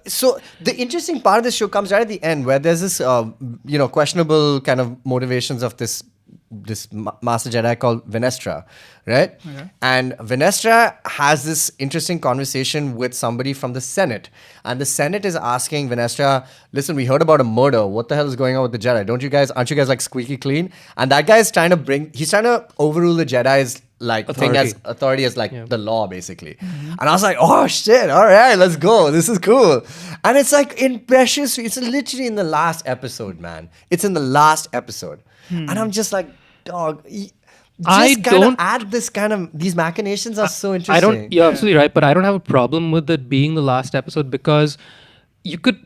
So the interesting part of this show comes right at the end, where there's this, questionable kind of motivations of this Master Jedi called Venestra, right? Okay. And Venestra has this interesting conversation with somebody from the Senate. And the Senate is asking Venestra, listen, we heard about a murder. What the hell is going on with the Jedi? Aren't you guys like squeaky clean? And that guy is he's trying to overrule the Jedi's like Authority. thing as authority as like the law basically. And I was like, oh shit, all right, let's go. This is cool. And it's like it's literally in the last episode, man. It's in the last episode. And I'm just like, dog, I just kind of don't- add this kind of, these machinations are so interesting. You're absolutely right, but I don't have a problem with it being the last episode because you could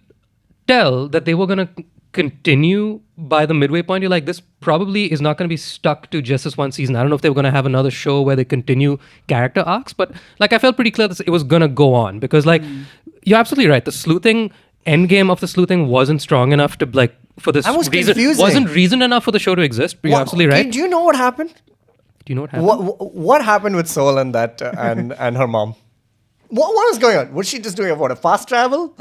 tell that they were going to continue by the midway point. You're like, this probably is not going to be stuck to just this one season. I don't know if they were going to have another show where they continue character arcs, but like I felt pretty clear that it was going to go on because like you're absolutely right. The sleuthing endgame of the sleuthing wasn't strong enough to like for this That was reason. confusing. Wasn't reason enough for the show to exist. But you're absolutely right. Do you know what happened? Do you know what happened? What happened with Soul and that and her mom? What was going on? Was she just doing a fast travel?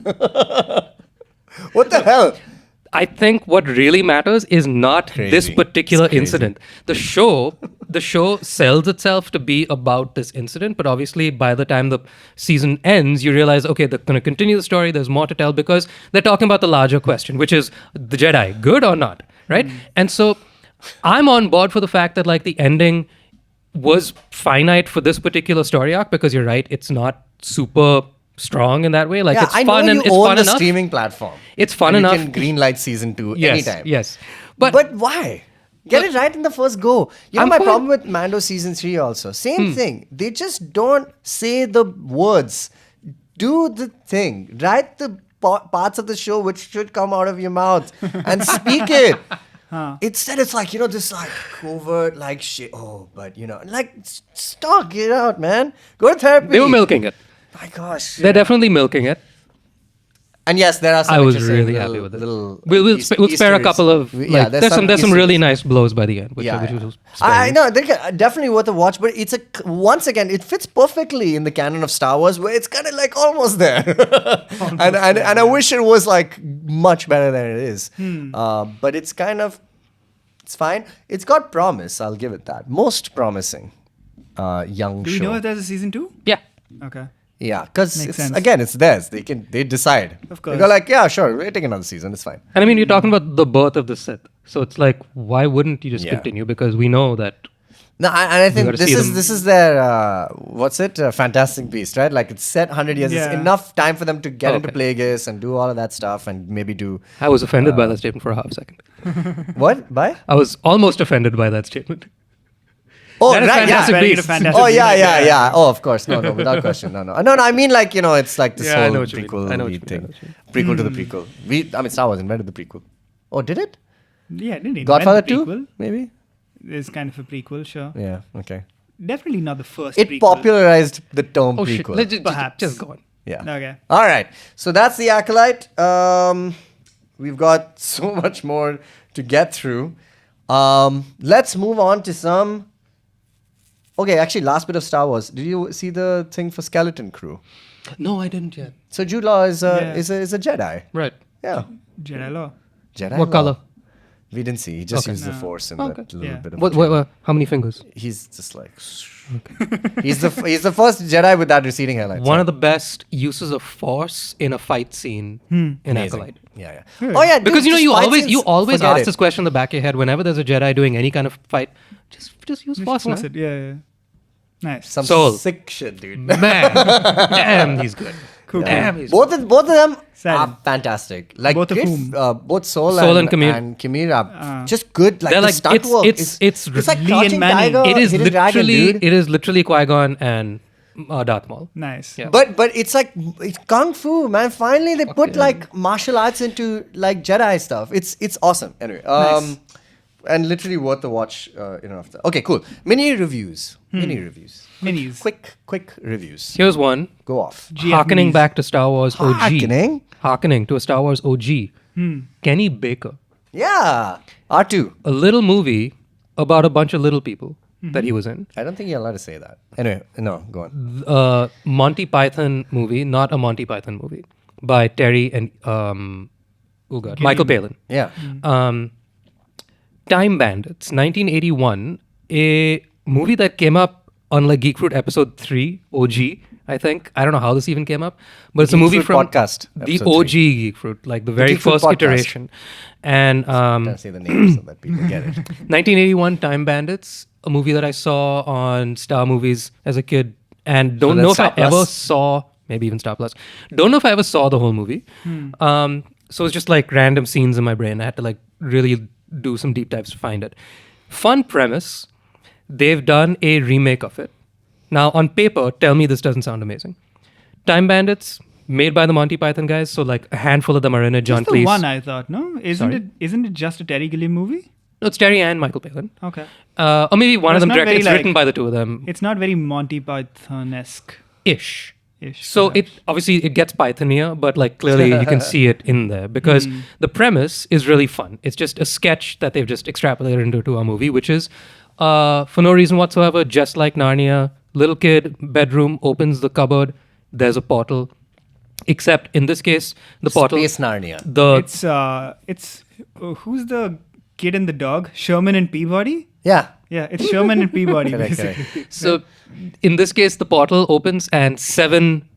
What the hell? I think what really matters is not this Crazy. particular It's crazy. incident. The show sells itself to be about this incident, but obviously by the time the season ends, you realize, okay, they're going to continue the story. There's more to tell because they're talking about the larger question, which is the Jedi, good or not, right? And so I'm on board for the fact that like the ending was finite for this particular story arc because you're right, it's not super strong in that way. Like it's I fun know and you it's own fun the enough. streaming platform. It's fun and enough. You can greenlight season 2 Yes, anytime. yes. But why? Get it right in the first go. You know I'm my fine. problem with Mando season 3 also. Same thing. They just don't say the words. Do the thing. Write the parts of the show which should come out of your mouth and speak it. Instead, it's like, this like covert like shit. Oh, but like stop, get out, man. Go to therapy. They were milking it. My gosh. They're definitely milking it. And yes, there are some I was interesting really little- happy with it. little We'll Easter spare a couple of eggs. like there's some Easter really eggs. nice blows by the end, which Yeah, was I know they're definitely worth a watch, but it's once again it fits perfectly in the canon of Star Wars, where it's kind of like almost there, and I wish it was like much better than it is, but it's fine. It's got promise. I'll give it that. Most promising young Do show. we know if there's a season 2? yeah. Okay. Yeah, because Makes sense. again, it's theirs. They decide. Of course. They go like, yeah, sure, we'll take another season. It's fine. And I mean, you're talking about the birth of the Sith, so it's like, why wouldn't you just Yeah. continue? Because we know that. No, and I think gotta see them. this is their Fantastic Beast, right? Like it's set 100 years. Yeah. It's enough time for them to get into Okay. Plagueis and do all of that stuff, and maybe do I was offended by that statement for a half second. what? By? I was almost offended by that statement. Oh, That is right, Fantastic yeah. Beast. Fantastic Oh Beast. yeah. Oh, of course. No, without question. No. I mean, like it's like this Yeah, I whole know what you mean. prequel I know what you mean. I thing, know what you prequel to the prequel. Star Wars invented the prequel. Oh, did it? Yeah, didn't it? Godfather Invent the 2? prequel? Maybe. It's kind of a prequel, sure. Yeah. Okay. Definitely not the first It prequel. popularized the term Oh shit! prequel. Let's Perhaps. just go on. Yeah. Okay. All right. So that's the Acolyte. We've got so much more to get through. Let's move on to some. Okay, actually, last bit of Star Wars. Did you see the thing for Skeleton Crew? No, I didn't yet. So Jude Law is Yeah. is a Jedi. Right. Yeah. Jedi Law. Jedi. What Law. color? We didn't see. He just Okay. used the No. Force in Okay. that little Yeah. bit of. What? How many fingers? He's just like. he's the first Jedi with that receding hairline. One of the best uses of force in a fight scene in Amazing. Acolyte. Yeah. Oh yeah. Because dude, just you fight always scenes, ask forget this it. question in the back of your head whenever there's a Jedi doing any kind of fight. Just use force, Force man. it. Yeah. Nice. Some Soul. sick shit, dude. Man, damn, he's good. Cool. Damn, he's Both of them Silent. are fantastic. Like Both of great, whom? both Soul and Kamir. and Kamir are just good. Like They're the like, stunt it's- work. it's- it's like Lee Crouching and Manning. Tiger, It is Hidden Dragon, literally dude. it is literally Qui-Gon and Darth Maul. Nice. Yeah. But it's like it's kung fu, man. Finally, they put like martial arts into like Jedi stuff. It's awesome. Anyway, Nice. and literally worth the watch. After. Okay, cool. Mini reviews. Minis. Quick reviews. Here's one. Go off. GF Harkening minis. back to Star Wars OG. Harkening? Harkening to a Star Wars OG. Kenny Baker. Yeah, R2. A little movie about a bunch of little people that he was in. I don't think you're allowed to say that. Anyway, no, go on. Monty Python movie, not a Monty Python movie, by Terry and Michael Palin. Yeah. Time Bandits, 1981, a movie that came up on like Geek Fruit episode 3, OG, I think. I don't know how this even came up, but it's a Geek movie Fruit from podcast, the episode OG Geek Fruit, like the very Geek Fruit first podcast. iteration. And Don't say the name so that people get it. 1981 Time Bandits, a movie that I saw on Star Movies as a kid, and don't So know that's if I Star Plus? ever saw, maybe even Star Plus. Don't know if I ever saw the whole movie. So it's just like random scenes in my brain. I had to like really do some deep dives to find it. Fun premise. They've done a remake of it. Now, on paper, tell me this doesn't sound amazing. Time Bandits, made by the Monty Python guys, so like a handful of them are in it. John Just the Cleese. one, I thought. No, Sorry? isn't it just a Terry Gilliam movie? No, it's Terry and Michael Palin. Okay. Or maybe one But of them it's not directed. very, It's like- written by the two of them. It's not very Monty Python-esque. Ish. Ish, So perhaps. it obviously it gets Pythonier, but like clearly you can see it in there because the premise is really fun. It's just a sketch that they've just extrapolated into a movie, which is for no reason whatsoever, just like Narnia. Little kid, bedroom, opens the cupboard, there's a portal. Except in this case, the portal. Space Narnia. It's who's the kid and the dog? Sherman and Peabody? Yeah. Yeah, it's Sherman and Peabody, Correct, basically. So in this case, the portal opens and 7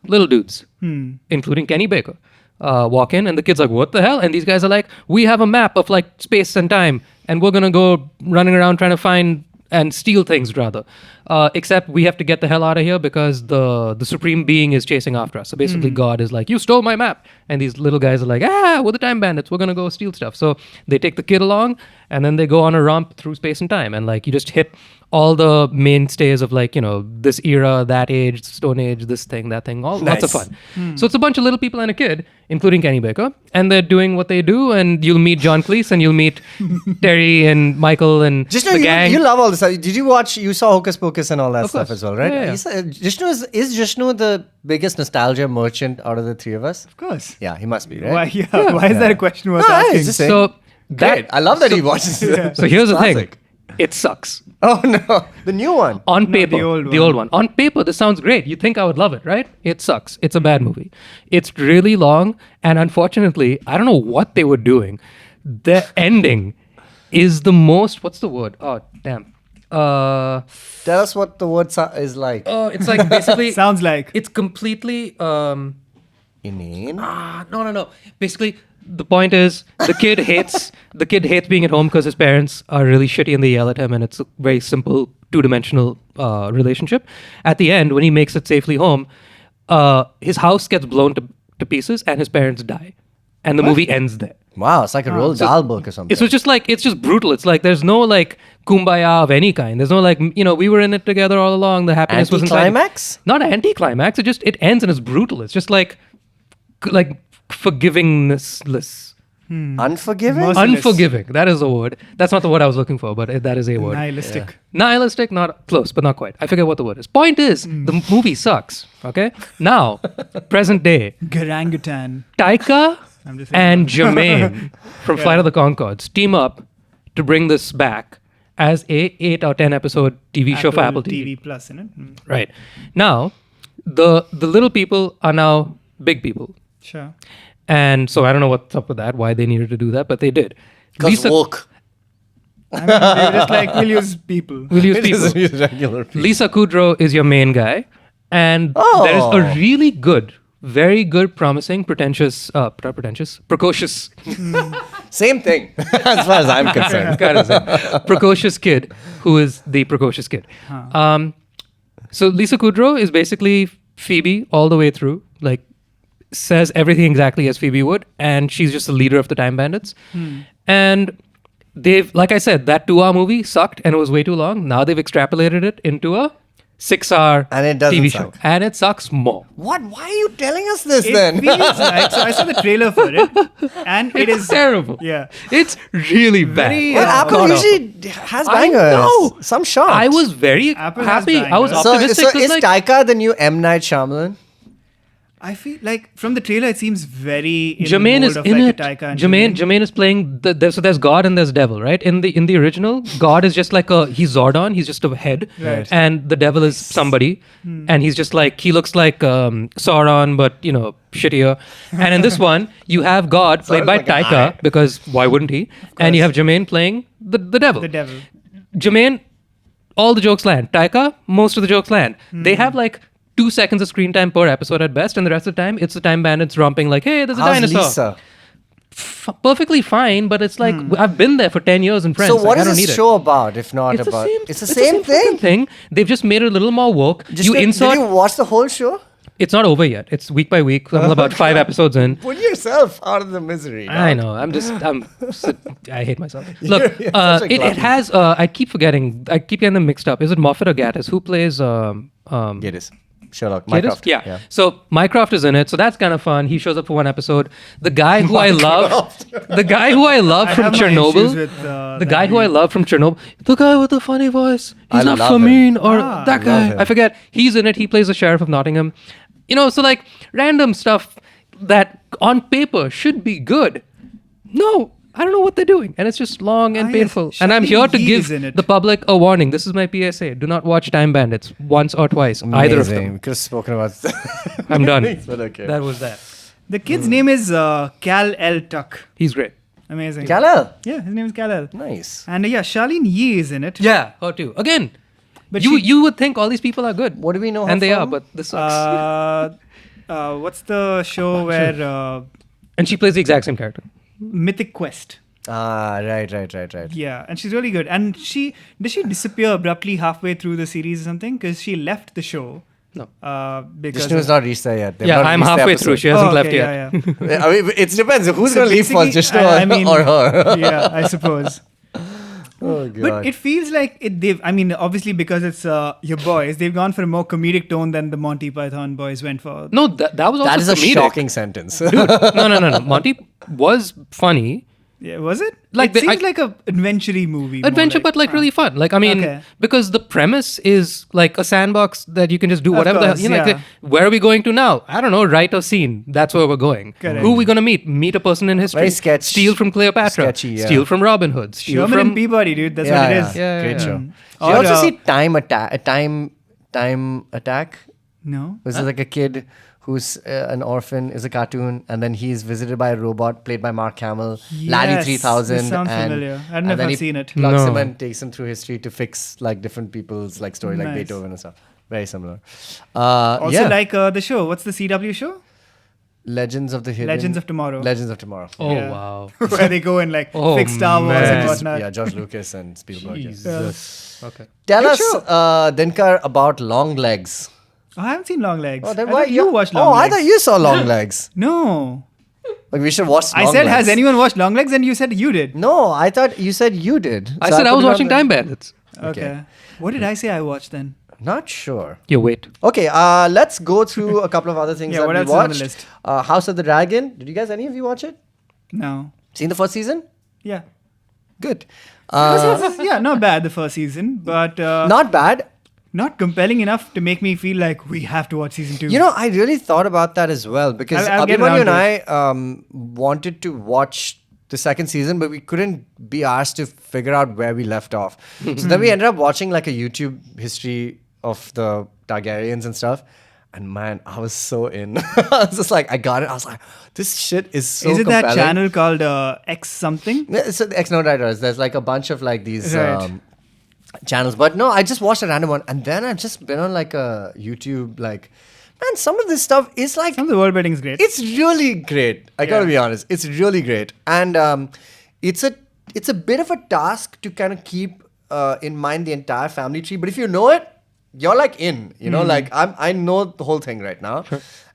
little dudes, including Kenny Baker, walk in, and the kid's like, "What the hell?" And these guys are like, "We have a map of like space and time, and we're gonna go running around trying to find and steal things rather. Except we have to get the hell out of here because the supreme being is chasing after us. So basically, God is like, "You stole my map," and these little guys are like, "We're the time bandits. We're gonna go steal stuff." So they take the kid along, and then they go on a romp through space and time, and like you just hit all the mainstays of like this era, that age, Stone Age, this thing, that thing, all lots of Nice. fun. So it's a bunch of little people and a kid, including Kenny Baker, and they're doing what they do, and you'll meet John Cleese, and you'll meet Terry and Michael and Jishnu, the gang. you love all this stuff. Did you saw Hocus Pocus and all that Of stuff course. as well, right? Yeah, yeah. You said- Jishnu is Jishnu the biggest nostalgia merchant out of the three of us? Of course. Yeah, he must be, right? Why is that a question worth No, I asking? just saying. So Great. I love that he watches it. So here's the thing. Classic. It sucks. Oh no, the new one. On No, paper, the old one. On paper, this sounds great. You think I would love it, right? It sucks. It's a bad movie. It's really long, and unfortunately, I don't know what they were doing. The ending is the most. What's the word? Oh, damn. Tell us what the word is like. It's like basically. Sounds like. It's completely. Inane. No. Basically, the point is the kid hates being at home because his parents are really shitty and they yell at him, and it's a very simple 2-dimensional relationship. At the end, when he makes it safely home, his house gets blown to pieces and his parents die, and the movie ends there. Wow, it's like a Roald Dahl book or something. It's just brutal. It's like there's no like kumbaya of any kind. There's no like we were in it together all along. The happiness was inside. Anticlimax? Not anti-climax. It ends and it's brutal. It's just like forgivingness. Unforgiving? Merciless. Unforgiving. That is the word. That's not the word I was looking for, but that is a word. Nihilistic. Nihilistic, not close, but not quite. I forget what the word is. Point is, the movie sucks. Okay? Now, present day, Garangutan. Taika I'm just saying. and Jermaine from Flight of the Conchords team up to bring this back as a 8 or 10 episode TV show for Apple TV. Plus, isn't it? Mm. Right. Now, the little people are now big people. Sure. And so I don't know what's up with that, why they needed to do that, but they did. Because woke. I mean, they were just like, we'll use people. We'll use It people. isn't just regular people. Lisa Kudrow is your main guy, and Oh. there is a really good, very good, promising, precocious, Same thing, as far as I'm concerned. kind of thing, precocious kid who is the precocious kid. So Lisa Kudrow is basically Phoebe all the way through, like says everything exactly as Phoebe would, and she's just the leader of the Time Bandits. And they've, like I said, that 2-hour movie sucked and it was way too long. Now they've extrapolated it into a 6-hour And it doesn't TV suck. show, and it sucks more. What? Why are you telling us this It then? feels like, so I saw the trailer for it, and it It's is terrible. Yeah. It's really bad. Very, Well, Apple God usually has I bangers. know. Some shots. I was very Apple has happy. I was bangers. optimistic. So 'cause, is like, Taika the new M. Night Shyamalan? I feel like from the trailer, it seems very in Jermaine the is mold of in like it. a Taika and Jermaine is playing so there's God and there's devil, right? In the original, God is just like he's Zordon, he's just a head, Right. and the devil is somebody, and he's just like he looks like Sauron, but shittier. And in this one, you have God played by like an Taika eye. because why wouldn't he? And you have Jermaine playing the devil. The devil. Jermaine, all the jokes land. Taika, most of the jokes land. They have like 2 seconds of screen time per episode at best, and the rest of the time it's the time bandits romping like, hey, there's a How's dinosaur. Lisa? Perfectly fine, but it's like I've been there for 10 years in Friends. So like, what I is don't this need show about, if not It's about... the same, it's the same fucking thing? They've just made it a little more woke. Did you watch the whole show? It's not over yet. It's week by week. I'm about 5 episodes in. Put yourself out of the misery. I dog. know. I hate myself. Look, You're such a it glutton. has. I keep getting them mixed up. Is it Moffat or Gatiss? Who plays? Gatiss. Sherlock. Gatiss? Mycroft. Yeah. So Mycroft is in it. So that's kind of fun. He shows up for one episode. The guy who I love, the guy who I love I from have my Chernobyl, issues with, the guy who I love from Chernobyl, the guy with the funny voice. I He's not love him. Famin or Ah. that I guy. love him. I forget. He's in it. He plays the sheriff of Nottingham. So like random stuff that on paper should be good. No, I don't know what they're doing, and it's just long and Ah, yes. painful. And I'm Charlene here to Yee give is in it. the public a warning. This is my PSA. Do not watch Time Bandits once or twice. Either of Amazing. them. We could have spoken about... I'm done. But okay. That was that. The kid's name is Cal El Tuck. He's great. Amazing. Kal-El. Yeah, his name is Cal El. Nice. And Charlene Yee is in it. Yeah, her too. Again, But you would think all these people are good. What do we know her And they are, from? but this sucks. What's the show where And she plays the exact same character. Mythic Quest? Right. Yeah, and she's really good. And did she disappear abruptly halfway through the series or something? Because she left the show. No. Because Jishnu has not reached there yet. They've Yeah, not I'm reached the halfway episode. through. She hasn't left okay, yet. Yeah. I mean, it depends. Who's So going to leave first, basically, Jishnu or her? Yeah, I suppose. Oh, God. But it feels like obviously because it's your boys, they've gone for a more comedic tone than the Monty Python boys went for. No, that was also That is a comedic. shocking sentence. Dude, no. Monty was funny. Yeah, was it? Like it seems like a adventure-y movie. more Adventure, but like really fun. Like, I mean, Okay. because the premise is like a sandbox that you can just do Of whatever. course, Like, yeah. where are we going to now? I don't know. Write a scene. That's where we're going. Correct. Who are we going to meet? Meet a person in history. Very sketch- Steal from Cleopatra. sketchy, yeah. Steal from Robin Hood. Steal Sherman from and Peabody, dude. That's what it is. Yeah, Great yeah. show. Or, You also uh, see Time Attack? No. This is like a kid who's an orphan, is a cartoon, and then he's visited by a robot played by Mark Hamill, Laddie Yes, 3000. this sounds and, familiar. I don't know and if then I've he seen it. plugs him No. and takes him through history to fix like different people's like story, like Nice. Beethoven and stuff. Very similar. Also, yeah. like the show. What's the CW show? Legends of the Hidden. Legends of Tomorrow. Legends of Tomorrow. Oh, Yeah. wow. Where they go and like Oh, fix Star Wars and man. whatnot. Yeah, George Lucas and Spielberg. yeah. Jesus. Okay. Tell Good us, show. Dinkar, about Long Legs. Oh, I haven't seen Long Legs. Oh, then I why thought you watched Long Oh, Legs. I thought you saw Long Legs. No. Like we should watch. I Long said, Legs. has anyone watched Long Legs? And you said you did. No, I thought you said you did. I So said I put was it on watching the- Time Bandits. Okay. What did I say I watched then? Not sure. You wait. Okay, let's go through a couple of other things Yeah, that what we else is on the watched. list? House of the Dragon. Did you guys, any of you watch it? No. Seen the first season? Yeah. Good. Yeah, not bad the first season, but Not bad. not compelling enough to make me feel like we have to watch season 2. You know, I really thought about that as well because I'll get Abhimanyu and around I wanted to watch the second season, but we couldn't be asked to figure out where we left off. So then we ended up watching like a YouTube history of the Targaryens and stuff. And man, I was so in. I was just like, I got it. I was like, this shit is so is it that compelling. channel called X something? Yeah, so the X-Note writers, there's like a bunch of like these Right. channels. But no, I just watched a random one. And then I've just been on like a YouTube, like, man, some of this stuff is like, Some of the world building is great. it's really great. I gotta Yeah. be honest. It's really great. And it's a bit of a task to kind of keep in mind the entire family tree. But if you know it, you're like in, you know, like I know the whole thing right now.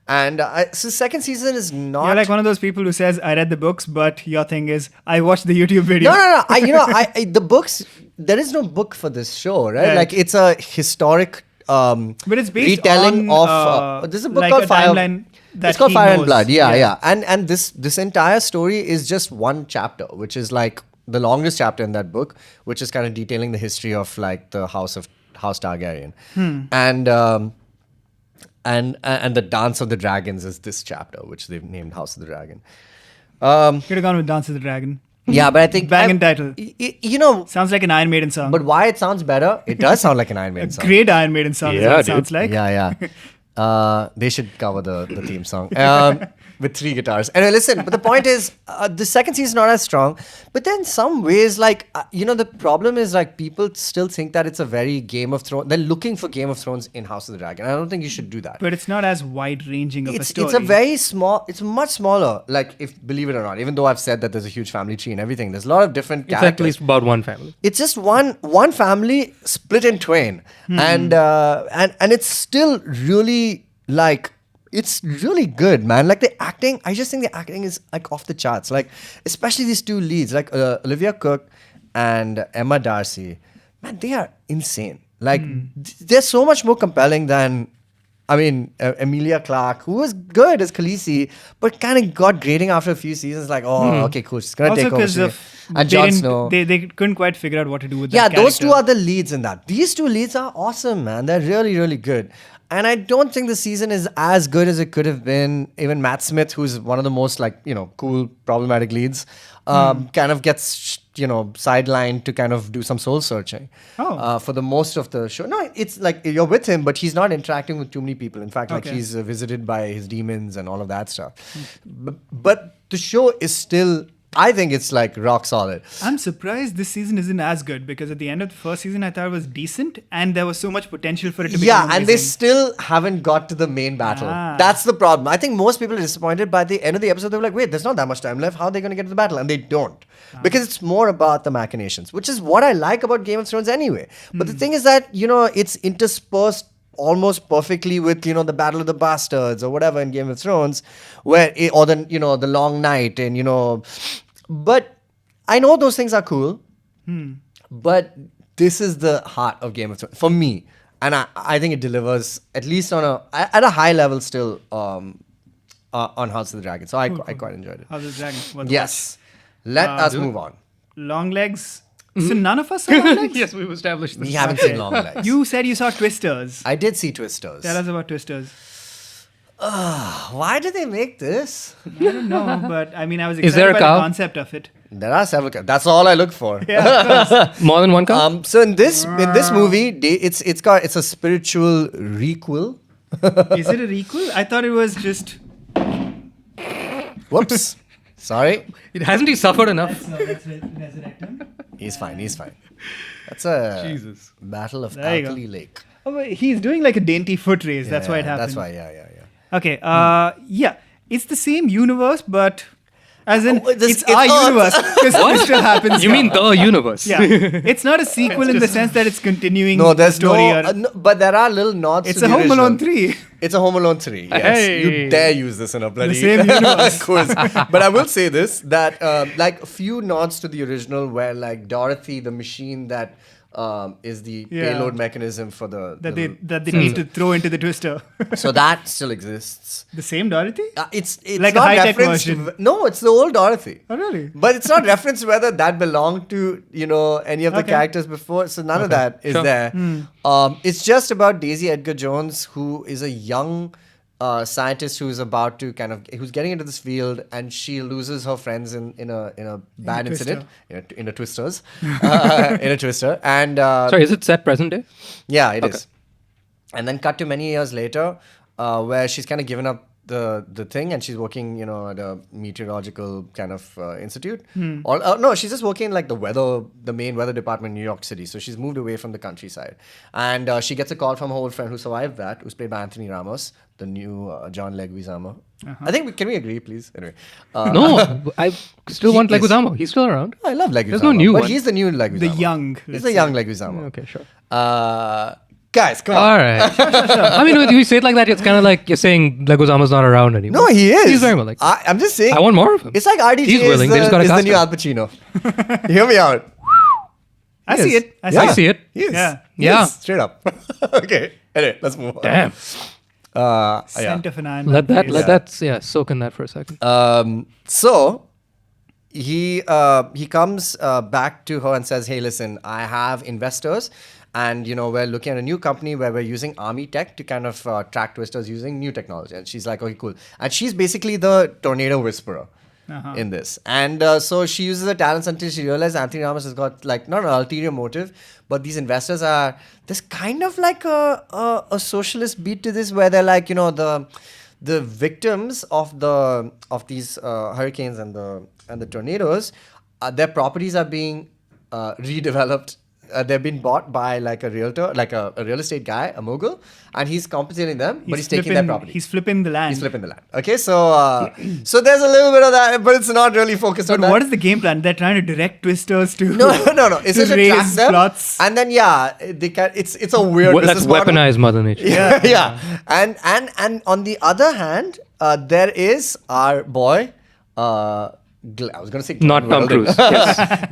And so second season is not. You're like one of those people who says, I read the books, but your thing is, I watched the YouTube video. No. I the books. There is no book for this show, right? Right. Like it's a historic. But it's based retelling on of. There's a book like called a Fire. timeline that It's called he Fire and knows. Blood. Yeah. And this entire story is just one chapter, which is like the longest chapter in that book, which is kind of detailing the history of like the House Targaryen, and the Dance of the Dragons is this chapter, which they've named House of the Dragon. Could have gone with Dance of the Dragon. Yeah, but I think Banging title. You know, Sounds like an Iron Maiden song. but why it sounds better? It does sound like an Iron Maiden song. Great Iron Maiden song is Yeah, what it dude. sounds like. Yeah. They should cover the theme song. with 3 guitars. Anyway, listen, but the point is, the second season is not as strong. But then some ways, like, the problem is, like, people still think that it's a very Game of Thrones. They're looking for Game of Thrones in House of the Dragon. I don't think you should do that. But it's not as wide-ranging of a story. It's a very small, it's much smaller, like, if believe it or not, even though I've said that there's a huge family tree and everything, there's a lot of different It's characters. at least about one family. It's just one family split in twain. And it's still really, like, it's really good, man. Like, the acting, I just think the acting is, like, off the charts. Like, especially these 2 leads, like Olivia Cook and Emma Darcy. Man, they are insane. Like, they're so much more compelling than, Emilia Clarke, who was good as Khaleesi, but kind of got grating after a few seasons. Like, okay, cool, she's gonna take over. And Jon Snow. They couldn't quite figure out what to do with that Yeah, character. those 2 are the leads in that. These 2 leads are awesome, man. They're really, really good. And I don't think the season is as good as it could have been. Even Matt Smith, who's one of the most, like, cool, problematic leads, kind of gets, sidelined to kind of do some soul searching for the most of the show. No, it's like you're with him, but he's not interacting with too many people. In fact, like, he's visited by his demons and all of that stuff. But the show is still, I think it's, like, rock solid. I'm surprised this season isn't as good, because at the end of the first season I thought it was decent and there was so much potential for it to be amazing. And they still haven't got to the main battle. That's the problem. I think most people are disappointed by the end of the episode. They're like, wait, there's not that much time left. How are they going to get to the battle? And they don't. Because it's more about the machinations, which is what I like about Game of Thrones anyway. But the thing is that, it's interspersed almost perfectly with, the Battle of the Bastards or whatever in Game of Thrones, or the Long Night and, but I know those things are cool, but this is the heart of Game of Thrones for me. And I think it delivers at least at a high level still on House of the Dragon. So I quite enjoyed it. House of the Dragon. Yes. Let us move on. Long Legs. So none of us saw Long Legs? Yes, we've established this. We haven't seen Long Legs. You said you saw Twisters. I did see Twisters. Tell us about Twisters. Why did they make this? I don't know, but I was Is there excited a by cow? the concept of it. There are several. That's all I look for. More than one cow? So in this movie, it's a spiritual requel. Is it a requel? I thought it was just... Whoops. Sorry. Hasn't he suffered enough? Let's resurrect him. He's fine. That's a Jesus. Battle of There you go. Alkali Lake. Oh, but he's doing like a dainty foot race. That's why it happened. That's why, yeah. Okay, yeah. It's the same universe, but as in, it's our Earth. universe. Because it still happens. You mean the universe? Yeah. It's not a sequel in the sense that it's continuing No, there's the story. no, but there are little nods It's to a the Home original. Alone 3. It's a Home Alone 3, yes. Hey. You dare use this in a bloody same universe. quiz. But I will say this, that like a few nods to the original where like Dorothy, the machine that is the payload mechanism for That they need to throw into the twister. So that still exists. The same Dorothy? It's Like a not high-tech referenced. version. No, it's the old Dorothy. Oh, really? But it's not referenced whether that belonged to, any of the characters before. So none of that is there. It's just about Daisy Edgar Jones, who is a young scientist who's about to who's getting into this field, and she loses her friends in a bad incident. In a Twisters. In a Twister. And Sorry, is it set present day? yeah, it is. And then cut to many years later, where she's kind of given up the thing, and she's working, at a meteorological kind of institute. Or no, she's just working in like the main weather department in New York City. So she's moved away from the countryside, and she gets a call from her old friend who survived that, who's played by Anthony Ramos, the new John Leguizamo. I think can we agree, please? Anyway, No, I still want He is- Leguizamo. He's still around. I love Leguizamo. There's no new but one. he's the new Leguizamo. The young. He's the young Leguizamo. Okay, sure. Guys, come on. All right. I mean, when you say it like that, it's kind of like you're saying Leguizamo's not around anymore. No, he is. He's very well like. I'm just saying. I want more of him. It's like RDJ He's willing, they is just gotta the cast new him. Al Pacino. Hear me out. I see it. I see it. He is. Yeah. He Yeah. is, straight up. Okay. Anyway, let's move on. Damn. Scent of an iron. Let that soak in that for a second. So he comes back to her and says, "Hey, listen, I have investors, and we're looking at a new company where we're using army tech to kind of track twisters using new technology." And she's like, "Okay, cool." And she's basically the tornado whisperer in this. And so she uses her talents until she realizes Anthony Ramos has got like not an ulterior motive, but these investors are, there's kind of like a socialist beat to this where they're like, the victims of these hurricanes and the tornadoes, their properties are being redeveloped. They've been bought by like a realtor, like a real estate guy, a mogul, and he's compensating them, but he's taking their property. He's flipping the land. He's flipping the land. Okay, so so there's a little bit of that, but it's not really focused on But that. what is the game plan? They're trying to direct twisters to No. It's to just to track raise them, plots. and then they can. It's a weird. Let's business model. weaponize Mother Nature. Yeah. And on the other hand, there is our boy. I was going to say Not Tom Cruise. Yes.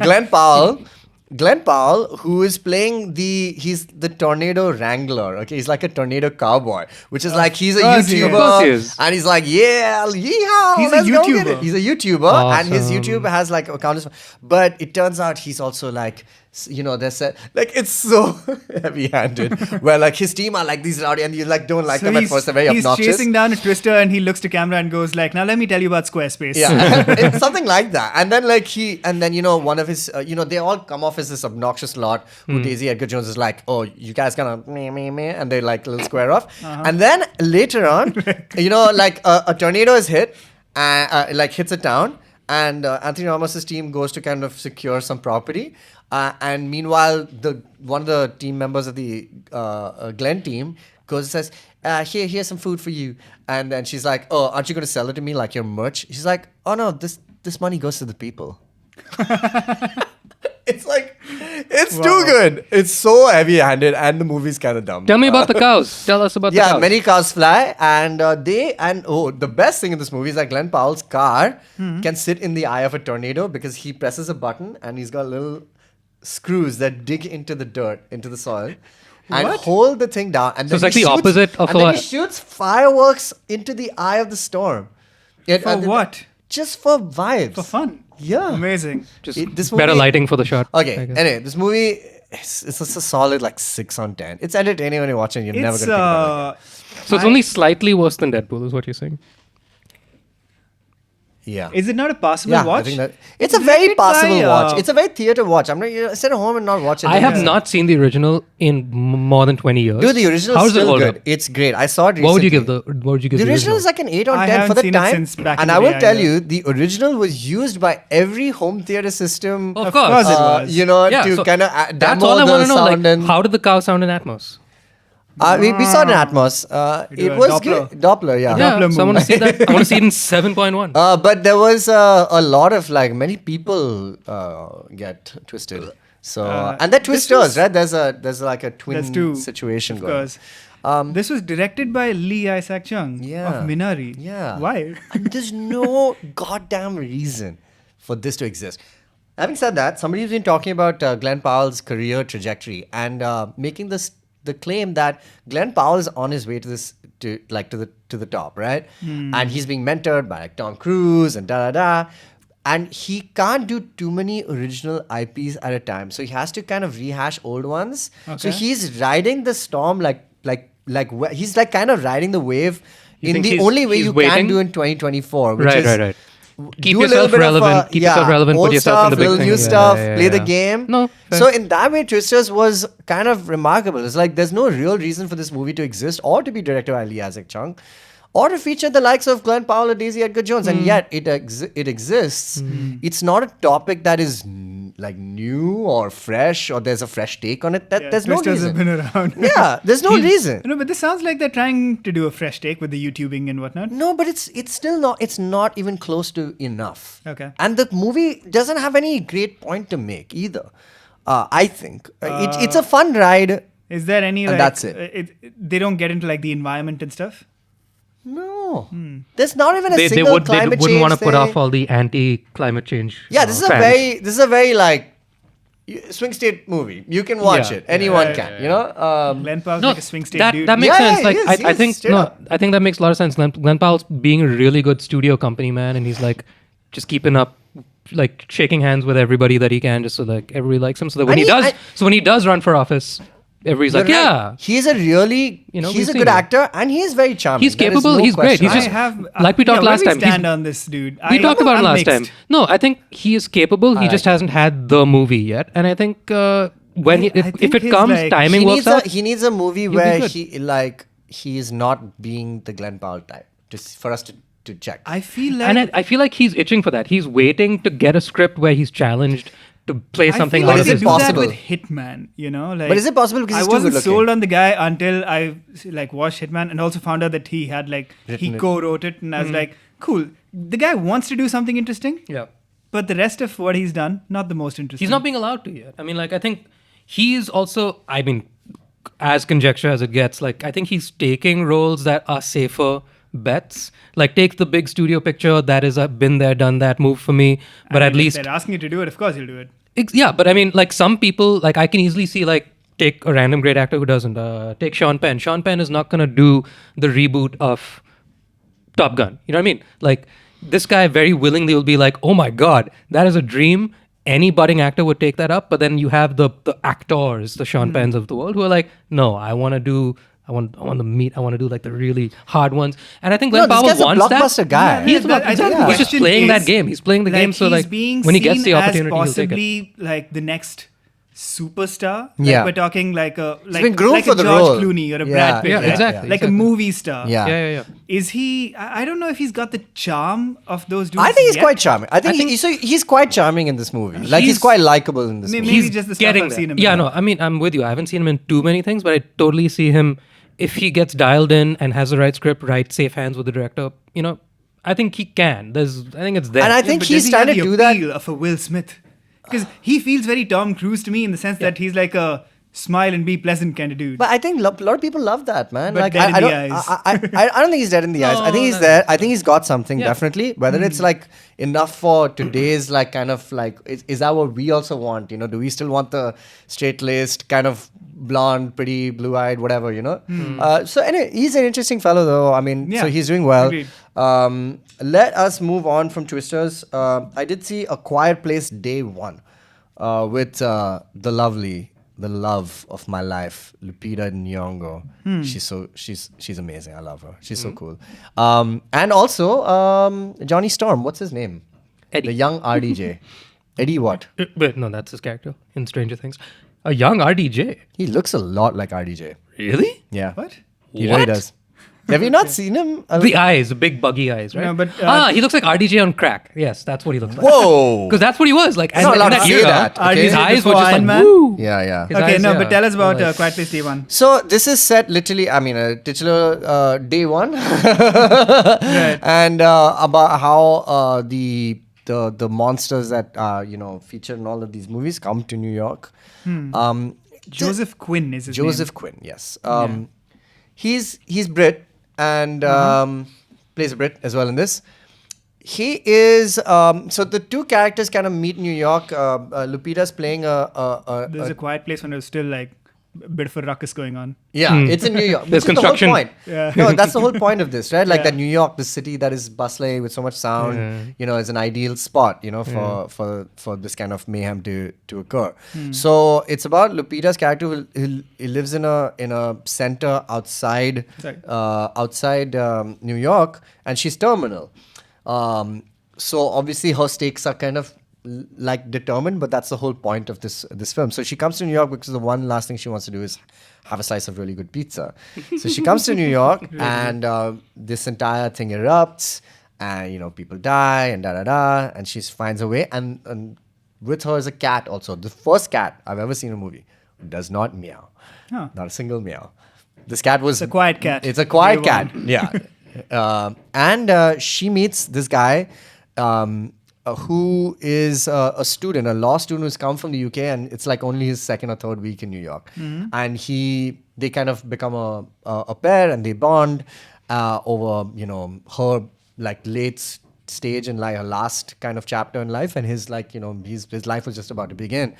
Glenn Powell, who is playing he's the tornado wrangler. Okay, he's like a tornado cowboy, which is like he's a course he is. YouTuber, Of course he is. and he's like, yeah, yeehaw, He's a let's go get YouTuber. it. He's a YouTuber, and his Awesome. YouTube has like accounts. But it turns out he's also like, there's like it's so heavy-handed, where like his team are like these rowdy, and you like don't like them at first. They're very he's obnoxious. chasing down a twister and he looks to camera and goes like, now let me tell you about Squarespace. Yeah, it's something like that. And then one of his, they all come off as this obnoxious lot who Daisy Edgar Jones is like, oh, you guys gonna me, and they like little square off. And then later on, like a tornado is hit, like hits a town, and Anthony Ramos's team goes to kind of secure some property. And meanwhile, one of the team members of the Glenn team goes and says, here's some food for you. And then she's like, oh, aren't you going to sell it to me like your merch? She's like, oh no, this money goes to the people. It's like, it's too good. It's so heavy-handed, and the movie's kind of dumb. Tell me about the cows. Tell us about the cows. Yeah, many cars fly, and the best thing in this movie is that Glenn Powell's car can sit in the eye of a tornado because he presses a button and he's got little screws that dig into the dirt, into the soil, and hold the thing down. And So then it's like the opposite of then he shoots fireworks into the eye of the storm. For what? Just for vibes. For fun. Yeah. Amazing. Just this better movie- lighting for the shot. Okay, I guess. anyway, this movie, it's just a solid like 6 on 10. It's entertaining when you're watching. You're never going to think about it. So it's only slightly worse than Deadpool, is what you're saying. Yeah. Is it not a passable Yeah, watch? I think that it's a very directed by, possible watch. It's a very theater watch. I'm not sit at home and not watch it. I have not seen the original in more than 20 years. Dude, the original How is does it still hold good. up? It's great. I saw it recently. What would you give the The original is like an 8 on I 10 for haven't the seen it time. since back in And the I will day, tell yeah. you, the original was used by every home theater system. Of Of course course. it was. Yeah, to so kind of That's demo all I the want to know. sound. Like, And, how did the cow sound in Atmos? we saw it in Atmos. do It a was Doppler. good. Doppler, yeah. Yeah, Doppler so I want to see that. I want to see it in 7.1. But there was a lot of like many people get twisted. So and they're this twisters, was- right? There's like a twin There's two, situation of going. course. This was directed by Lee Isaac Chung Yeah. of Minari. Yeah. Why? And there's no goddamn reason for this to exist. Having said that, somebody's been talking about Glenn Powell's career trajectory and making the claim that Glenn Powell is on his way to the top, right? And he's being mentored by like Tom Cruise and da. And he can't do too many original IPs at a time, so he has to kind of rehash old ones. So Okay. he's riding the storm he's like kind of riding the wave You in think the he's- only way he's you waiting? can do in 2024, which Right, is right. Keep do a little yourself bit of, relevant. Keep yourself relevant. old Put yourself stuff, in the big little thing. new Yeah, stuff, yeah, play the yeah. game. No, fair. So in that way, Twisters was kind of remarkable. It's like there's no real reason for this movie to exist or to be directed by Lee Isaac Chung, or to feature the likes of Glenn Powell or Daisy Edgar Jones, and yet it exists. It's not a topic that is like new or fresh, or there's a fresh take on it. There's no Twisters have reason. been around. Yeah, there's no reason. No, but this sounds like they're trying to do a fresh take with the YouTubing and whatnot. No, but it's still not. It's not even close to enough. Okay. And the movie doesn't have any great point to make either. I think it's a fun ride. Is there any And like? that's it. They don't get into like the environment and stuff. No, there's not even a They single climate wouldn't change want to put thing. off all the anti-climate change. Yeah, this fans. is a very like swing state movie. You can watch Yeah. it. Anyone Yeah, can. You know. Glenn Powell's No, like a swing state that dude. makes Yeah, sense. yeah, Like he is, I he is, think straight up. I think that makes a lot of sense. Glenn Powell's being a really good studio company man, and he's like just keeping up, like shaking hands with everybody that he can, just so like everybody likes him. So that when And when he does run for office, everybody's like, You're right. yeah, He's a really, You know, he's we've a seen good him. actor and he is very charming. He's There is capable, no he's great. question. He's just- I have like we talked where last do we time, he's- Stand on this dude. we talked about it I'm last time. mixed. No, I think he is capable. He I just like hasn't had the movie yet, and I think when I if think it his, comes, like- timing he works needs out. he needs a movie be where good. he is not being the Glenn Powell type. for us to check. I feel like And I feel like he's itching for that. He's waiting to get a script where he's challenged to play something I feel out like of they his do possible? that with Hitman, you know. Like, But is it possible because I he's too wasn't good looking? sold on the guy until I like watched Hitman and also found out that he had like Written he it. co-wrote it, and I was like, cool. The guy wants to do something interesting, Yeah. but the rest of what he's done, not the most interesting. He's not being allowed to yet. I mean, like, I think he's also, I mean, as conjecture as it gets, like, I think he's taking roles that are safer bets. Like, take the big studio picture that is a been there, done that move for me. But I at mean, if least, they're asking you to do it, of course you'll do it. yeah, but I mean, like, some people, like, I can easily see, like, take a random great actor who doesn't. Take Sean Penn. Sean Penn is not going to do the reboot of Top Gun. You know what I mean? Like, this guy very willingly will be like, oh my God, that is a dream. Any budding actor would take that up. But then you have the actors, the Sean Penns of the world, who are like, no, I want to do like the really hard ones. And I think Glenn No, this Powell guy's a wants that. blockbuster guy. He's, Yeah, I think the he's just question playing that is, game. He's playing the game so he's like being when he gets seen the opportunity, as he'll take it. possibly like the next superstar. Yeah. Like we're talking like a been groomed like for a the George role. Clooney or a Yeah. Brad Pitt, Yeah, right? exactly, Like a exactly. movie star. Yeah. Yeah. Is he? I don't know if he's got the charm of those dudes. I think he's yet. quite charming. I think he's quite charming in this movie. Like he's He's- quite likable in this Maybe movie. just the stuff Getting I've there. seen him. Yeah, in. no, I mean, I'm with you. I haven't seen him in too many things, but I totally see him if he gets dialed in and has the right script, right, safe hands with the director. You know, I think he can. I think it's there. And I Yeah, think but he's does he trying have to the do that. appeal of a Will Smith, because he feels very Tom Cruise to me in the sense that he's like a smile and be pleasant kind of dude. But I think a lot of people love that, man. But Like dead in I the don't, eyes. I don't think he's dead in the eyes. I think he's no. there. I think he's got something Yeah. definitely. Whether it's like enough for today's like kind of like is that what we also want? You know, do we still want the straight laced kind of blonde, pretty, blue eyed, whatever? You know. So anyway, he's an interesting fellow though. I mean, Yeah. so he's doing well. Agreed. Let us move on from Twisters. I did see A Quiet Place Day 1 with the love of my life, Lupita Nyong'o. She's amazing. I love her. She's so cool. And also Johnny Storm. What's his name? Eddie. The young RDJ. Eddie what? Wait, no, that's his character in Stranger Things. A young RDJ. He looks a lot like RDJ. Really? Yeah. What? He really What? does. Have you not seen him? The eyes, the big buggy eyes, right? No, but, he looks like RDJ on crack. Yes, that's what he looks like. Whoa. Because that's what he was like. You're not in allowed that to say era, that, okay? His eyes were Before just Iron like, Man? woo. Yeah, yeah. His Okay, eyes, no, yeah. but tell us about Like- Quiet Place Day 1. So this is set literally, I mean, titular day 1, and about how the monsters that feature in all of these movies come to New York. Joseph Quinn is his name. Joseph Quinn, yes. He's Brit and plays a Brit as well in this. He is so the two characters kind of meet in New York. Lupita's playing There's a quiet place when there's still like a bit of a ruckus going on. Yeah, it's in New York. There's which is the whole construction. point. Yeah. No, that's the whole point of this, right? Like Yeah. that New York, the city that is bustling with so much sound, is an ideal spot, for this kind of mayhem to occur. So it's about Lupita's character. He lives in a center outside New York, and she's terminal. So obviously her stakes are kind of like determined, but that's the whole point of this film. So she comes to New York because the one last thing she wants to do is have a slice of really good pizza. So she comes to New York, and this entire thing erupts, and people die and and she finds a way, and with her is a cat also. The first cat I've ever seen in a movie who does not meow. Huh. Not a single meow. This cat was It's a quiet cat. It's a quiet Day cat. one. Yeah. And she meets this guy who is a student, a law student who's come from the UK, and it's like only his second or third week in New York. And they kind of become a pair, and they bond over her like late stage in like her last kind of chapter in life, and his like his life was just about to begin.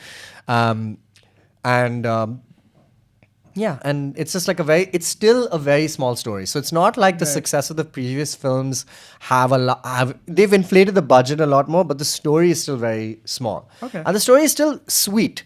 Yeah, and it's just like it's still a very small story. So it's not like the success of the previous films they've inflated the budget a lot more, but the story is still very small. Okay. And the story is still sweet.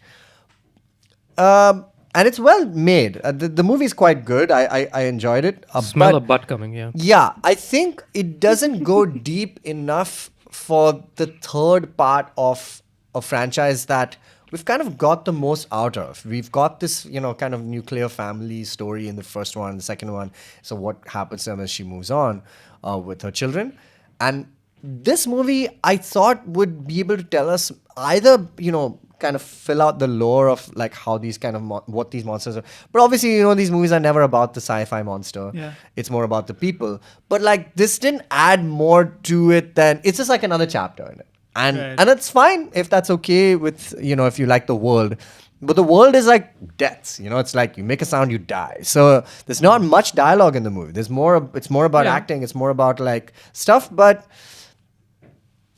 And it's well made. The movie is quite good. I enjoyed it. Smell but of butt coming, yeah. yeah, I think it doesn't go deep enough for the third part of a franchise that we've kind of got the most out of. We've got this, kind of nuclear family story in the first one, the second one. So what happens to them as she moves on with her children. And this movie, I thought, would be able to tell us either, kind of fill out the lore of like how these kind of what these monsters are. But obviously, these movies are never about the sci-fi monster. Yeah. It's more about the people. But like this didn't add more to it than it's just like another chapter in it. And it's fine if that's okay with, if you like the world. But the world is like deaths, it's like you make a sound, you die. So there's not much dialogue in the movie. It's more about acting. It's more about like stuff, but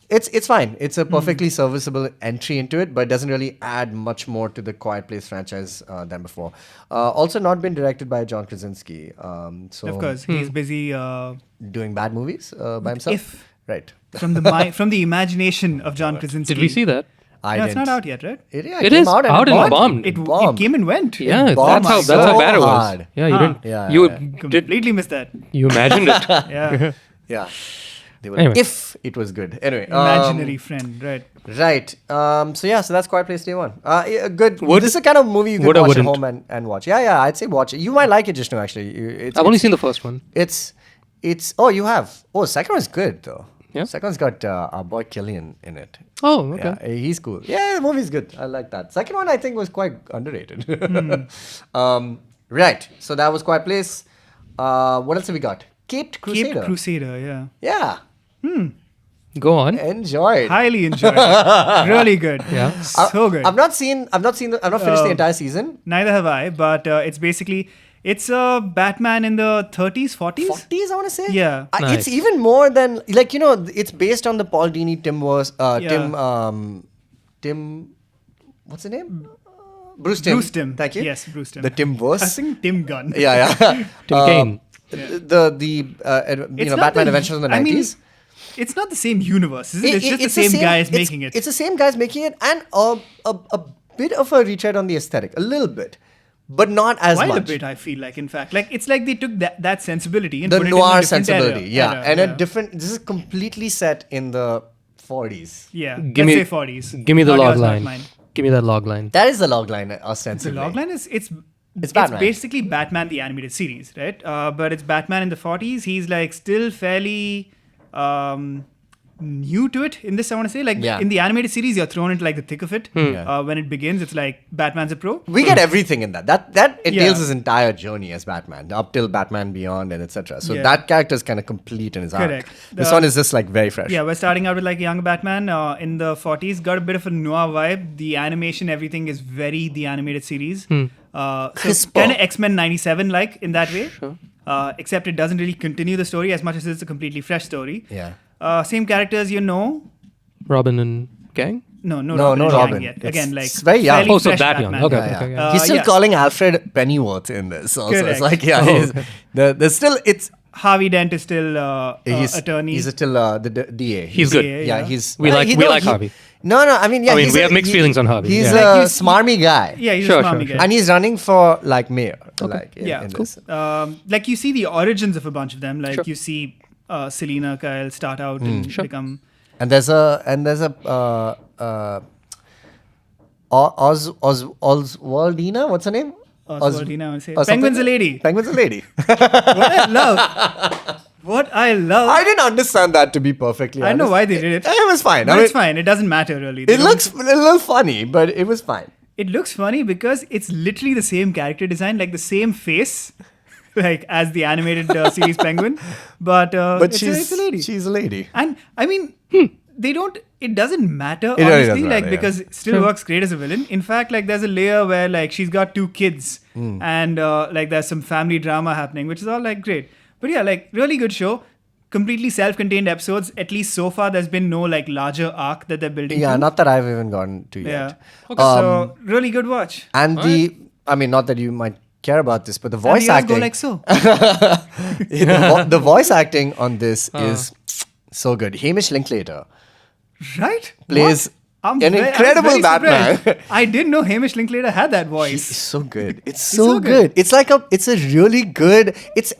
it's fine. It's a perfectly serviceable entry into it, but it doesn't really add much more to the Quiet Place franchise than before. Also not been directed by John Krasinski. So Of course, he's busy doing bad movies by himself. Right. From the imagination of John Krasinski. Did we see that? I No, didn't. it's not out yet, right? It It is out and bombed. It bombed. came and went. Yeah, bombed that's how bad it was. hard. Yeah, you Huh. didn't. Yeah, you yeah. did. Completely missed that. You imagined it. Yeah. Yeah. They were Anyway. if it was good. Anyway. Imaginary friend, right? Right. So that's Quiet Place Day 1. Good. Would- This is a kind of movie you would can or watch at wouldn't? home and watch. Yeah, I'd say watch it. You might like it, Jishnu, actually. I've only seen the first one. It's oh, you have. Oh, the second one's good though. Yeah? Second one's got our boy Killian in it. Oh, okay. Yeah, he's cool. Yeah, the movie's good. I like that. Second one I think was quite underrated. Right. So that was Quiet Place. What else have we got? Caped Crusader. Caped Crusader, yeah. Yeah. Go on. Enjoyed. Highly enjoyed. Really good. Yeah. So good. I've not finished the entire season. Neither have I, but it's a Batman in the 30s, 40s? 40s, I want to say. Yeah. It's Nice. even more than it's based on the Paul Dini Tim. What's the name? Bruce Timm. Bruce Timm. Thank you. Yes, Bruce Timm. The Tim verse. I think Tim Gunn. Yeah. Tim Kaine. It's not Batman Adventures in the 90s. It's not the same universe, is it? It's just the same guys making it. It's the same guys making it, and a bit of a retread on the aesthetic, a little bit, but not as Quite much. a bit, I feel like. In fact, like it's like they took that sensibility and The put it noir in a different sensibility, era, and yeah. a different. This is completely set in the 40s. Yeah, Give let's me- say 40s. Give me the Not log yours, not line. mine. Give me that log line. That is the log line, The ostensibly. log line is it's Batman. basically Batman the animated series, right? But it's Batman in the 40s. He's like still fairly new to it in this, I want to say. Like Yeah. in the animated series, you're thrown into like the thick of it. Yeah. When it begins, it's like Batman's a pro. We get everything in that. That entails Yeah. his entire journey as Batman, up till Batman Beyond and etc. So Yeah. that character is kind of complete in his Correct. arc. This The- one is just like very fresh. Yeah, we're starting out with like a young Batman in the 40s. Got a bit of a noir vibe. The animation, everything is very the animated series. So Crisper. kind of X-Men 97 like in that way. Except it doesn't really continue the story as much as it's a completely fresh story. Yeah. Same characters, Robin and gang? No, No, Robin no and Robin. Gang yet. It's- Again, like it's very young. fairly Oh, so fresh that young. Batman. Okay, Yeah, okay, yeah. yeah. He's still Yeah. calling Alfred Pennyworth in this. Also, Correct. it's like there's still it's Harvey Dent is still he's attorney. He's still the DA. He's good. DA, Yeah, yeah. he's We like he- Harvey. No, I mean, yeah. I mean, he's we have mixed feelings on Harvey. He's Yeah. a Like, he's- smarmy guy. yeah, he's Sure, a smarmy sure, guy. And he's running for like mayor. Like in, Yeah. in this. Like you see the origins of a bunch of them. Like Sure. you see Selena Kyle start out and Sure. become. And there's a Oswaldina. What's her name? Oswaldina, I would say. or something. Penguin's a lady. Penguin's a lady. What I love. I didn't understand that, to be perfectly honest. I know why they did it. It was fine. But I it's mean, fine. It doesn't matter really. They it don't- looks a little funny, but it was fine. It looks funny because it's literally the same character design, like the same face, like as the animated series Penguin. But it's a lady. She's a lady. And I mean, they don't. It doesn't matter, really honestly, doesn't like matter, yeah. because it still works great as a villain. In fact, like there's a layer where like she's got 2 kids, and like there's some family drama happening, which is all like great. But yeah, like really good show. Completely self-contained episodes. At least so far, there's been no like larger arc that they're building. Yeah, to. not that I've even gotten to Yeah. yet. So really good watch. And I mean, not that you might care about this, but the And voice the eyes acting, go like so. the voice acting on this is so good. Hamish Linklater Right? plays What? I'm an I was incredible very Batman. surprised. I didn't know Hamish Linklater had that It's voice. so good. It's so so good. good. It's like it's a really good. It's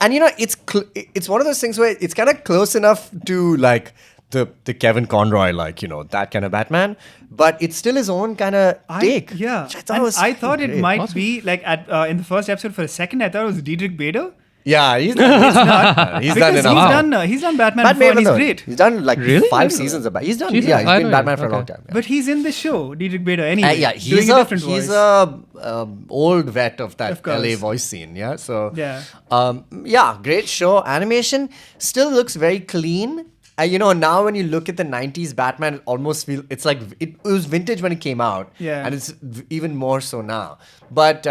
one of those things where it's kind of close enough to like the Kevin Conroy, like, that kind of Batman. But it's still his own kind of take. Yeah. Which I thought And was I thought it great. might be like in the first episode for a second, I thought it was Diedrich Bader. Yeah, he's done. He's done Because enough. he's done Batman Batman, before and he's though. great. He's done like Really? 5 seasons of Batman. He's done. Jesus, Yeah, he's I been don't Batman know. for a long Okay. time. Yeah. But he's in the show, Diedrich Bader, anyway. Yeah, doing a different voice. he's a old vet of that Of course. LA voice scene. Yeah, so Yeah. great show. Animation still looks very clean. Now when you look at the 90s Batman, it almost feels it's like it was vintage when it came out. Yeah. And it's even more so now. But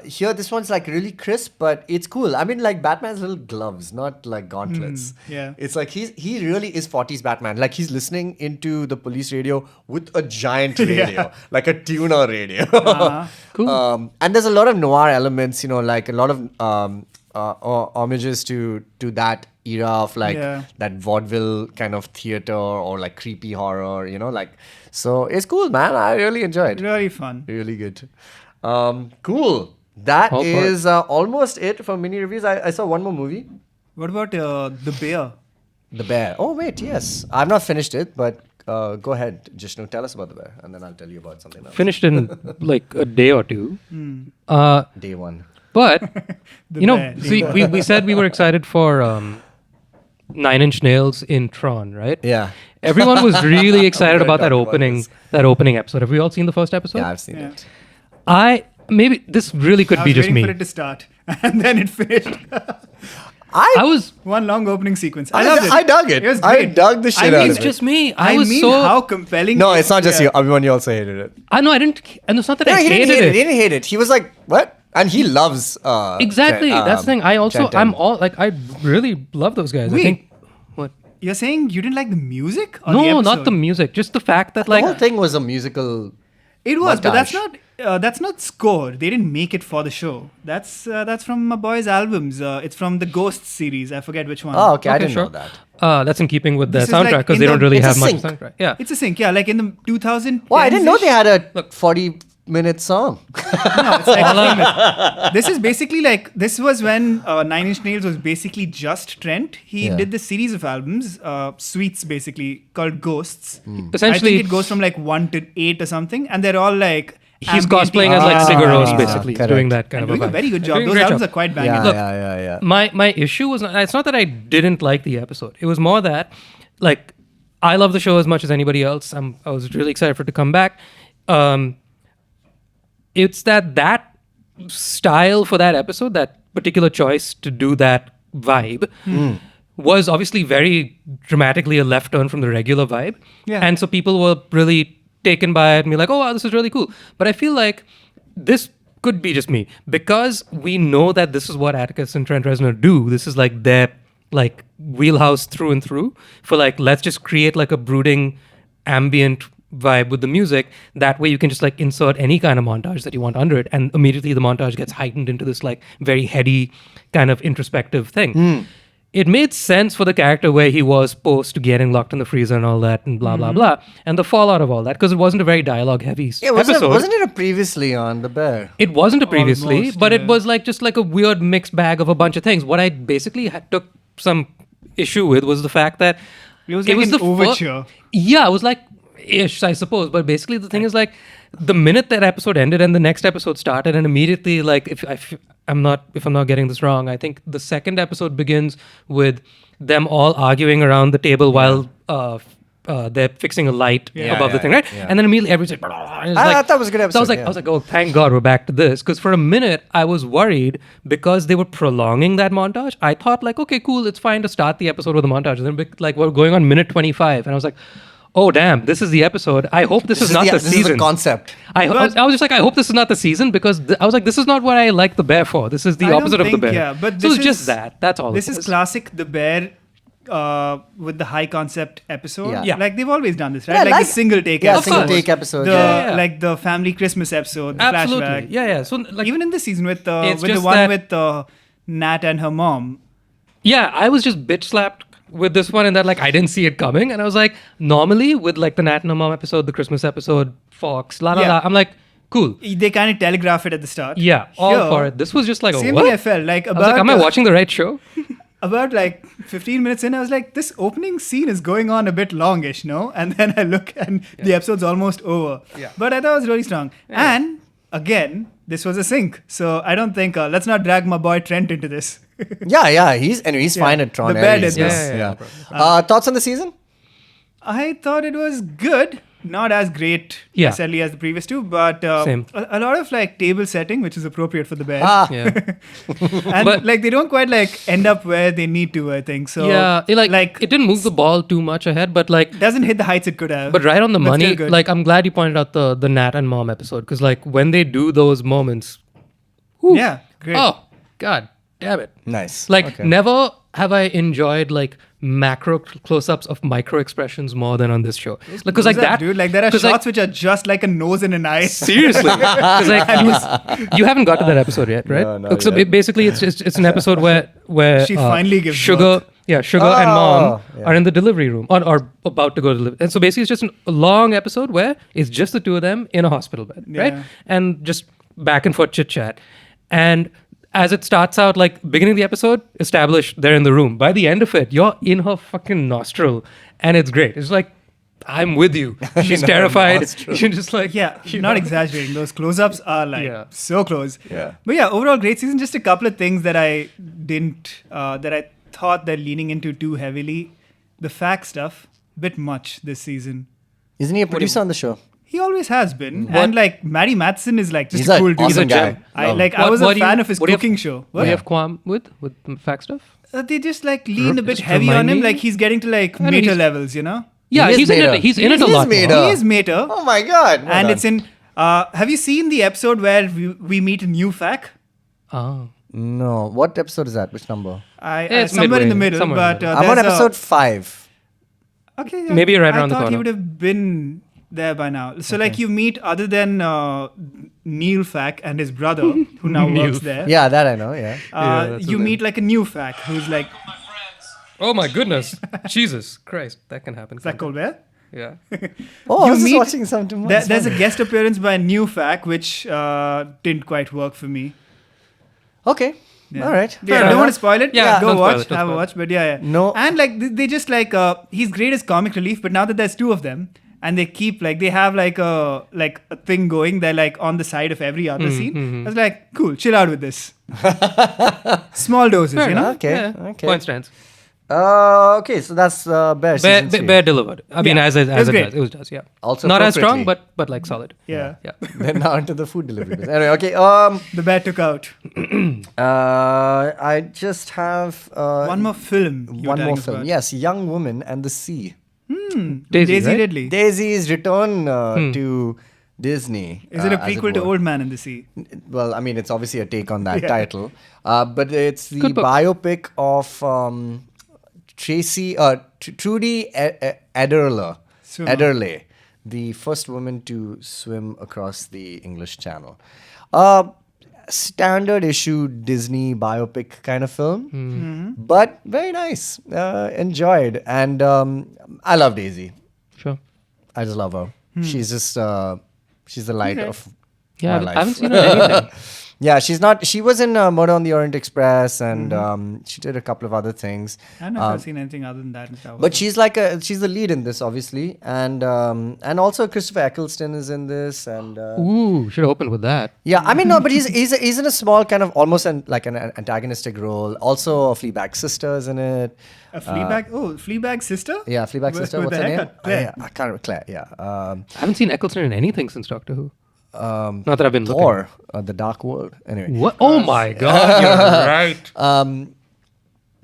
here, this one's like really crisp, but it's cool. I mean, like Batman's little gloves, not like gauntlets. yeah. It's like he really is 40s Batman. Like he's listening into the police radio with a giant radio, like a tuner radio. Cool. And there's a lot of noir elements, like a lot of homages to that era of like that vaudeville kind of theater or like creepy horror, so it's cool, man. I really enjoyed. Really fun. Really good. Cool. That All for is almost it for mini reviews. I saw one more movie, What about The Bear? The Bear. Oh wait, yes, I've not finished it, but go ahead, Jishnu, tell us about The Bear, and then I'll tell you about something else. Finished in like a day or two. Day one. But Bear. see, we said we were excited for 9 Inch Nails in Tron, right? Yeah. Everyone was really excited gonna about that talk about opening episode. Have we all seen the first episode? Yeah, I've seen Yeah. it. Maybe this really could I be was just waiting me. for it to start, and then it finished. I was. One long opening sequence. I loved it. I dug it. It was I great. dug the shit I out mean, of It's it. just me. I was mean, so. how compelling. No, it's not just Yeah. you. Everyone, you also hated it. I know. I didn't. And it's not that No, I he didn't hated hate it. it. He didn't hate it. He was like, what? And he loves. Exactly. That's the thing. I also. Chantel. I'm all like. I really love those guys. I Wait. think. What? You're saying you didn't like the music? Or the No, episode? not the music. Just the fact that The whole like. thing was a musical. It was, but montage. that's not score. They didn't make it for the show. That's from my boys' albums. It's from the Ghost series. I forget which one. Oh, okay. I Okay, didn't sure. know that. That's in keeping with their This is like soundtrack because in they don't the- really it's a have much sync. soundtrack. Yeah. It's a sync, yeah. Like in the 2000. Well, I didn't know they had a 40-minute song. No, it's like this is basically like this was when 9 Inch Nails was basically just Trent. He Yeah. did this series of albums, suites basically called Ghosts. Essentially, I think it goes from like 1 to 8 or something, and they're all like he's ambient-y. cosplaying as like Sigur Rós, Ah, basically. He's correct. doing that kind and of doing a vibe. very good They're job. doing a Those great albums job. are quite banging. Yeah, Look, yeah. My issue was not, it's not that I didn't like the episode. It was more that like I love the show as much as anybody else. I was really excited for it to come back. It's that style for that episode, that particular choice to do that vibe was obviously very dramatically a left turn from the regular vibe. Yeah. And so people were really taken by it and be like, oh wow, this is really cool. But I feel like this could be just me because we know that this is what Atticus and Trent Reznor do. This is like their like wheelhouse through and through for like, let's just create like a brooding ambient vibe with the music. That way you can just like insert any kind of montage that you want under it. And immediately the montage gets heightened into this like very heady kind of introspective thing. It made sense for the character where he was post getting locked in the freezer and all that and blah, blah, blah. And the fallout of all that, because it wasn't a very dialogue heavy episode. Wasn't it a previously on The Bear? It wasn't a previously, Almost, but it yeah. was like just like a weird mixed bag of a bunch of things. What I basically took some issue with was the fact that It was like an overture. Yeah, it was like ish, I suppose. But basically, the thing is like the minute that episode ended and the next episode started, and immediately like if I'm not getting this wrong, I think the second episode begins with them all arguing around the table while they're fixing a light above the thing, right? yeah. And then immediately everybody's like, I thought it was a good episode. So I was like, oh, thank God we're back to this. Because for a minute I was worried because they were prolonging that montage. I thought like, okay, cool, it's fine to start the episode with a montage, and then like we're going on minute 25, and I was like, oh damn, this is the episode. I hope this is not the this season. is the concept. I was just like, I hope this is not the season because I was like, this is not what I like the Bear for. This is the I don't opposite of the think- Bear. yeah, but so this it's just is- that. That's all. This it is classic The Bear with the high concept episode. Yeah. Yeah. Like they've always done this, right? Yeah, like like- the single take Yeah, episode. single take episode. The, Yeah. Like the family Christmas episode, the Absolutely. flashback. Yeah. So like, Even in this season with It's the just one that- with Nat and her mom. yeah, I was just bitch slapped with this one, and that like I didn't see it coming, and I was like, normally with like the Nat and her mom episode, the Christmas episode, Fox, la la Yeah. la, I'm like, cool. They kind of telegraph it at the start. Yeah, all Here, for it. This was just like, Same what? way I felt like I was like, about am I watching the right show? about like 15 minutes in, I was like, this opening scene is going on a bit longish, no? And then I look and the episode's almost over. Yeah. But I thought it was really strong. Yeah. And again, this was a sync. So I don't think, let's not drag my boy Trent into this. Yeah. He's fine at Tron. The bear Ares. did this. Yeah. Thoughts on the season? I thought it was good. Not as great necessarily as the previous two, but Same. a lot of like table setting, which is appropriate for the bear. Yeah. And But- like they don't quite like end up where they need to, I think. So Yeah, it didn't move the ball too much ahead, but like, doesn't hit the heights it could have. but right on the But still money. good. Like, I'm glad you pointed out the Nat and Mom episode because like when they do those moments, whew, Yeah, great. oh god damn it! Nice. Like Okay. never have I enjoyed like macro close-ups of micro expressions more than on this show. Because like Who's that, dude, like there are 'cause, shots which are just like a nose and an eye. Seriously, 'Cause, like, you haven't got to that episode yet, right? No, not so yet. basically, it's an episode where She finally gives Sugar, birth. Sugar and Mom yeah. are in the delivery room or about to go to delivery, and so basically it's just a long episode where it's just the two of them in a hospital bed, right? Yeah. And just back and forth chit chat, and as it starts out, like beginning of the episode, established they're in the room. By the end of it, you're in her fucking nostril, and it's great. It's like, I'm with you. She's terrified. nostril. You're just like, Yeah, not exaggerating. Those close-ups are like Yeah. so close. Yeah. But yeah, overall great season. Just a couple of things that I didn't, that I thought they're leaning into too heavily. The fact stuff, bit much this season. Isn't he a producer on the show? He always has been, and like Matty Matheson is like just He's a an cool dude. awesome guy. I Love like. him. I was What a do you- fan of his what do you have- cooking show. What do you have qualm with fact stuff? They just like lean a bit Just heavy remind on him. me? Like he's getting to like I know meta he's- levels, you know. Yeah, He is he's in Mater. it. He's in He it a is lot Mater. more. He is meta, Oh my god! Well and done. it's in. Have you seen the episode where we meet a new fac? Oh. No. What episode is that? Which number? It's Somewhere in the midway, middle, somewhere in the but middle. I'm on there's a- episode 5. Okay, Maybe you're right I around the thought he corner. would have been there by now. So like you meet other than Neil Fack and his brother, who now works there. Yeah, that I know. Yeah. Yeah, that's You his meet like a new Fack who's like, Oh my goodness. Jesus Christ. That can happen. is that Colbert? Yeah. Oh, I You was just meet- watching something. There's a guest appearance by a new Fack, which didn't quite work for me. Okay. Yeah. All right. Yeah, Fair don't enough. want to spoil it. Yeah, Go don't spoil watch, it, don't have a spoil it. watch. But yeah. No. And like they just like he's great as comic relief, but now that there's two of them, and they keep like they have like a thing going. They're like on the side of every other scene. I was like, cool, chill out with this. Small doses, Fair you know. enough. Okay, Yeah. okay. Point stands. Okay, so that's Bear season 3. Bear delivered. I mean, Yeah, as it was it great. does. It does, yeah. Also not as strong, appropriately. but like solid. Yeah. Yeah. Then now into the food delivery business. Anyway, okay. The bear took out. I just have One more film. you were one telling more us film. about. Yes, Young Woman and the Sea. Daisy, right? Ridley. Daisy's return to Disney. Is it a as prequel to were. Old Man in the Sea? Well, I mean, it's obviously a take on that Yeah. title, but it's the Good book. biopic of Trudy Swimmer. Ederle, the first woman to swim across the English Channel. Standard issue Disney biopic kind of film, but very nice. Enjoyed, and I love Daisy. Sure. I just love her. She's just she's the light Okay. of Yeah, my life. I haven't seen her in anything. Yeah, she's not. She was in Murder on the Orient Express, and she did a couple of other things. I don't know if I've seen anything other than that in Star Wars. But she's she's the lead in this, obviously, and also Christopher Eccleston is in this, and Ooh, should have opened with that. yeah, I mean no, but he's in a small kind of almost like an antagonistic role. Also, Fleabag's sister is in it. A Fleabag? Fleabag's sister? Yeah, Fleabag's With- sister. with What's the her name? haircut, Claire. Yeah, I can't remember. Claire. Yeah. I haven't seen Eccleston in anything since Doctor Who. Not that I've been looking. Thor, The Dark World. Anyway. What? Oh my God! You're right.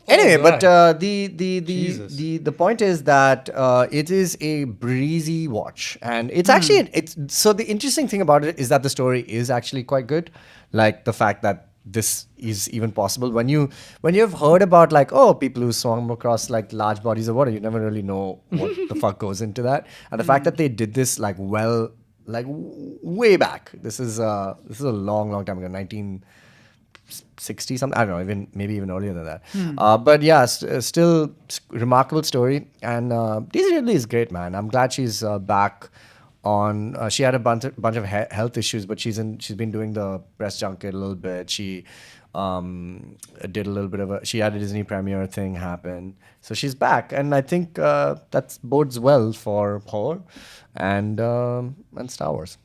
Anyway, Oh, but right. the point is that it is a breezy watch, and it's actually it's so the interesting thing about it is that the story is actually quite good, like the fact that this is even possible when you've heard about like people who swim across like large bodies of water, you never really know what the fuck goes into that, and the fact that they did this like way back. This is a long time ago, 1960 something. I don't know, maybe even earlier than that. But yeah, still remarkable story. And Daisy Ridley is great, man. I'm glad she's back on. She had a bunch of health issues, but she's been doing the press junket a little bit. She Did a little bit of she had a Disney premiere thing happen. So she's back, and I think that bodes well for her and Star Wars.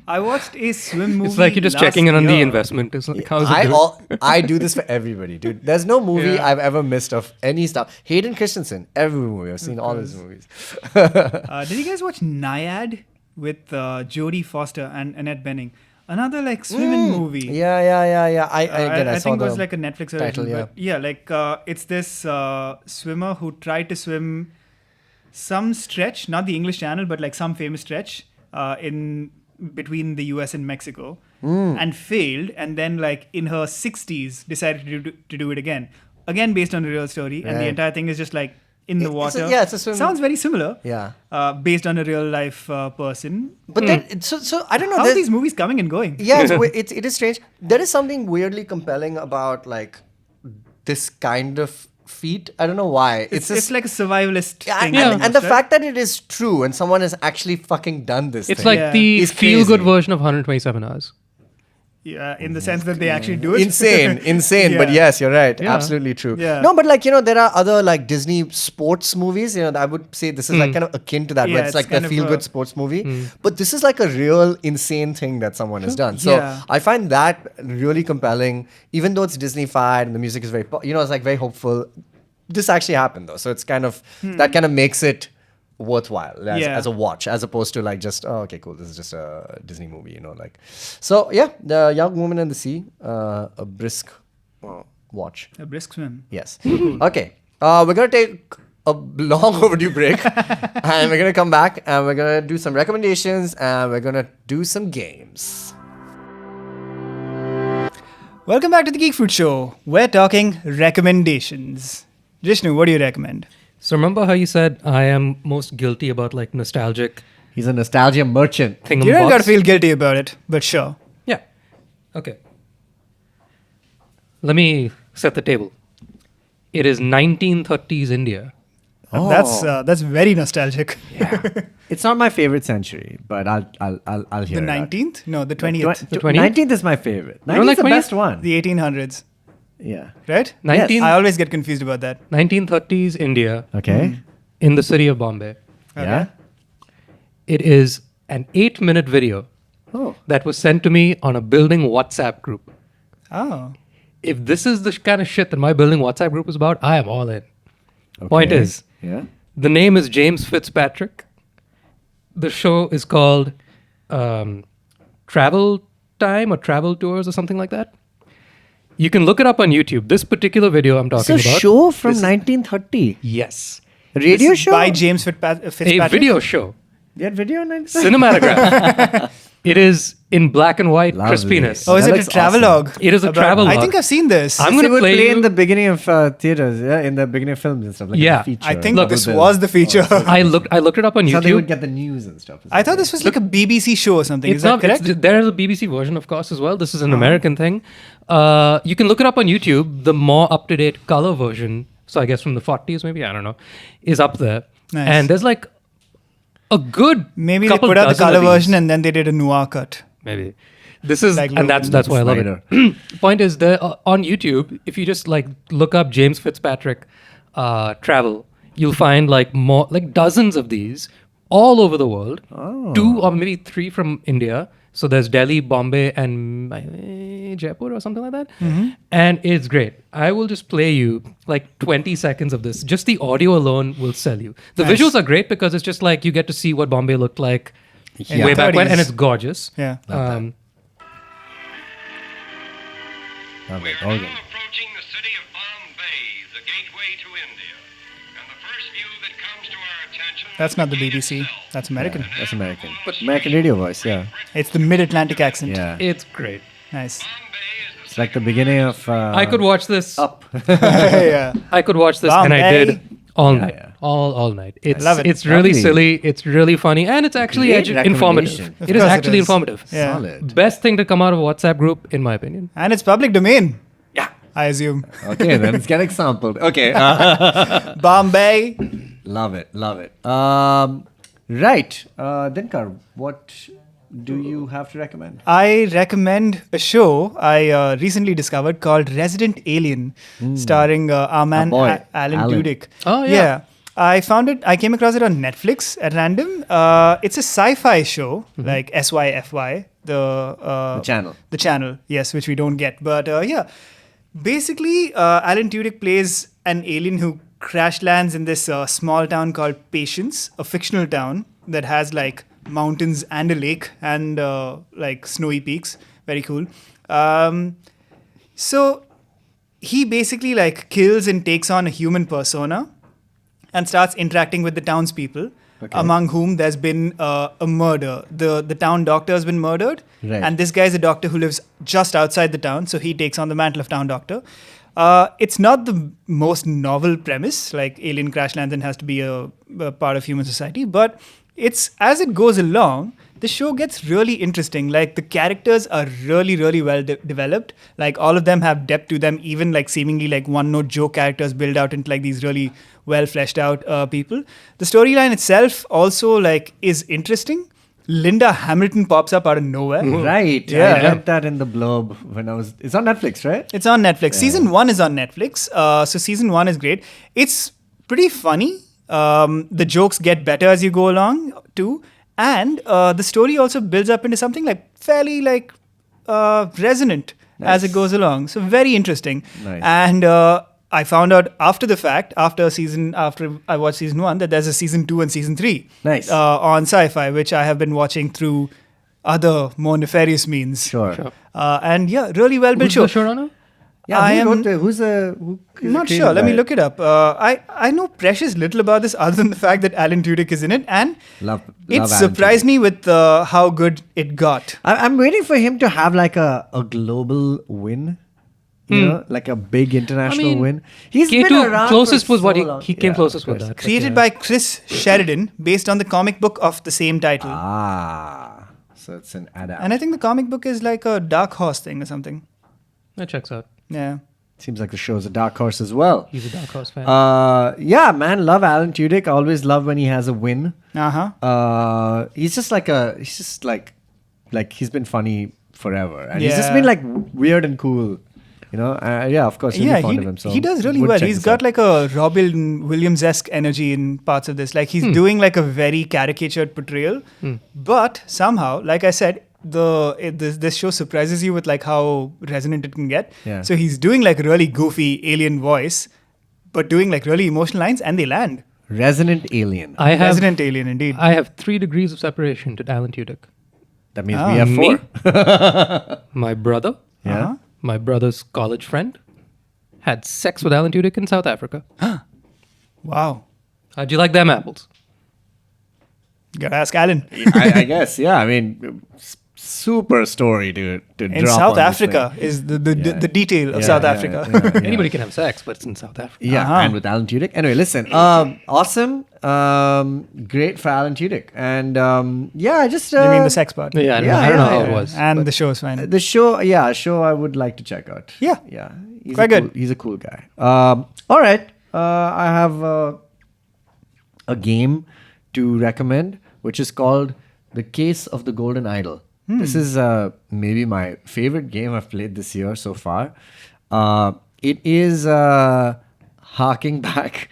I watched a swim movie. It's like you're just last checking in on the year. investment. It's like, how's it doing? I do this for everybody, dude. There's no movie Yeah. I've ever missed of any stuff. Hayden Christensen, every movie. I've seen all his movies. Did you guys watch Naiad with Jodie Foster and Annette Bening? Another like swimming movie. Yeah. I saw think it was the like a Netflix title, original. But yeah, like it's this swimmer who tried to swim some stretch, not the English Channel, but like some famous stretch in between the US and Mexico, and failed. And then like in her 60s decided to do it again based on a real story. And the Right. entire thing is just like in the water. it's a swim. Sounds very similar. Yeah. Based on a real life person. But then, so I don't know. How are there's- these movies coming and going? yeah, it is strange. There is something weirdly compelling about like this kind of feat. I don't know why. It's like a survivalist Yeah, thing. and almost, the right? fact that it is true and someone has actually fucking done this. It's thing. like Yeah. the It's feel-good crazy. version of 127 hours. Yeah, in the sense that they actually do it. insane. But Yeah. yes, you're right. Yeah. Absolutely true. Yeah. No, but like there are other like Disney sports movies. I would say this is like kind of akin to that, Yeah, where it's it's like the kind of feel-good a- sports movie. But this is like a real insane thing that someone has done. So Yeah. I find that really compelling, even though it's Disney-fied and the music is very, it's like very hopeful. This actually happened though, so it's kind of that kind of makes it worthwhile as a watch, as opposed to like just okay, cool, this is just a Disney movie, like. So yeah, The Young Woman and the Sea, a brisk watch. A brisk swim. Yes. Okay. We're gonna take a long overdue break, and we're gonna come back and we're gonna do some recommendations and we're gonna do some games. Welcome back to the Geek Fruit Show. We're talking recommendations. Jishnu, what do you recommend? So remember how you said I am most guilty about like nostalgic He's a nostalgia merchant. thing? You don't gotta feel guilty about it, but sure. Yeah. Okay. Let me set the table. It is 1930s India. Oh. That's very nostalgic. Yeah. It's not my favorite century, but I'll hear The it. 19th? No, the 20th. The 20th? 19th is my favorite. don't 19th like is the 20th? best one. The 1800s, Yeah. right? 19 I always get confused about that. 1930s India Okay. in the city of Bombay. Yeah. It is an 8-minute video Oh. that was sent to me on a building WhatsApp group. Oh. If this is the kind of shit that my building WhatsApp group is about, I am all in. Point Okay. is, Yeah. the name is James Fitzpatrick. The show is called Travel Time or Travel Tours or something like that. You can look it up on YouTube. This particular video I'm talking It's a about. show from 1930. Yes. Radio show? By James Fitzpatrick. A video show. They had video in 1930? Cinematograph. It is in black and white Lovely. crispiness. Oh, is That it a looks travelogue? It is a About- travelogue. I think I've seen this. I'm They going to would play, play you- in the beginning of theaters, in the beginning of films and stuff. Like Yeah. a feature. I think Look, this Double was bill. the feature. I looked it up on So they would YouTube. get the news and stuff. I thought this was like a BBC show or something. It's Is that not. correct? There is a BBC version, of course, as well. This is an American thing. You can look it up on YouTube. The more up-to-date color version, so I guess from the 40s, maybe, I don't know, is up there. Nice. And there's like a good Maybe they couple put out the dozen color of these. version and then they did a noir cut. Maybe. This is, Like and that's why I love Snyder. it. Point is, there on YouTube, if you just like look up James Fitzpatrick travel, you'll find like more, like dozens of these all over the world. 2 or maybe 3 from India. So there's Delhi, Bombay, and Jaipur or something like that. And it's great. I will just play you like 20 seconds of this. Just the audio alone will sell you. The Nice. visuals are great because it's just like you get to see what Bombay looked like In way the back when, 30s. and it's gorgeous. Yeah. Okay. We're now approaching the city of Bombay, the gateway to India. And the first view that comes to our attention... That's not the gate BBC. itself. That's American. That's American. But American radio voice, yeah. It's the mid-Atlantic accent. Yeah. It's great. Nice. Bombay is It's like the beginning of... I could watch this. Up. yeah. I could watch this, and I Bombay. did all night. yeah. All night. It's love it. It's really Lovely. silly. It's really funny, and it's actually Great informative. recommendation. Of It is course it actually is. informative. Yeah. Solid. Best thing to come out of a WhatsApp group, in my opinion. And it's public domain. Yeah. I assume. Okay, then it's getting sampled. Okay. Bombay. Love it. Right. Dinkar, what do you have to recommend? I recommend a show I recently discovered called Resident Alien, starring our man boy, Alan Alan. Tudyk. Oh, yeah. I found it. I came across it on Netflix at random. It's a sci-fi show, like SYFY, the channel. The channel, yes, which we don't get. But yeah, basically, Alan Tudyk plays an alien who crash lands in this small town called Patience, a fictional town that has like mountains and a lake and like snowy peaks. Very cool. So he basically like kills and takes on a human persona and starts interacting with the townspeople, among whom there's been a murder. The town doctor has been murdered, Right. and this guy is a doctor who lives just outside the town, so he takes on the mantle of town doctor. It's not the most novel premise, like alien crash lands and has to be a part of human society, but it's as it goes along, the show gets really interesting. Like the characters are really, really well developed. Like all of them have depth to them. Even like seemingly like one-note joke characters build out into like these really well fleshed out people. The storyline itself also like is interesting. Linda Hamilton pops up out of nowhere. Right. Yeah. I read that in the blurb when I was. It's on Netflix, right? It's on Netflix. Season 1 is on Netflix. So season 1 is great. It's pretty funny. The jokes get better as you go along too. And the story also builds up into something like fairly like resonant as it goes along. So very interesting. Nice. And I found out after the fact, after I watched season 1, that there's a season 2 and season 3 Nice. on Sci-Fi, which I have been watching through other more nefarious means. Sure. And yeah, really well built Who's show. the showrunner? Yeah, I who am wrote the, who's the... Who is not it sure. created Let me by? look it up. I know precious little about this other than the fact that Alan Tudyk is in it, and Love it Alan surprised me with how good it got. I'm waiting for him to have like a global win. You know, like a big international win. He's been K2 around closest for was what so long. he came Yeah, closest of with course. that. Created by Chris Sheridan, based on the comic book of the same title. So it's an adapt. And I think the comic book is like a Dark Horse thing or something. That checks out. Yeah. Seems like the show's a dark horse as well. He's a Dark Horse fan. Yeah, man, love Alan Tudyk. I always love when he has a win. He's just like he's been funny forever, and he's just Yeah. been like weird and cool. You know, yeah, of course, Yeah, really fond of him. So he does really would well. check He's this got out. like a Robin Williams-esque energy in parts of this. Like he's doing like a very caricatured portrayal, but somehow, like I said, this show surprises you with like how resonant it can get. Yeah. So he's doing like a really goofy alien voice, but doing like really emotional lines, and they land. Resonant Alien. I have Resident Alien, indeed. I have 3 degrees of separation to Alan Tudyk. That means we have 4. Me? My brother, Yeah. my brother's college friend, had sex with Alan Tudyk in South Africa. Wow. How'd you like them apples? Gotta ask Alan. I guess. Yeah. I mean, super story to In drop South on this Africa thing. is the Yeah. detail of Yeah, South yeah, Africa. yeah. Anybody can have sex, but it's in South Africa. Yeah, and with Alan Tudyk. Anyway, listen. Awesome. Great for Alan Tudyk. And yeah, I just. You mean the sex part? Yeah, I don't, Yeah, know, I don't know yeah, how yeah. it was. And the show is fine. The show, a show I would like to check out. Yeah. Yeah. He's Quite a good. He's a cool guy. All right. I have a game to recommend, which is called The Case of the Golden Idol. This is maybe my favorite game I've played this year so far. It is harking back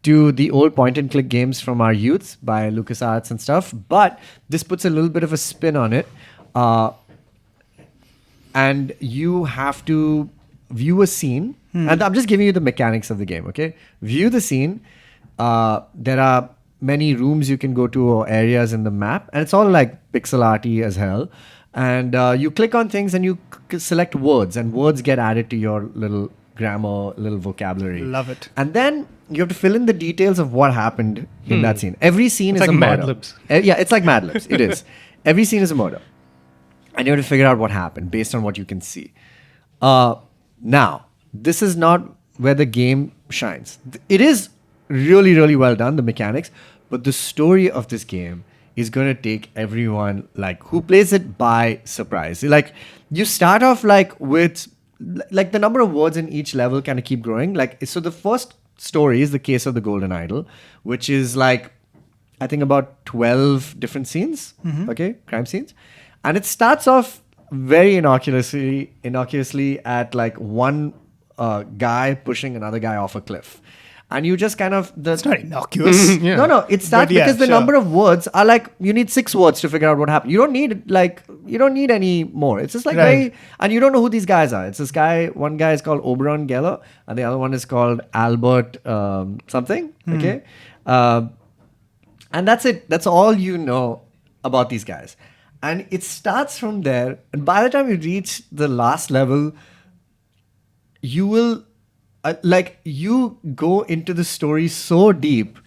to the old point-and-click games from our youth by LucasArts and stuff, but this puts a little bit of a spin on it. And you have to view a scene. And I'm just giving you the mechanics of the game, okay? View the scene. There are many rooms you can go to or areas in the map. And it's all like pixel arty as hell. And you click on things and you select words. And words get added to your little grammar, little vocabulary. Love it. And then you have to fill in the details of what happened in that scene. Every scene It's is like a Mad murder. Libs. Yeah, it's like Mad Libs. It is. Every scene is a murder. And you have to figure out what happened based on what you can see. Now, this is not where the game shines. It is really, really well done, the mechanics, but the story of this game is going to take everyone like who plays it by surprise. Like you start off like with like the number of words in each level kind of keep growing. Like so the first story is The Case of the Golden Idol, which is like I think, about 12 different scenes, okay, crime scenes. And it starts off very innocuously at like one guy pushing another guy off a cliff. And you just kind of... It's not innocuous. Yeah. No, it starts But yeah, because the sure. number of words are like, you need 6 words to figure out what happened. You don't need any more. It's just like Right. and you don't know who these guys are. It's this guy, one guy is called Oberon Geller, and the other one is called Albert something, okay? And that's it. That's all you know about these guys. And it starts from there, and by the time you reach the last level, you will... you go into the story so deep,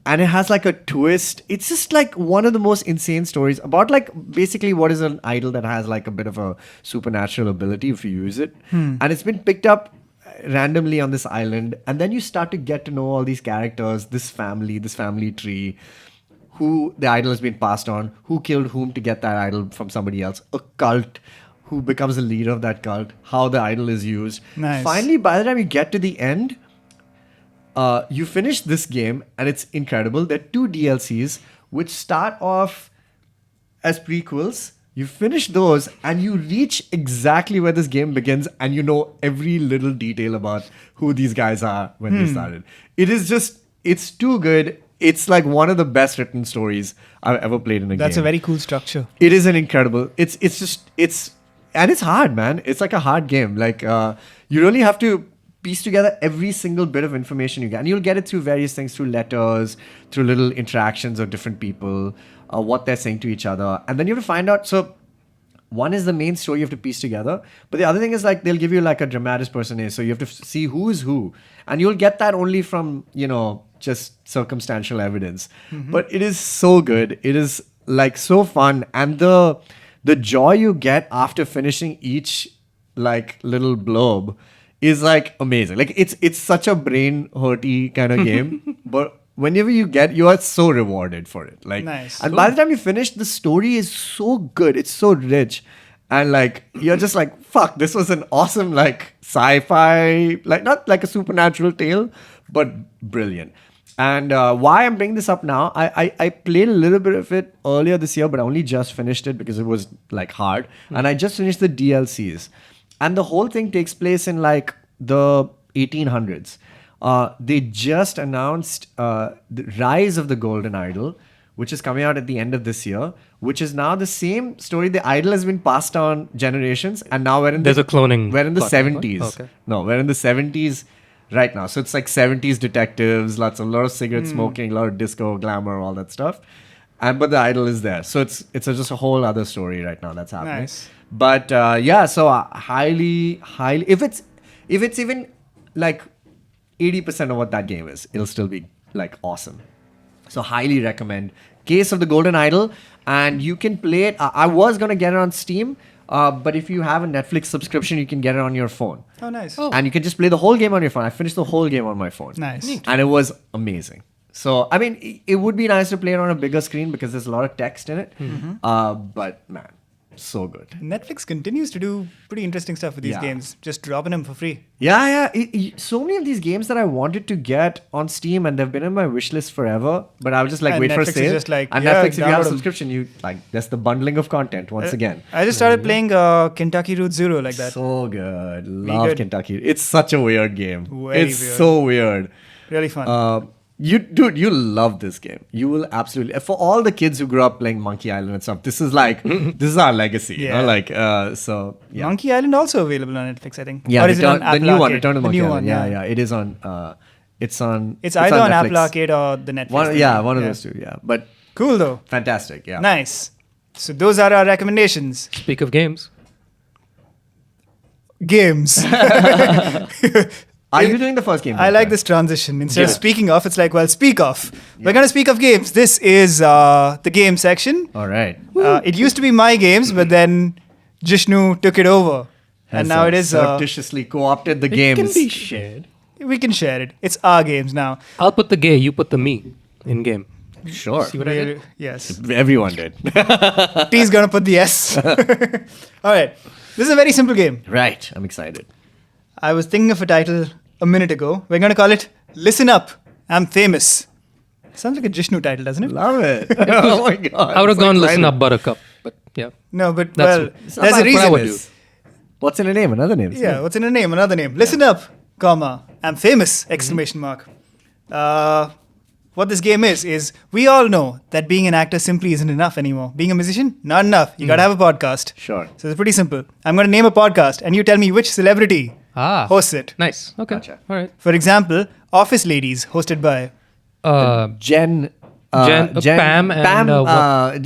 and it has like a twist. It's just like one of the most insane stories about like basically what is an idol that has like a bit of a supernatural ability if you use it. And it's been picked up randomly on this island, and then you start to get to know all these characters, this family tree, who the idol has been passed on, who killed whom to get that idol from somebody else, a cult, who becomes the leader of that cult, how the idol is used. Nice. Finally, by the time you get to the end, you finish this game, and it's incredible. There are 2 DLCs which start off as prequels. You finish those, and you reach exactly where this game begins, and you know every little detail about who these guys are when they started. It's too good. It's like one of the best written stories I've ever played in a game. That's a very cool structure. It is an incredible. And it's hard, man. It's like a hard game. Like you really have to piece together every single bit of information you get, and you'll get it through various things, through letters, through little interactions of different people, what they're saying to each other, and then you have to find out. So one is the main story you have to piece together, but the other thing is like they'll give you like a dramatis personae, so you have to see who is who, and you'll get that only from just circumstantial evidence. But it is so good. It is like so fun, and the joy you get after finishing each like little blob is like amazing. Like it's such a brain hurty kind of game, but whenever you are so rewarded for it. Like, Nice. And by the time you finish, the story is so good. It's so rich. And like, you're just like, fuck, this was an awesome, like, sci-fi, like, not like a supernatural tale, but brilliant. And why I'm bringing this up now, I played a little bit of it earlier this year, but I only just finished it because it was like hard. And I just finished the DLCs. And the whole thing takes place in like the 1800s. They just announced the Rise of the Golden Idol, which is coming out at the end of this year, which is now the same story. The idol has been passed on generations, and now we're in There's a cloning We're in the plot, 70s. okay. No, we're in the 70s right now. So it's like 70s detectives, a lot of cigarette smoking, a lot of disco, glamour, all that stuff. But the idol is there. So it's just a whole other story right now that's happening. Nice. But yeah, so highly, if it's even like 80% of what that game is, it'll still be like awesome. So highly recommend Case of the Golden Idol, and you can play it. I was gonna get it on Steam, but if you have a Netflix subscription, you can get it on your phone. Oh, nice. And you can just play the whole game on your phone. I finished the whole game on my phone. Nice. Neat. And it was amazing. So, I mean, it would be nice to play it on a bigger screen because there's a lot of text in it. But man, so good. Netflix continues to do pretty interesting stuff with these Yeah. games, just dropping them for free. Yeah. So many of these games that I wanted to get on Steam, and they've been in my wish list forever, but I was just like, And wait for a Netflix is sale. just like, and yeah, Netflix, if you have download a 'em. subscription, that's the bundling of content once again. I just started playing Kentucky Route Zero like that. So good. Love good. Kentucky. It's such a weird game. Very it's weird. so weird. Really fun. You'll love this game. You will absolutely. For all the kids who grew up playing Monkey Island and stuff, this is our legacy. You know? Yeah. So yeah. Monkey Island also available on Netflix, I think. Yeah, Or is it on the Apple new one, Arcade? Return to The Monkey new Island. one, Yeah. It is on. It's either on Netflix. Apple Arcade or the Netflix. One thing. of those two. Yeah, but Cool though. fantastic. Yeah. Nice. So those are our recommendations. Speak of games. Games. Are you doing the first game? I like this transition. Instead of speaking of, it's like, well, speak of. We're going to speak of games. This is the game section. All right. It used to be my games, but then Jishnu took it over. And now it is... surreptitiously co-opted the games. It can be shared. we can share it. It's our games now. I'll put the gay, you put the me in game. Sure. See what I did? Yes. Everyone did. T's going to put the S. All right. This is a very simple game. Right. I'm excited. I was thinking of a title a minute ago. We're going to call it Listen Up, I'm Famous. Sounds like a Jishnu title, doesn't it? Love it. Oh my god. I would have So gone Listen excited. Up Buttercup, but yeah. No, but That's- well, It's not there's a bad. reason. What I would do. What's in a name? Another name. Yeah, what's in a name? Another name. Listen up, comma. I'm famous! Exclamation mark. What this game is we all know that being an actor simply isn't enough anymore. Being a musician, not enough. You gotta have a podcast. Sure. So it's pretty simple. I'm gonna name a podcast, and you tell me which celebrity hosts it. Nice. Okay. Gotcha. All right. For example, Office Ladies, hosted by Jen. Pam and,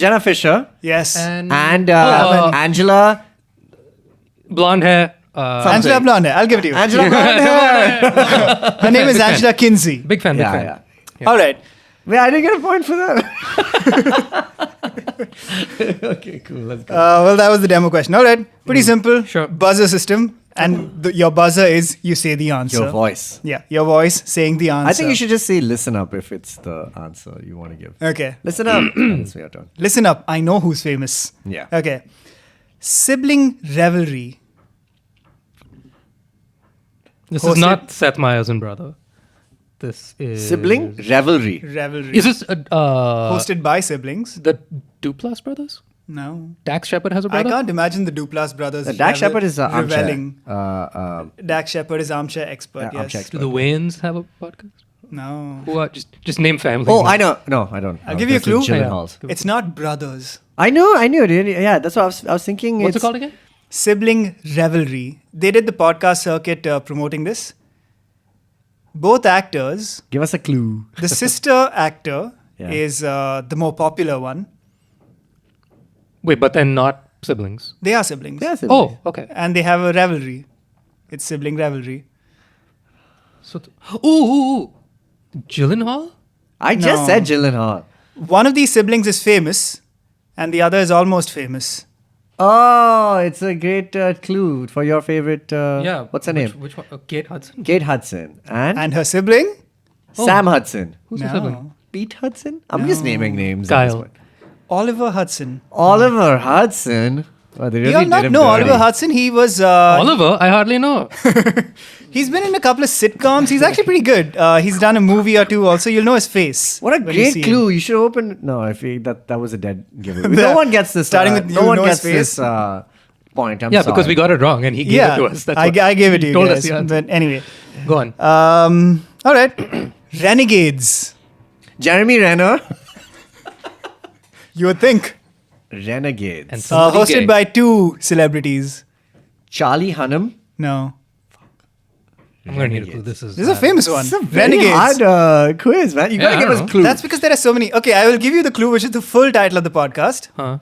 Jenna Fisher yes, and Angela. blonde hair. Angela Blonde. I'll give it to you. Angela Blonde. Her name is big fan. Angela Kinsey. Big fan. Big Yeah, fan. yeah. Yeah. All right. Wait, I didn't get a point for that. Okay, cool. Let's go. Well, that was the demo question. All right. Pretty simple. Sure. Buzzer system. And your buzzer is you say the answer. Your voice. Yeah, your voice saying the answer. I think you should just say listen up if it's the answer you want to give. Okay. Listen up. It's your turn. Listen up. I know who's famous. Yeah. Okay. Sibling rivalry. This Hosted- is not Seth Meyers' brother. This is Sibling rivalry. Rivalry. Is this hosted by siblings? the Duplass brothers? No. Dax Shepard has a I brother. can't imagine the Duplass brothers. Dax Shepard is armchair. reveling. Dax Shepard is armchair expert. Yeah, Yes. armchair Do the Wayans have a podcast? No. Who are just name family? Oh, I know. No, I don't. I'll give you a clue. Gyllenhaal's. It's not brothers. I knew it. Yeah, that's what I was thinking. What's it it's called again? Sibling rivalry. They did the podcast circuit promoting this. Both actors. Give us a clue. The sister actor Yeah. is the more popular one. Wait, but they're not siblings. They are siblings. Yes. Oh, okay. And they have a rivalry. It's sibling rivalry. So, ooh, Gyllenhaal? I just No. said Gyllenhaal. One of these siblings is famous, and the other is almost famous. Oh, it's a great clue for your favorite. Yeah. What's her name? Which one? Kate Hudson. Kate Hudson and, And her sibling? Sam Hudson. Who's No. the sibling? Pete Hudson. I'm just naming names. Kyle. at this point. Oliver Hudson. Oliver Hudson. Oh, they Do really you all did not him know dirty. Oliver Hudson? He was. Oliver? I hardly know. He's been in a couple of sitcoms. He's actually pretty good. He's done a movie or two also. You'll know his face. What a when you see great him. clue! You should open. No, I feel that was a dead giveaway. No one gets this. Starting with no you one know his gets this point. I'm Yeah, sorry. because we got it wrong and he gave Yeah, it to us. That's I gave it to He you told guys. us the answer. But anyway. Go on. All right. Renegades. Jeremy Renner. You would think. Renegades. And somebody Hosted gay. by two celebrities. Charlie Hunnam. No. I'm going to need a clue. This is This is a famous one. It's a very Renegades. hard quiz, man. You Yeah, gotta I give don't us know. clues. That's because there are so many. Okay, I will give you the clue, which is the full title of the podcast. Huh?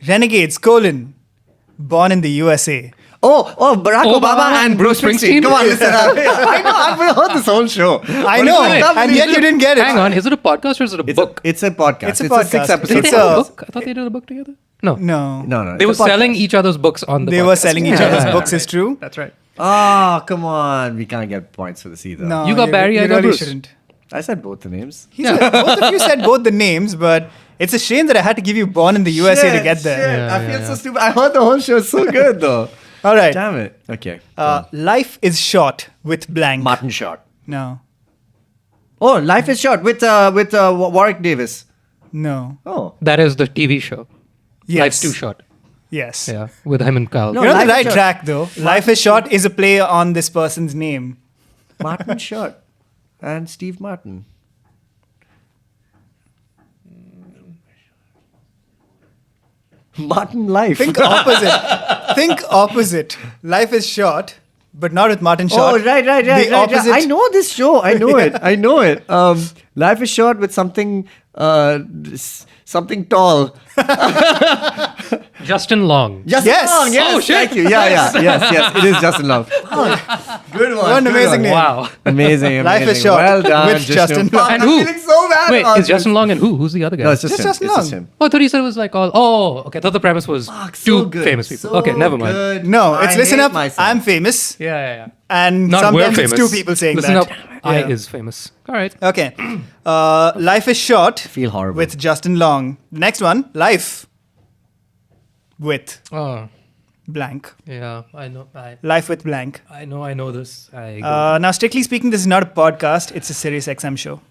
Renegades, born in the USA. Barack Obama and Bruce Springsteen. Springsteen? Come on, listen. I know. I've heard this whole show. I know, wait, and yet you didn't get it. Hang on. Is it a podcast or is it a book? It's a podcast. It's a podcast. 6 Did episodes. they It's have a- a book? I thought they did a book together. No. No. No. They were it's a podcast. selling each other's books on the They podcast. were selling each Yeah. other's books, is true. That's right. Oh, come on. We can't get points for this either. No, You got Barry, I got really Bruce. shouldn't. I said both the names. Both of you said both the names, but it's a shame that I had to give you born in the USA to get there. Shit. I Yeah, feel so stupid. I heard the whole show is so good though. All right. Damn it. Okay. Life is short with blank. Martin Short. No. Oh, Life is Short with Warwick Davis. No. Oh. That is the TV show. Yes. Life's Too Short. Yes. Yeah. With him and Kyle. No. You're on Life the is right Short. track, though. Life is short is a play on this person's name. Martin Short and Steve Martin. Martin Life. Think opposite. Think opposite. Life is short, but not with Martin Oh, Short. right. The opposite. I know this show. I know it. I know it. Life is Short with something something tall. Justin Long. Justin Yes. Long. Yes. Oh, shit. Thank you. Yeah. Yes. It is Justin Long. Good one. What an good amazing one. name. Wow. Amazing. Life is amazing. Short Well done, with Justin Fuck, Long. And I'm who? feeling so bad Wait, about is Justin this. Long and who? Who's the other guy? No, it's just him. Justin It's just Long. him. Oh, I thought he said it was like all. Oh, okay. I thought the premise was Fuck, two so good. famous people. So Okay, never mind. good. No, it's I listen hate up. myself. I'm famous, Yeah. and Not we're sometimes famous. it's two people saying Listen that. up. I Yeah. is famous. All right. Okay. Life is short. Feel horrible. With Justin Long. Next one. Life with Oh, blank. yeah. I know. Life with blank. I know this. Now, strictly speaking, this is not a podcast. It's a Sirius XM show.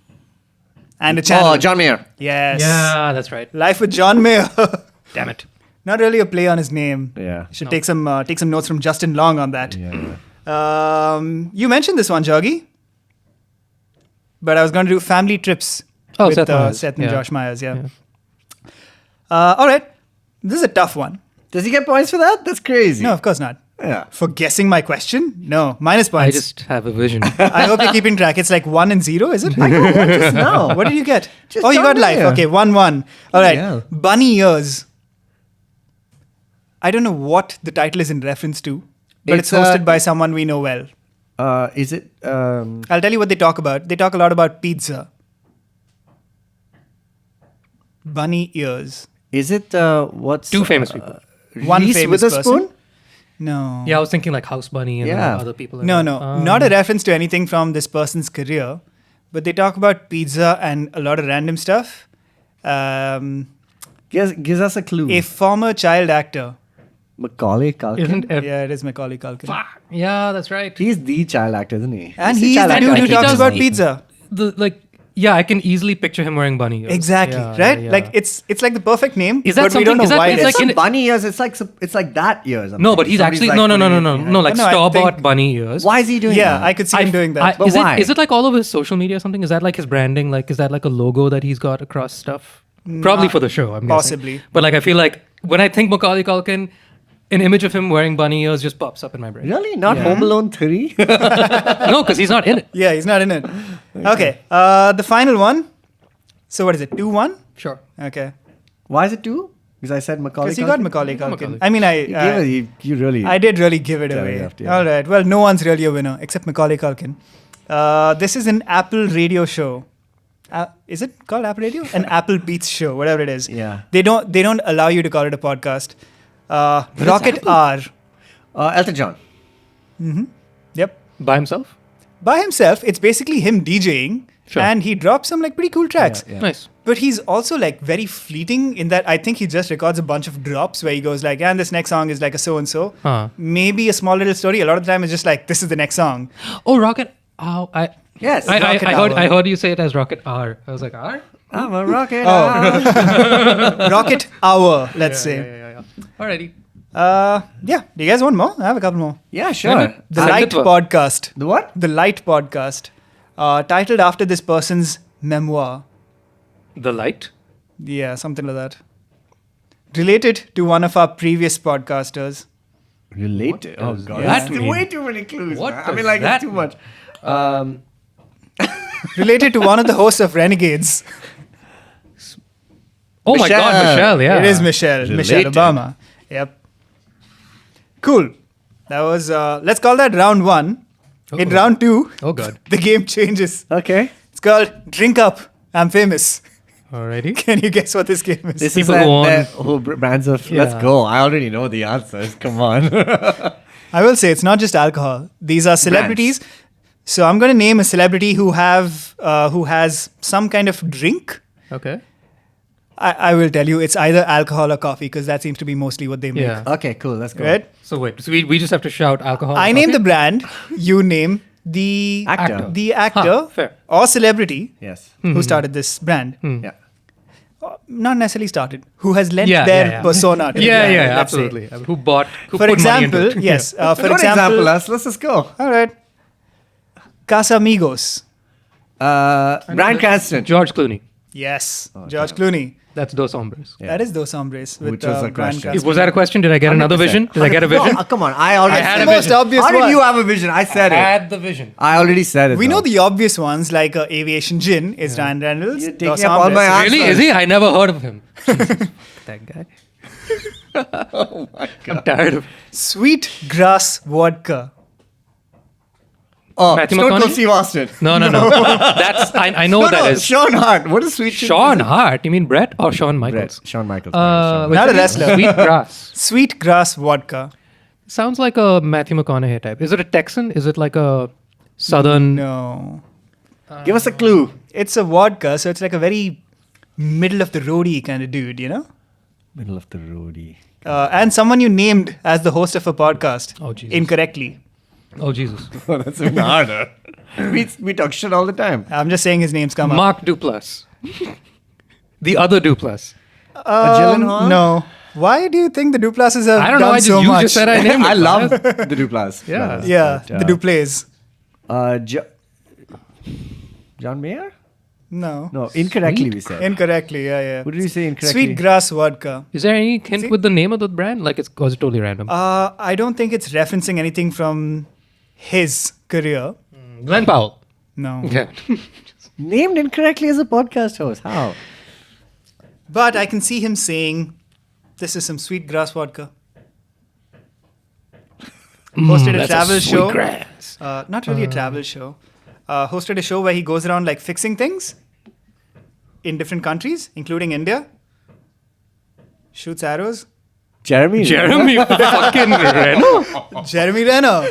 and a channel. Oh, John Mayer. Yes. Yeah, that's right. Life with John Mayer. Damn it. Not really a play on his name. Yeah. Should take some notes from Justin Long on that. You mentioned this one, Joggy. But I was going to do family trips with Seth Meyers. Seth and Yeah. Josh Myers. Yeah. All right. This is a tough one. Does he get points for that? That's crazy. No, of course not. Yeah. For guessing my question? No. Minus I points. just have a vision. I hope you're keeping track. It's like 1 and 0, is it? I got one just now. What did you get? Just You got John life. Mayer. Okay, 1-1. All right. Yeah. Bunny ears. I don't know what the title is in reference to, but it's It's, hosted by someone we know well. Is it? I'll tell you what they talk about. They talk a lot about pizza. Bunny ears. Is it? What's Two famous people. One Reese famous Witherspoon? person? No. Yeah, I was thinking like House Bunny and Yeah. other people. No, not a reference to anything from this person's career, but they talk about pizza and a lot of random stuff. Gives us a clue. A former child actor. Macaulay Culkin. Isn't Yeah, it is Macaulay Culkin. Yeah, that's right. He's the child actor, isn't he? And the he's child the actor. dude who He talks does about the- pizza. Yeah, I can easily picture him wearing bunny ears. Exactly, Yeah, right? yeah. Like it's like the perfect name, Is that but we don't know something- is that- why it's it like is. in- Not bunny ears. It's like that ears. No, but he's actually no, like like No, I store-bought think- bunny ears. Why is he doing Yeah, that? I could see him doing that. But is why? it like all over his social media or something? Is that like his branding? Like, is that like a logo that he's got across stuff? Probably for the show, I'm guessing. Possibly. But like, I feel like when I think Macaulay Culkin, an image of him wearing bunny ears just pops up in my brain. Really? Not Home Alone 3? No, because he's not in it. Yeah, he's not in it. Okay, the final one. So what is it? 2-1? Sure. Okay. Why is it 2? Because I said Macaulay Because you Culkin. got Macaulay Culkin. Macaulay. I mean, You really... I did really give it away. Telegraphed, yeah. All right. Well, no one's really a winner except Macaulay Culkin. This is an Apple radio show. Is it called Apple Radio? An Apple Beats show, whatever it is. Yeah. They don't allow you to call it a podcast. Rocket R. Elton John. Yep. By himself? By himself, it's basically him DJing, Sure. and he drops some like pretty cool tracks. Yeah. Nice. But he's also like very fleeting in that I think he just records a bunch of drops where he goes like, and this next song is like a so and so. Huh. Maybe a small little story. A lot of the time it's just like, this is the next song. Oh, Rocket. Oh, Yes. Rocket I Hour. heard you say it as Rocket R. I was like, R? I'm a rocket. Rocket Hour, let's say. Yeah. Alrighty. Yeah. Do you guys want more? I have a couple more. Yeah, sure. The Send Light it to her. Podcast. The what? The Light Podcast. Titled after this person's memoir. The Light? Yeah, something like that. Related to one of our previous podcasters. Related. Oh, does God. that That's mean? way too many clues. What man. I mean, does like, that it's too much. Related to one of the hosts of Renegades. Oh my God, Michelle. Michelle, yeah. It is Michelle. Michelle Related. Obama. Yep. Cool. That was, let's call that round 1. In Uh-oh. round 2, Oh God. the game changes. Okay. It's called Drink Up, I'm Famous. Alrighty. Can you guess what this game is? This People is who won. that whole brands of, let's Yeah. go. I already know the answers. Come on. I will say it's not just alcohol. These are celebrities. So I'm going to name a celebrity who has some kind of drink. Okay. I will tell you it's either alcohol or coffee because that seems to be mostly what they make. Yeah. Okay, cool. Let's go. Right? So wait, so we just have to shout alcohol. I or name coffee? the brand. You name the Actor. The actor Huh, fair. or celebrity Yes. who started this brand. Yeah. Not necessarily started. Who has lent Yeah, their yeah, yeah. persona to the Yeah, brand, yeah, let's say. absolutely. Who bought? Who For put money into example, it. yes. For Don't example, us. Let's just go. all right. Casamigos. Bryan Cranston. George Clooney. Yes, George Clooney. That's Dos Hombres. Yeah. That is Dos Hombres. With, Which was a Bryan question. Cranston. Was that a question? Did I get another 100%. vision? Did I get a vision? No, come on. I already I had said a the it. most vision. obvious How one. did you have a vision? I said it. Had the vision. I already said it. We though. know the obvious ones like Aviation Gin is Ryan Reynolds. You're taking Dos up all Hombres. my answers. Really? Is he? I never heard of him. Jesus, that guy. Oh my God. I'm tired of. Sweet Grass Vodka. Oh, Matthew Stone Cold McConaughey? Steve Austin. No. That's I know what that is. Sean Hart. What is Sweet Sean Hart. You mean Brett or Shawn Michaels? Brett. Shawn Michaels. What's Not a his name? wrestler. Sweet Grass. Sweet Grass Vodka. Sounds like a Matthew McConaughey type. Is it a Texan? Is it like a Southern? No. Give us a clue. It's a vodka, so it's like a very middle of the roady kind of dude, you know? Middle of the roadie. And someone you named as the host of a podcast Oh, Jesus. incorrectly. Oh Jesus. Oh, that's even harder. We talk shit all the time. I'm just saying his name's come up. Mark Duplass. The other Duplass. Gyllenhaal? No. Why do you think the Duplasses have I don't know. done I just, so you much? just said I named it. I love the Duplass. Yeah. Yeah, But, the Duplays. John Mayer? No. No, incorrectly we said. Incorrectly, yeah. What did you say incorrectly? Sweet grass vodka. Is there any hint with the name of the brand? Like, was it totally random? I don't think it's referencing anything from his career. Glenn Powell. No. Yeah. Named incorrectly as a podcast host. How? But I can see him saying, this is some sweet grass vodka. Hosted a That's travel sweet show. grass. Not really a travel show. Hosted a show where he goes around like fixing things in different countries, including India. Shoots arrows. Jeremy fucking Reno? Jeremy Renner,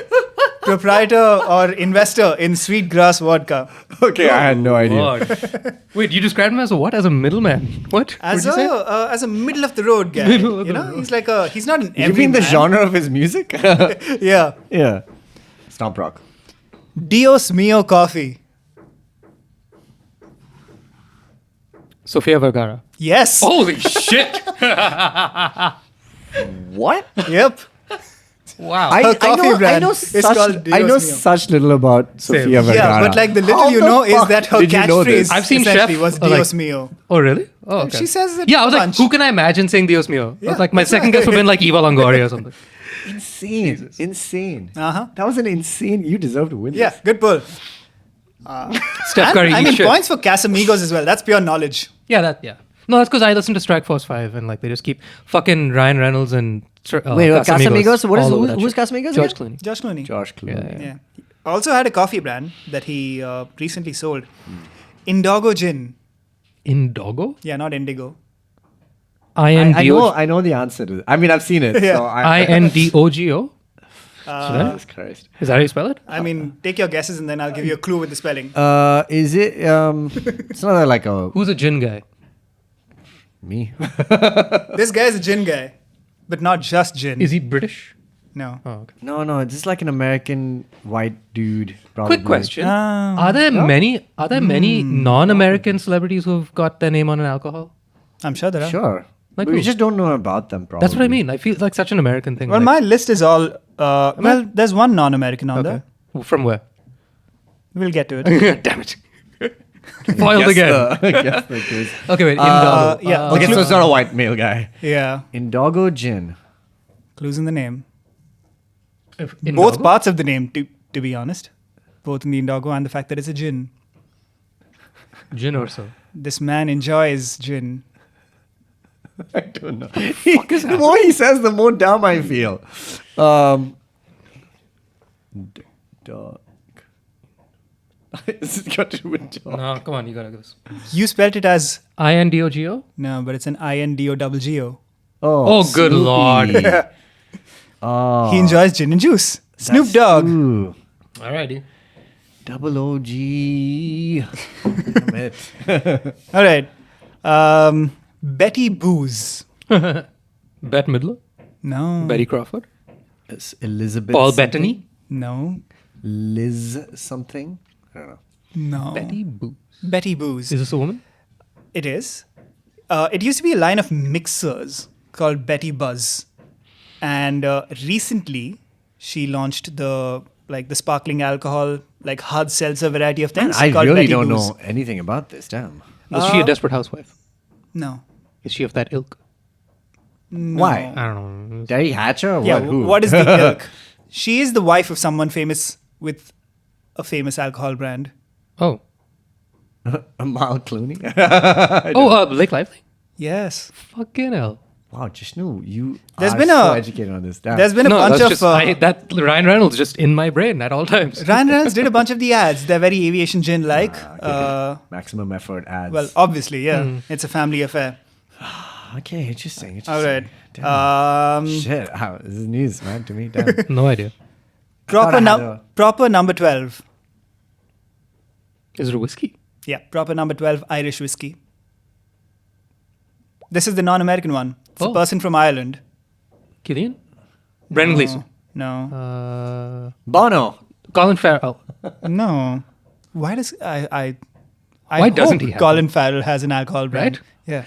proprietor or investor in sweet grass vodka. Okay, I had no idea. God. Wait, you described him as a what? As a middleman? What? As What'd you say? as a middle of the road guy. Middle of You the know, road. he's like he's not an You mean the everyman. genre of his music? Yeah. Yeah. Stomp rock. Dios Mio Coffee. Sofia Vergara. Yes. Holy shit! What? Yep. Wow. Her coffee brand is called Dios I know Mio. such little about Sofia Vergara. Yeah, but like the little How you the know is fuck that her did you know this? catchphrase I've seen essentially Chef, was like- Dios Mio. Oh, really? Oh, okay. She says it Yeah, I was a like, bunch. who can I imagine saying Dios Mio? I Yeah. was like, my second guess would have been like Eva Longoria or something. Insane. Insane. Uh-huh. That was an insane. You deserve to win Yeah, this. good pull. Steph Curry. I eat mean, shit. points for Casamigos as well. That's pure knowledge. Yeah. No, that's because I listen to Strike Force 5 and like they just keep fucking Ryan Reynolds and Wait, Casamigos? What is all over who's that shit. Casamigos George again? Clooney. Josh Clooney. Josh Clooney. Yeah. Also had a coffee brand that he recently sold. Indogo Gin. Indogo? Yeah, not Indigo. I know the answer to it. I mean, I've seen it. Yeah. So I Indogo? Jesus Christ. Is that how you spell it? I mean, take your guesses and then I'll give you a clue with the spelling. Is it? It's not like a Who's a gin guy? me. This guy is a gin guy, but not just gin. Is he British? No. Oh, okay. No, just like an American white dude. Probably. Quick question. Ah. Are there many non-American celebrities who've got their name on an alcohol? I'm sure there are. Sure. Like But we who? just don't know about them. Probably. That's what I mean. I feel like such an American thing. Well, like, my list is all. Well, there's one non-American on there. From where? We'll get to it. Damn it. Foiled again. Guess the quiz. Okay, wait. Indogo. yeah. Okay, so it's not a white male guy. Yeah. Indogo Gin. Clues in the name. Indogo? Both parts of the name, to be honest. Both in the Indogo and the fact that it's a gin. Gin or so. This man enjoys gin. I don't know. The more he says, the more dumb I feel. Dog. This has got to do with dog. No, come on. You gotta go. You spelled it as Indogo? no, but it's an Indogo. Oh, good Snoopy. lord. Oh, He enjoys gin and juice. Snoop that's- Dogg. Ooh. Alrighty. Double OG. Damn it. All right. Betty Booze. Bette Midler? No. Betty Crawford? It's Elizabeth. Paul something? Bettany? No. Liz something. I don't know. No. Betty Boo. Betty Booze. Is this a woman? It is. It used to be a line of mixers called Betty Buzz, and recently she launched the sparkling alcohol like hard seltzer variety of things. I called really Betty don't Booze. know anything about this. Damn. Was she a desperate housewife? No. Is she of that ilk? Why? I don't know. Terry Hatcher? Or Yeah. what? Who? What is the ilk? She is the wife of someone famous with a famous alcohol brand. Oh. Mal Clooney? Blake Lively? Yes. Fucking hell. Wow, Jishnu, you There's are been so a- educated on this. Damn. There's been a bunch that's of just, that Ryan Reynolds just in my brain at all times. Ryan Reynolds did a bunch of the ads. They're very aviation gin like. Maximum effort ads. Well, obviously, yeah. It's a family affair. okay, interesting. All right. Damn. Shit, wow, this is news, man, to me. Damn. No idea. Proper, I had a- proper number 12. Is it a whiskey? Yeah, proper number 12 Irish whiskey. This is the non-American one. It's a Oh. person from Ireland. Killian? Brendan Gleeson. No. Bono. Colin Farrell. No. Why does I I Why doesn't hope he have Colin Farrell has an alcohol brand. Right? Yeah.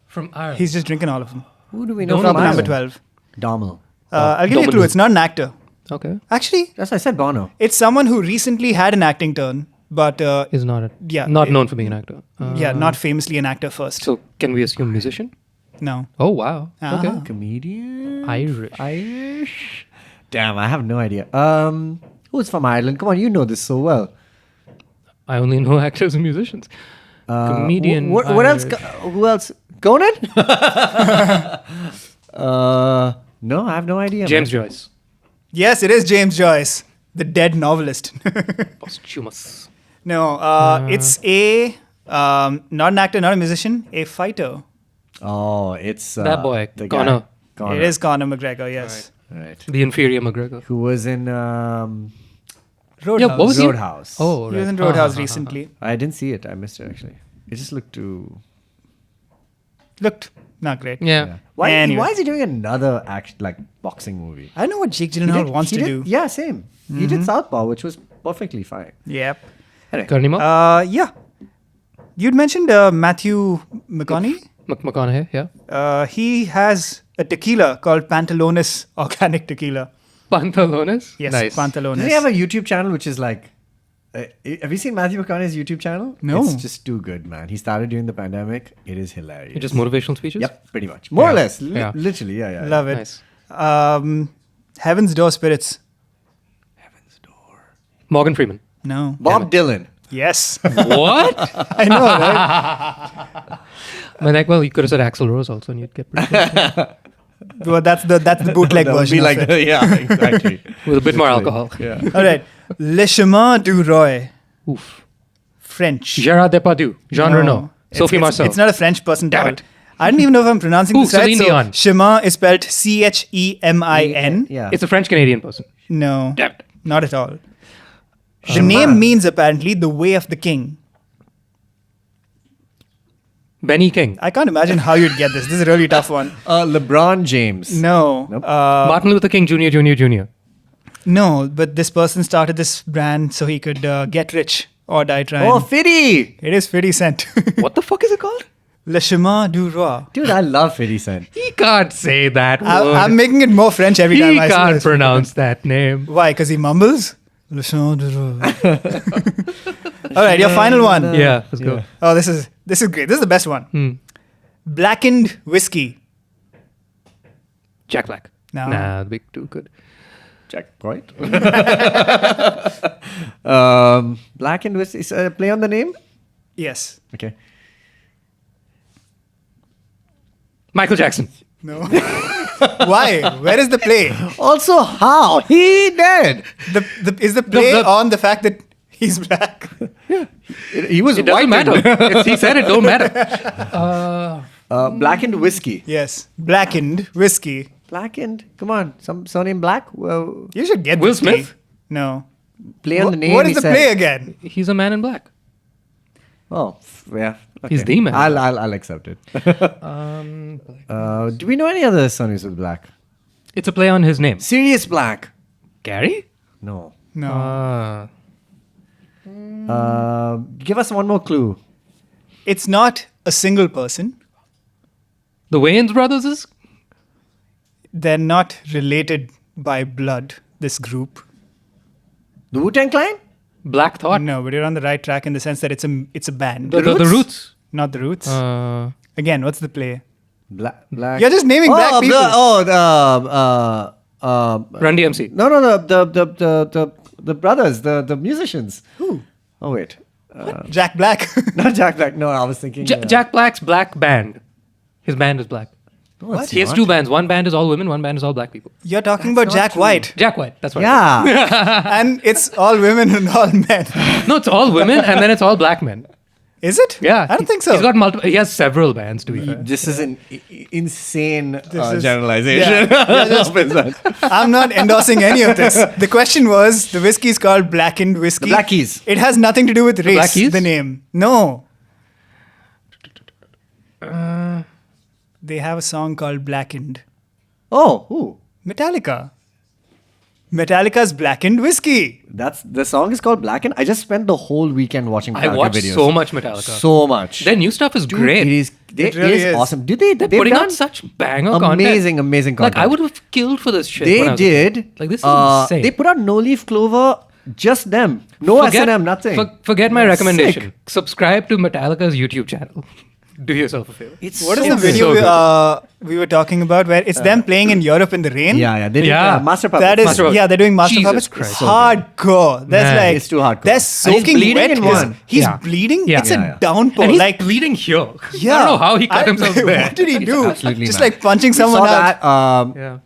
From Ireland. He's just drinking all of them. Who do we know Don't from know Number Ireland? 12. Dommel. I'll give you a clue. Domino. It's not an actor. Okay. Actually, That's I said Bono. it's someone who recently had an acting turn, but Is not a, Yeah, not it- known for being an actor. not famously an actor first. So can we assume musician? No. Oh wow. Ah. Okay. Comedian. Irish. Irish. Damn, I have no idea. Who's from Ireland? Come on, you know this so well. I only know actors and musicians. Comedian. What else? Irish. Who else? Conan? No, I have no idea. James man. Joyce. Yes, it is James Joyce, the dead novelist. Posthumous. No, it's not an actor, not a musician, a fighter. Oh, it's That boy, the guy. Connor. Connor. It is Conor McGregor, yes. Right. The inferior McGregor. Who was in Roadhouse. Yeah, what was he? Roadhouse? Oh, He was right. in Roadhouse recently. I didn't see it. I missed it actually. It just looked too. Looked not great. Yeah. Why? Anyway. Why is he doing another boxing movie? I don't know what Jake He Gyllenhaal did- wants he to did- do. Yeah, same. He did Southpaw, which was perfectly fine. Yep. Got any more? Yeah. You'd mentioned Matthew McConaughey. McConaughey, yeah. He has a tequila called Pantalones Organic Tequila. Pantalones? Yes, Nice. Pantalones. Does he have a YouTube channel which is like? Have you seen Matthew McConaughey's YouTube channel? No. It's just too good, man. He started during the pandemic. It is hilarious. Just motivational speeches? Yep, pretty much. More or Yeah. less. Yeah. Literally, yeah. Love it. Nice. Heaven's Door Spirits. Heaven's Door. Morgan Freeman. No. Bob Dylan. Yes. What? I know, right? I'm like, well, you could have said Axl Rose also and you'd get pretty good. Well, that's the bootleg That would version be like, of it. yeah, exactly. With a bit more alcohol. Yeah. All right. Le Chemin du Roi. Oof. French. Gerard Depardieu. Jean No. Reno. Sophie Marceau. It's not a French person. Damn at all. it. I don't even know if I'm pronouncing Ooh, this right. Celine So Dion. Chemin is spelled Chemin. Yeah. It's a French-Canadian person. No. Damn it. Not at all. The name means apparently the way of the king. Benny King. I can't imagine how you'd get this. This is a really tough one. LeBron James. No. Nope. Martin Luther King Jr. No, but this person started this brand so he could get rich or die trying. Oh, Fiddy. It is 50 Cent. What the fuck is it called? Le Chemin du Roi. Dude, I love 50 Cent. He can't say that word. I'm making it more French every time He I say can't this. pronounce that name. Why? Because he mumbles? Le Chemin du Roi. All right, your final one. Yeah, let's go. Oh, this is great. This is the best one. Blackened whiskey. Jack Black. No. Nah, that'd be too good. Checkpoint. Black and Whiskey. Is a play on the name? Yes. Okay. Michael Jackson. No. Why? Where is the play? Also, how? He did. Is the play the- on the fact that he's black? He was It doesn't white. matter. He said it don't matter. Blackened Whiskey. Yes. Blackened whiskey. Blackened? Come on. Some surname Black? Well, You should get Will this play. Smith? No. play on the name. What he is the said. play again? He's a man in black. Oh, yeah. Okay. He's the man. I'll accept it. Do we know any other surnames with Black? It's a play on his name. Sirius Black. Gary? No. No. Give us one more clue. It's not a single person. The Wayans brothers is? They're not related by blood, this group. The Wu-Tang Clan? Black Thought? No, but you're on the right track in the sense that it's a band. The Roots? Not the Roots. Uh, Again, what's the play? Black. You're just naming black people. Run DMC. No, the brothers, the musicians. Who? Oh wait, Jack Black. not Jack Black. No, I was thinking. Jack Black's black band. His band is black. No, it's He has not. two bands. One band is all women, one band is all black people. You're talking about not Jack true. White. Jack White, that's right. Yeah, And it's all women and all men. No, it's all women and then it's all black men. Is it? Yeah. I don't think so. He's got multiple. He has several bands, to be fair. this is an insane is- generalization. I'm not endorsing any of this. The question was the whiskey is called Blackened Whiskey. The Blackies. It has nothing to do with race, Blackies? the name. No. They have a song called Blackened. Oh, who? Metallica. Metallica's Blackened Whiskey. That's the song is called Blackened. I just spent the whole weekend watching Metallica I watched videos. so much Metallica. So much. Their new stuff is Dude, great. It is. It really is. Awesome. Did they? They're they've putting done out such banger content. amazing content. Like, I would have killed for this shit. They when I was did. Like, this is insane. They put out No Leaf Clover. Just them. No S&M. Nothing. Forget my That's recommendation. sick. Subscribe to Metallica's YouTube channel. Do yourself a favor. It's What is so the video so we were talking about where it's them playing in Europe in the rain? Yeah. They did Yeah. Master Puppets. That is, Master Puppets. yeah, they're doing Master Jesus Puppets. Christ. Hardcore. That's Man. like, It's too hardcore. They're And he's soaking bleeding wet. in one. He's Yeah. bleeding? Yeah. It's Yeah. a downpour. And he's like, bleeding here. yeah. I don't know how he cut himself there. What did he do? absolutely Just mad. like punching We someone saw out. that. Yeah.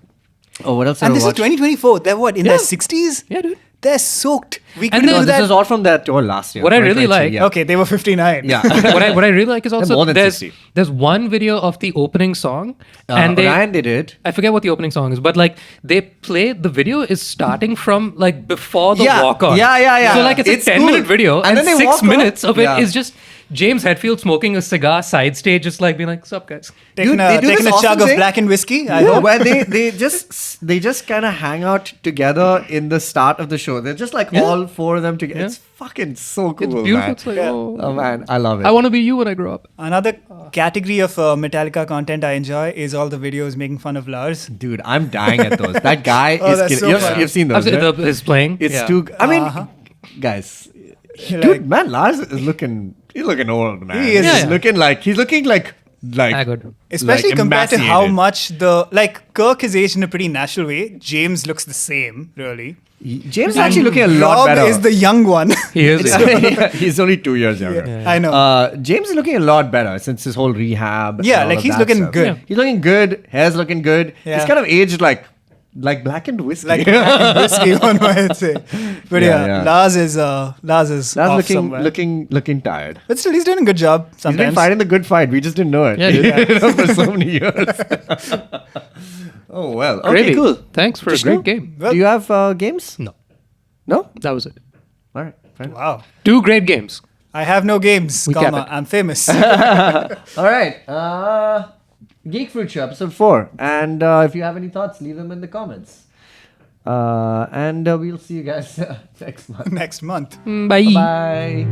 Oh, what else? And did I this is watch? 2024. They're what, in Yeah. their 60s? Yeah, dude. They're soaked. We And couldn't then- do No, this that. is all from that tour last year. What I really 2023, like- Yeah. Okay, they were 59. Yeah. what I really like is also more than there's 60. there's one video of the opening song and they Ryan did it. I forget what the opening song is, but like they play the video is starting from like before the Yeah. walk on. Yeah. So like it's It's a 10 cool. minute video And and, then they 6 walk on. minutes of it Yeah. is just James Hetfield smoking a cigar side stage, just like being like, "Sup guys." Taking Dude, a, they do taking this a awesome chug of thing. blackened whiskey, I Yeah, hope. where they just kind of hang out together in the start of the show. They're just like Yeah. all four of them together. Yeah. It's fucking so cool. It's beautiful. Man. It's like, Yeah. Oh man, I love it. I want to be you when I grow up. Another category of Metallica content I enjoy is all the videos making fun of Lars. Dude, I'm dying at those. That guy Oh, is that's kidding. so You've, funny. you've seen I've those. seen right? his playing. It's Yeah. too. I mean, Uh-huh. guys, Like- dude, man, Lars is looking. He's looking old, man. He is. He's Yeah. looking like Haggard. Especially like compared to how emaciated. much the like Kirk is aged in a pretty natural way. James looks the same, really. James is actually looking a lot Rob better. is the young one. He is. yeah. He's only 2 years younger. I know. James is looking a lot better since his whole rehab. and Yeah, all like of he's that looking stuff. good. Yeah. He's looking good. Hair's looking good. Yeah. He's kind of aged like blackened whiskey. like blackened whiskey, one might say. But Yeah, yeah, yeah. Lars is That's off somewhere. looking tired. But still, he's doing a good job. He's Sometimes. been fighting the good fight. We just didn't know it. Yeah, dude. You know, for so many years. Oh well. Okay, Gravy. cool. Thanks for Just a great go. game. Well- Do you have games? No, No. that was it. All right. Fine. Wow. 2 great games. I have no games, We cap comma, it. I'm famous. All right. Geek Fruit Show, episode 4. And if you have any thoughts, leave them in the comments. And we'll see you guys next month. Next month. Bye. Bye.